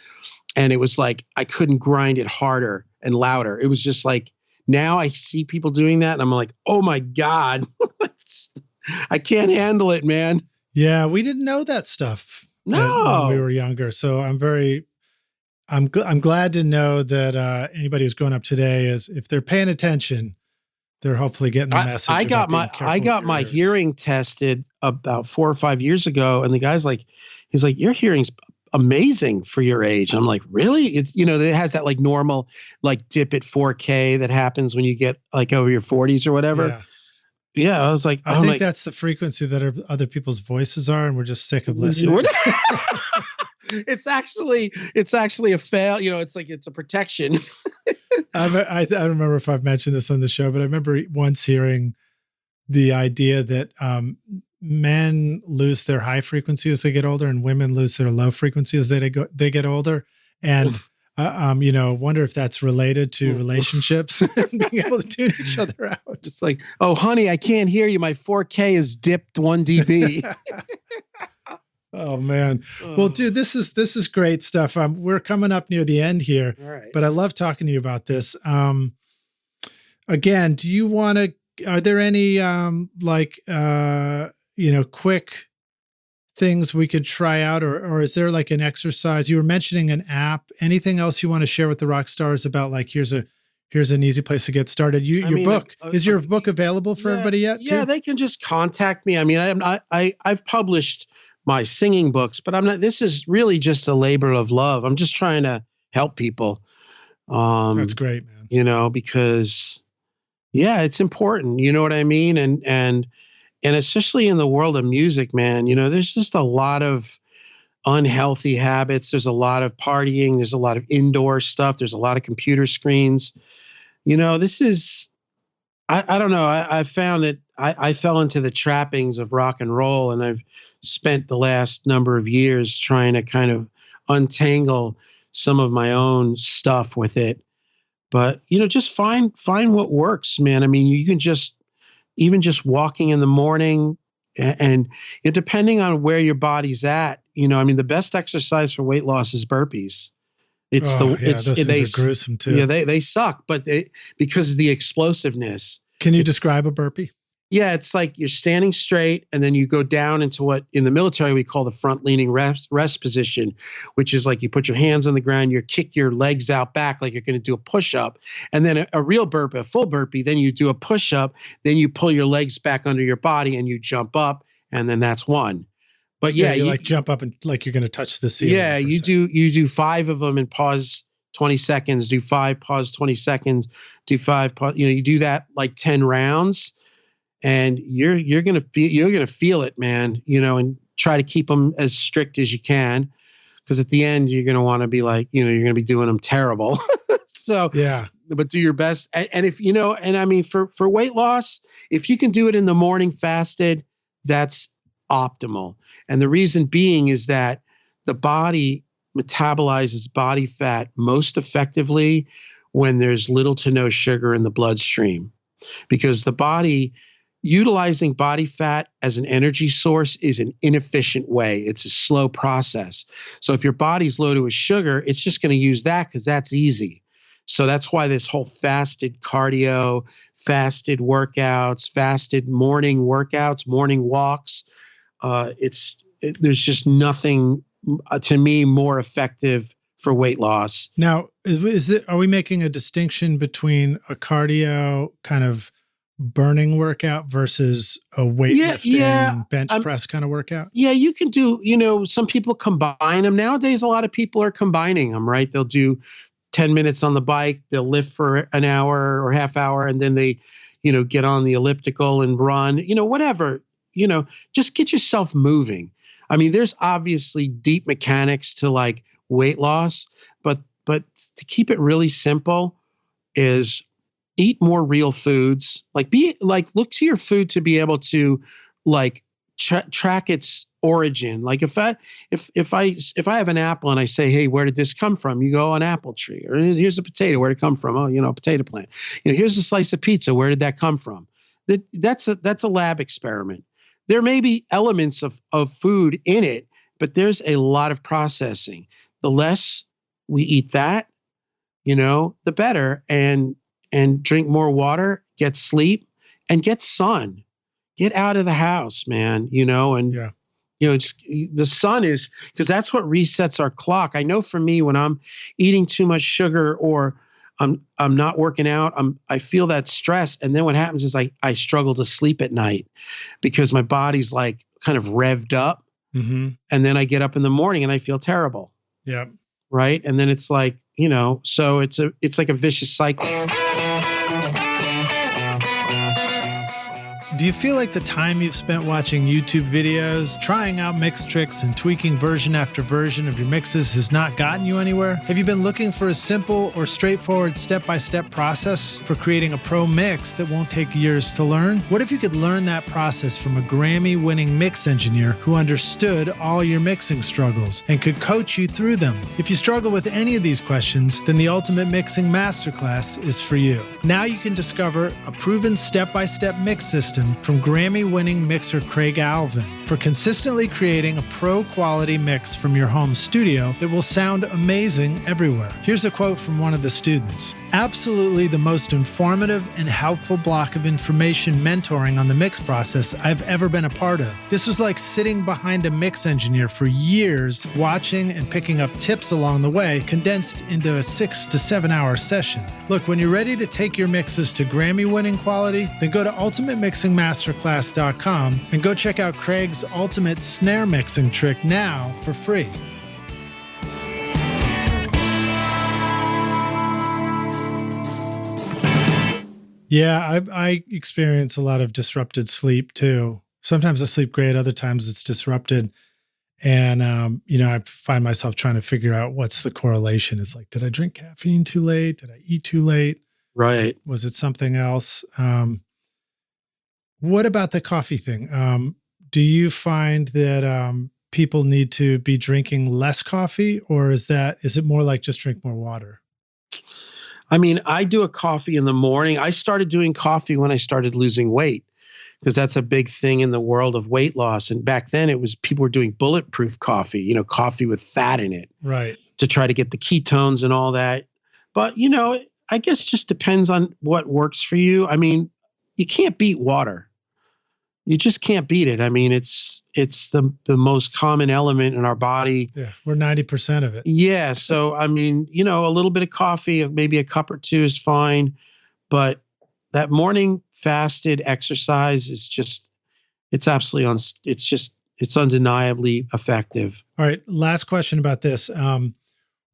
And it was like, I couldn't grind it harder and louder. It was just like, now I see people doing that and I'm like, oh my God, I can't handle it, man. Yeah. We didn't know that stuff when we were younger. So I'm glad to know that anybody who's growing up today is, if they're paying attention, they're hopefully getting the message. I got my hearing tested about 4 or 5 years ago, and the guy's like, he's like, your hearing's amazing for your age. I'm like, really? It's it has that like normal like dip at 4K that happens when you get like over your 40s or whatever. Yeah, I was like, I think that's the frequency that other people's voices are, and we're just sick of listening. It's actually a fail. It's a protection. I don't remember if I've mentioned this on the show, but I remember once hearing the idea that men lose their high frequency as they get older, and women lose their low frequency as they get older. And wonder if that's related to relationships and being able to tune each other out. Just like, oh, honey, I can't hear you. My 4K is dipped 1 dB. Oh man. Well, dude, this is great stuff. We're coming up near the end here, but I love talking to you about this. Again, are there any, quick things we could try out, or is there like an exercise? You were mentioning an app. Anything else you want to share with the rock stars about, like, here's an easy place to get started? Is your book available for everybody yet? Yeah, they can just contact me. I mean, I've published my singing books, but this is really just a labor of love. I'm just trying to help people. That's great, man. Because it's important, you know what I mean? And especially in the world of music, man, there's just a lot of unhealthy habits. There's a lot of partying. There's a lot of indoor stuff. There's a lot of computer screens. This is, I don't know. I found that I fell into the trappings of rock and roll, and I've spent the last number of years trying to kind of untangle some of my own stuff with it. But, just find what works, man. I mean, you can even just walking in the morning and depending on where your body's at, the best exercise for weight loss is burpees. Those things are gruesome too. Yeah, they suck, but because of the explosiveness. Can you describe a burpee? Yeah, it's like you're standing straight and then you go down into what in the military we call the front leaning rest position, which is like you put your hands on the ground, you kick your legs out back like you're going to do a push-up. And then a real burpee, a full burpee, then you do a push-up, then you pull your legs back under your body and you jump up, and then that's one. But you like jump up and like you're going to touch the ceiling. Yeah, you do 5 of them and pause 20 seconds, do 5, pause 20 seconds, do 5, pause, you do that like 10 rounds. And you're gonna feel it, man. And try to keep them as strict as you can, because at the end you're gonna want to be like, you're gonna be doing them terrible. So yeah, but do your best. And if and I mean for weight loss, if you can do it in the morning fasted, that's optimal. And the reason being is that the body metabolizes body fat most effectively when there's little to no sugar in the bloodstream, because the body utilizing body fat as an energy source is an inefficient way. It's a slow process. So if your body's low to a sugar, it's just going to use that because that's easy. So that's why this whole fasted cardio, fasted workouts, fasted morning workouts, morning walks, there's just nothing to me more effective for weight loss. Now, are we making a distinction between a cardio kind of burning workout versus a weightlifting bench press kind of workout? Yeah, you can do, some people combine them. Nowadays, a lot of people are combining them, right? They'll do 10 minutes on the bike, they'll lift for an hour or half hour, and then they get on the elliptical and run, whatever, just get yourself moving. I mean, there's obviously deep mechanics to like weight loss, but to keep it really simple is eat more real foods. Like look to your food to be able to like track its origin. Like if I have an apple and I say, hey, where did this come from? You go, an apple tree. Or here's a potato, where'd it come from? Oh, a potato plant. Here's a slice of pizza. Where did that come from? That's a lab experiment. There may be elements of food in it, but there's a lot of processing. The less we eat that, the better. And drink more water, get sleep, and get sun. Get out of the house, man, and yeah. Just the sun is, because that's what resets our clock. I know for me, when I'm eating too much sugar or I'm not working out, I feel that stress. And then what happens is I struggle to sleep at night because my body's like kind of revved up. Mm-hmm. And then I get up in the morning and I feel terrible. Yeah. Right. And then it's like, so it's like a vicious cycle. Do you feel like the time you've spent watching YouTube videos, trying out mix tricks, and tweaking version after version of your mixes has not gotten you anywhere? Have you been looking for a simple or straightforward step-by-step process for creating a pro mix that won't take years to learn? What if you could learn that process from a Grammy-winning mix engineer who understood all your mixing struggles and could coach you through them? If you struggle with any of these questions, then the Ultimate Mixing Masterclass is for you. Now you can discover a proven step-by-step mix system from Grammy-winning mixer Craig Alvin for consistently creating a pro-quality mix from your home studio that will sound amazing everywhere. Here's a quote from one of the students. Absolutely the most informative and helpful block of information mentoring on the mix process I've ever been a part of. This was like sitting behind a mix engineer for years, watching and picking up tips along the way, condensed into a 6 to 7 hour session. Look, when you're ready to take your mixes to Grammy-winning quality, then go to ultimatemixingmasterclass.com and go check out Craig's ultimate snare mixing trick now for free. Yeah, I experience a lot of disrupted sleep too. Sometimes I sleep great, other times it's disrupted. And, I find myself trying to figure out what's the correlation. Is like, did I drink caffeine too late? Did I eat too late? Right. Was it something else? What about the coffee thing? Do you find that people need to be drinking less coffee, or is it more like just drink more water? I mean, I do a coffee in the morning. I started doing coffee when I started losing weight, because that's a big thing in the world of weight loss. And back then people were doing bulletproof coffee, coffee with fat in it. Right. To try to get the ketones and all that. But, I guess it just depends on what works for you. I mean, you can't beat water. You just can't beat it. I mean, it's the most common element in our body. Yeah, we're 90% of it. Yeah. So, I mean, a little bit of coffee, maybe a cup or two is fine. But that morning fasted exercise is just, it's undeniably effective. All right. Last question about this.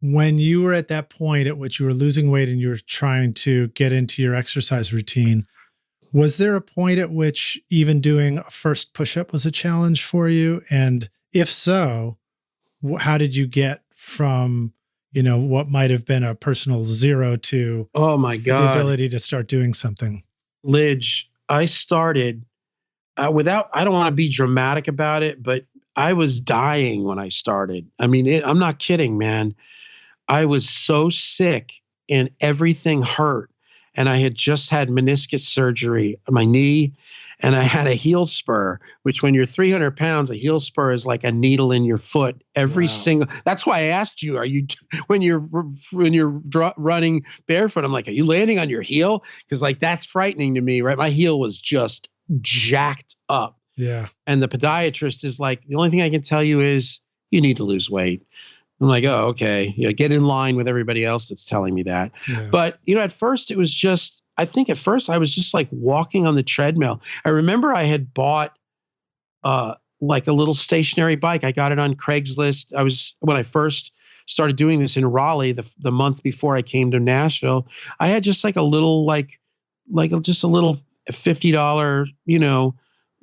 When you were at that point at which you were losing weight and you were trying to get into your exercise routine, was there a point at which even doing a first push-up was a challenge for you? And if so, how did you get from, what might have been a personal zero to oh my God, the ability to start doing something? Lidge, I started I don't want to be dramatic about it, but I was dying when I started. I mean, I'm not kidding, man. I was so sick and everything hurt. And I had just had meniscus surgery on my knee, and I had a heel spur, which when you're 300 pounds, a heel spur is like a needle in your foot. That's why I asked you, when you're running barefoot, I'm like, are you landing on your heel? Because like, that's frightening to me, right? My heel was just jacked up. Yeah. And the podiatrist is like, the only thing I can tell you is you need to lose weight. I'm like, oh, okay. Yeah, get in line with everybody else that's telling me that. Yeah. But, at first it was just, I think at first I was just like walking on the treadmill. I remember I had bought like a little stationary bike. I got it on Craigslist. When I first started doing this in Raleigh, the month before I came to Nashville, I had just like a little, just a little a $50,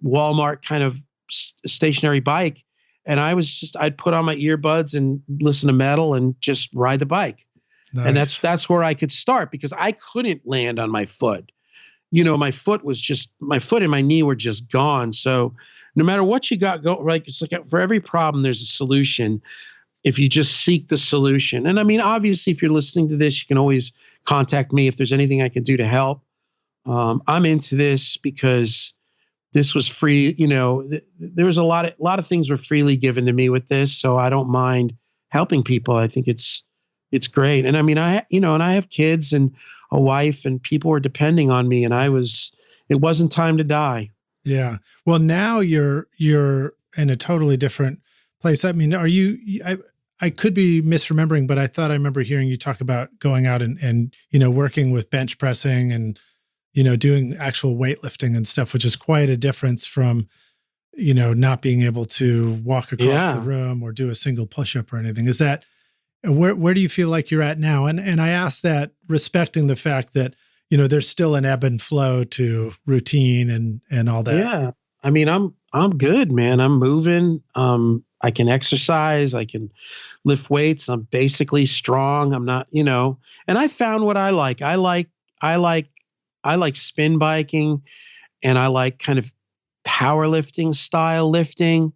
Walmart kind of stationary bike. And I'd put on my earbuds and listen to metal and just ride the bike. Nice. And that's where I could start, because I couldn't land on my foot. My foot and my knee were just gone. So no matter what you got go, right, it's like for every problem, there's a solution if you just seek the solution. And I mean, obviously, if you're listening to this, you can always contact me if there's anything I can do to help. I'm into this because this was free. There was a lot of things were freely given to me with this, so I don't mind helping people. I think it's great. And I mean, and I have kids and a wife, and people were depending on me, and it wasn't time to die. Yeah. Well, now you're in a totally different place. I mean, I could be misremembering, but I thought I remember hearing you talk about going out and working with bench pressing and, doing actual weightlifting and stuff, which is quite a difference from, not being able to walk across the room or do a single push-up or anything. Is that, where do you feel like you're at now? And I ask that respecting the fact that, there's still an ebb and flow to routine and all that. Yeah. I mean, I'm good, man. I'm moving. I can exercise. I can lift weights. I'm basically strong. I'm not, and I found what I like. I like spin biking, and I like kind of powerlifting style lifting.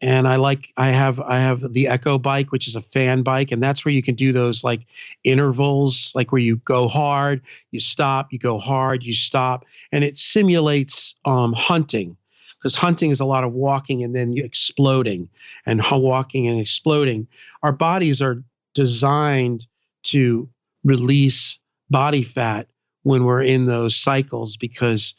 And I have the Echo bike, which is a fan bike. And that's where you can do those like intervals, like where you go hard, you stop, you go hard, you stop. And it simulates hunting, because hunting is a lot of walking and then exploding and walking and exploding. Our bodies are designed to release body fat when we're in those cycles, because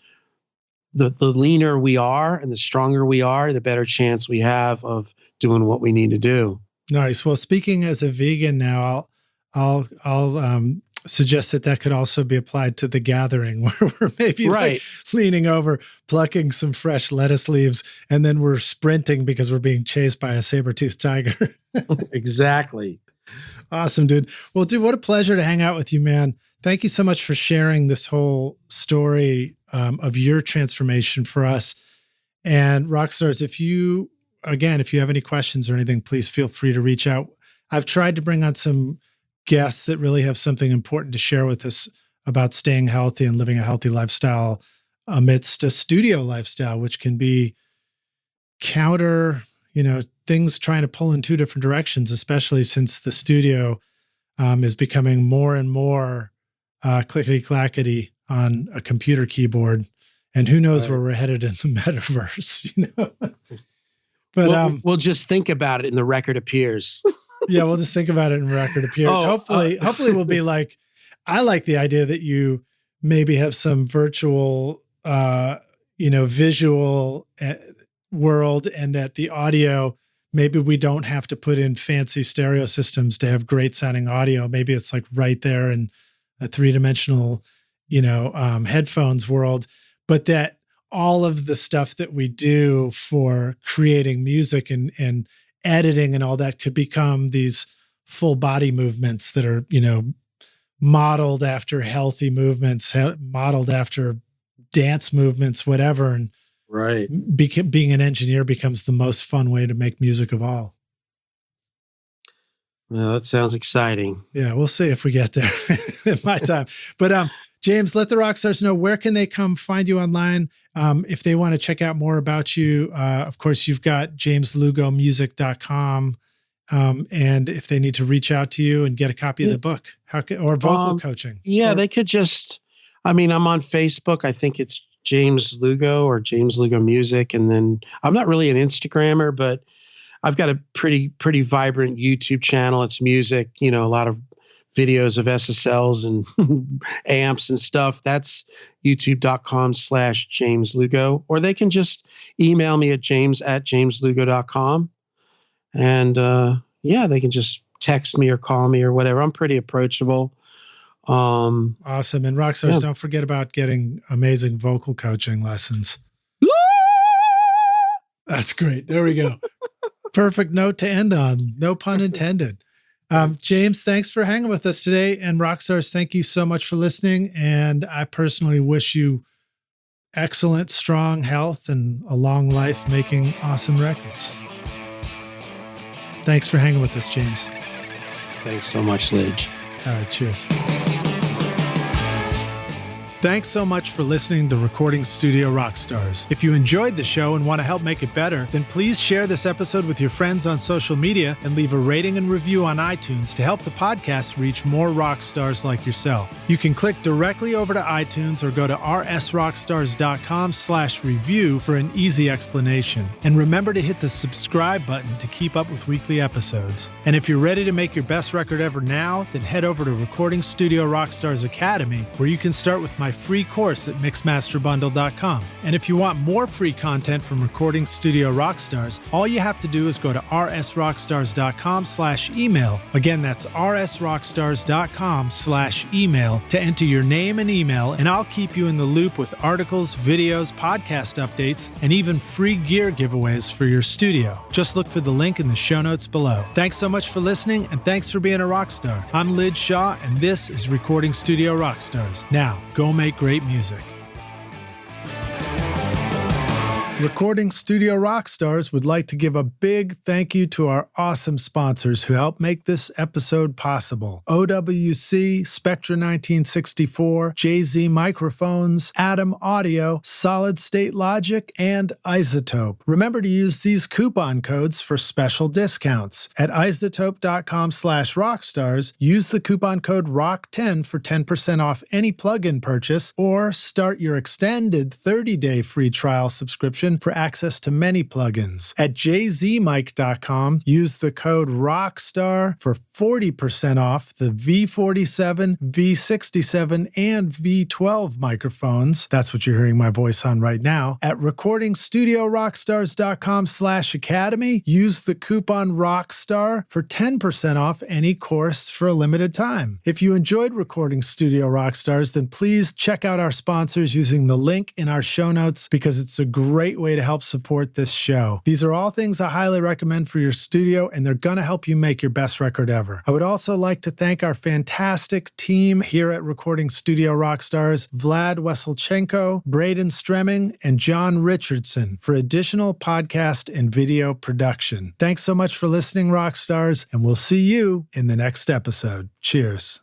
the leaner we are and the stronger we are, the better chance we have of doing what we need to do. Nice. Well, speaking as a vegan now, I'll suggest that could also be applied to The Gathering, where we're maybe like leaning over, plucking some fresh lettuce leaves, and then we're sprinting because we're being chased by a saber-toothed tiger. Exactly. Awesome, dude. Well, dude, what a pleasure to hang out with you, man. Thank you so much for sharing this whole story of your transformation for us. And Rockstars, if you have any questions or anything, please feel free to reach out. I've tried to bring on some guests that really have something important to share with us about staying healthy and living a healthy lifestyle amidst a studio lifestyle, which can be counter, things trying to pull in two different directions, especially since the studio is becoming more and more clickety-clackety on a computer keyboard, and who knows where we're headed in the metaverse, But we'll just think about it and the record appears. Yeah, we'll just think about it and record appears. Hopefully we'll be like, I like the idea that you maybe have some virtual, visual world, and that the audio, maybe we don't have to put in fancy stereo systems to have great sounding audio. Maybe it's like right there in a three-dimensional, headphones world, but that all of the stuff that we do for creating music and editing and all that could become these full body movements that are, modeled after healthy movements, modeled after dance movements, whatever. And being an engineer becomes the most fun way to make music of all. Well, that sounds exciting. Yeah, we'll see if we get there in my time. But James, let the rock stars know, where can they come find you online if they want to check out more about you. Of course, you've got jameslugomusic.com. And if they need to reach out to you and get a copy of the book, or vocal coaching. Yeah, they could just, I'm on Facebook. I think it's James Lugo or James Lugo Music. And then I'm not really an Instagrammer, but I've got a pretty vibrant YouTube channel. It's music, a lot of videos of SSLs and amps and stuff. That's youtube.com/James Lugo, or they can just email me at james@jameslugo.com. And they can just text me or call me or whatever. I'm pretty approachable. Awesome. And Rockstars, don't forget about getting amazing vocal coaching lessons. That's great. There we go. Perfect note to end on. No pun intended. James, thanks for hanging with us today. And Rockstars, thank you so much for listening. And I personally wish you excellent, strong health and a long life making awesome records. Thanks for hanging with us, James. Thanks so much, Lidge. All right, cheers. Thanks so much for listening to Recording Studio Rockstars. If you enjoyed the show and want to help make it better, then please share this episode with your friends on social media and leave a rating and review on iTunes to help the podcast reach more rock stars like yourself. You can click directly over to iTunes or go to rsrockstars.com/review for an easy explanation. And remember to hit the subscribe button to keep up with weekly episodes. And if you're ready to make your best record ever now, then head over to Recording Studio Rockstars Academy, where you can start with my free course at mixmasterbundle.com. And if you want more free content from Recording Studio Rockstars, all you have to do is go to rsrockstars.com/email. Again, that's rsrockstars.com/email to enter your name and email, and I'll keep you in the loop with articles, videos, podcast updates, and even free gear giveaways for your studio. Just look for the link in the show notes below. Thanks so much for listening, and thanks for being a rock star. I'm Lidge Shaw, and this is Recording Studio Rockstars. Now, go make great music. Recording Studio Rockstars would like to give a big thank you to our awesome sponsors who help make this episode possible. OWC, Spectra 1964, JZ Microphones, Atom Audio, Solid State Logic, and Isotope. Remember to use these coupon codes for special discounts. At isotope.com/rockstars, use the coupon code ROCK10 for 10% off any plugin purchase, or start your extended 30-day free trial subscription for access to many plugins. At jzmic.com, use the code ROCKSTAR for 40% off the V47, V67, and V12 microphones. That's what you're hearing my voice on right now. At recordingstudiorockstars.com/academy, use the coupon ROCKSTAR for 10% off any course for a limited time. If you enjoyed Recording Studio Rockstars, then please check out our sponsors using the link in our show notes, because it's a great way to help support this show. These are all things I highly recommend for your studio, and they're going to help you make your best record ever. I would also like to thank our fantastic team here at Recording Studio Rockstars, Vlad Weselchenko, Braden Stremming, and John Richardson, for additional podcast and video production. Thanks so much for listening, Rockstars, and we'll see you in the next episode. Cheers.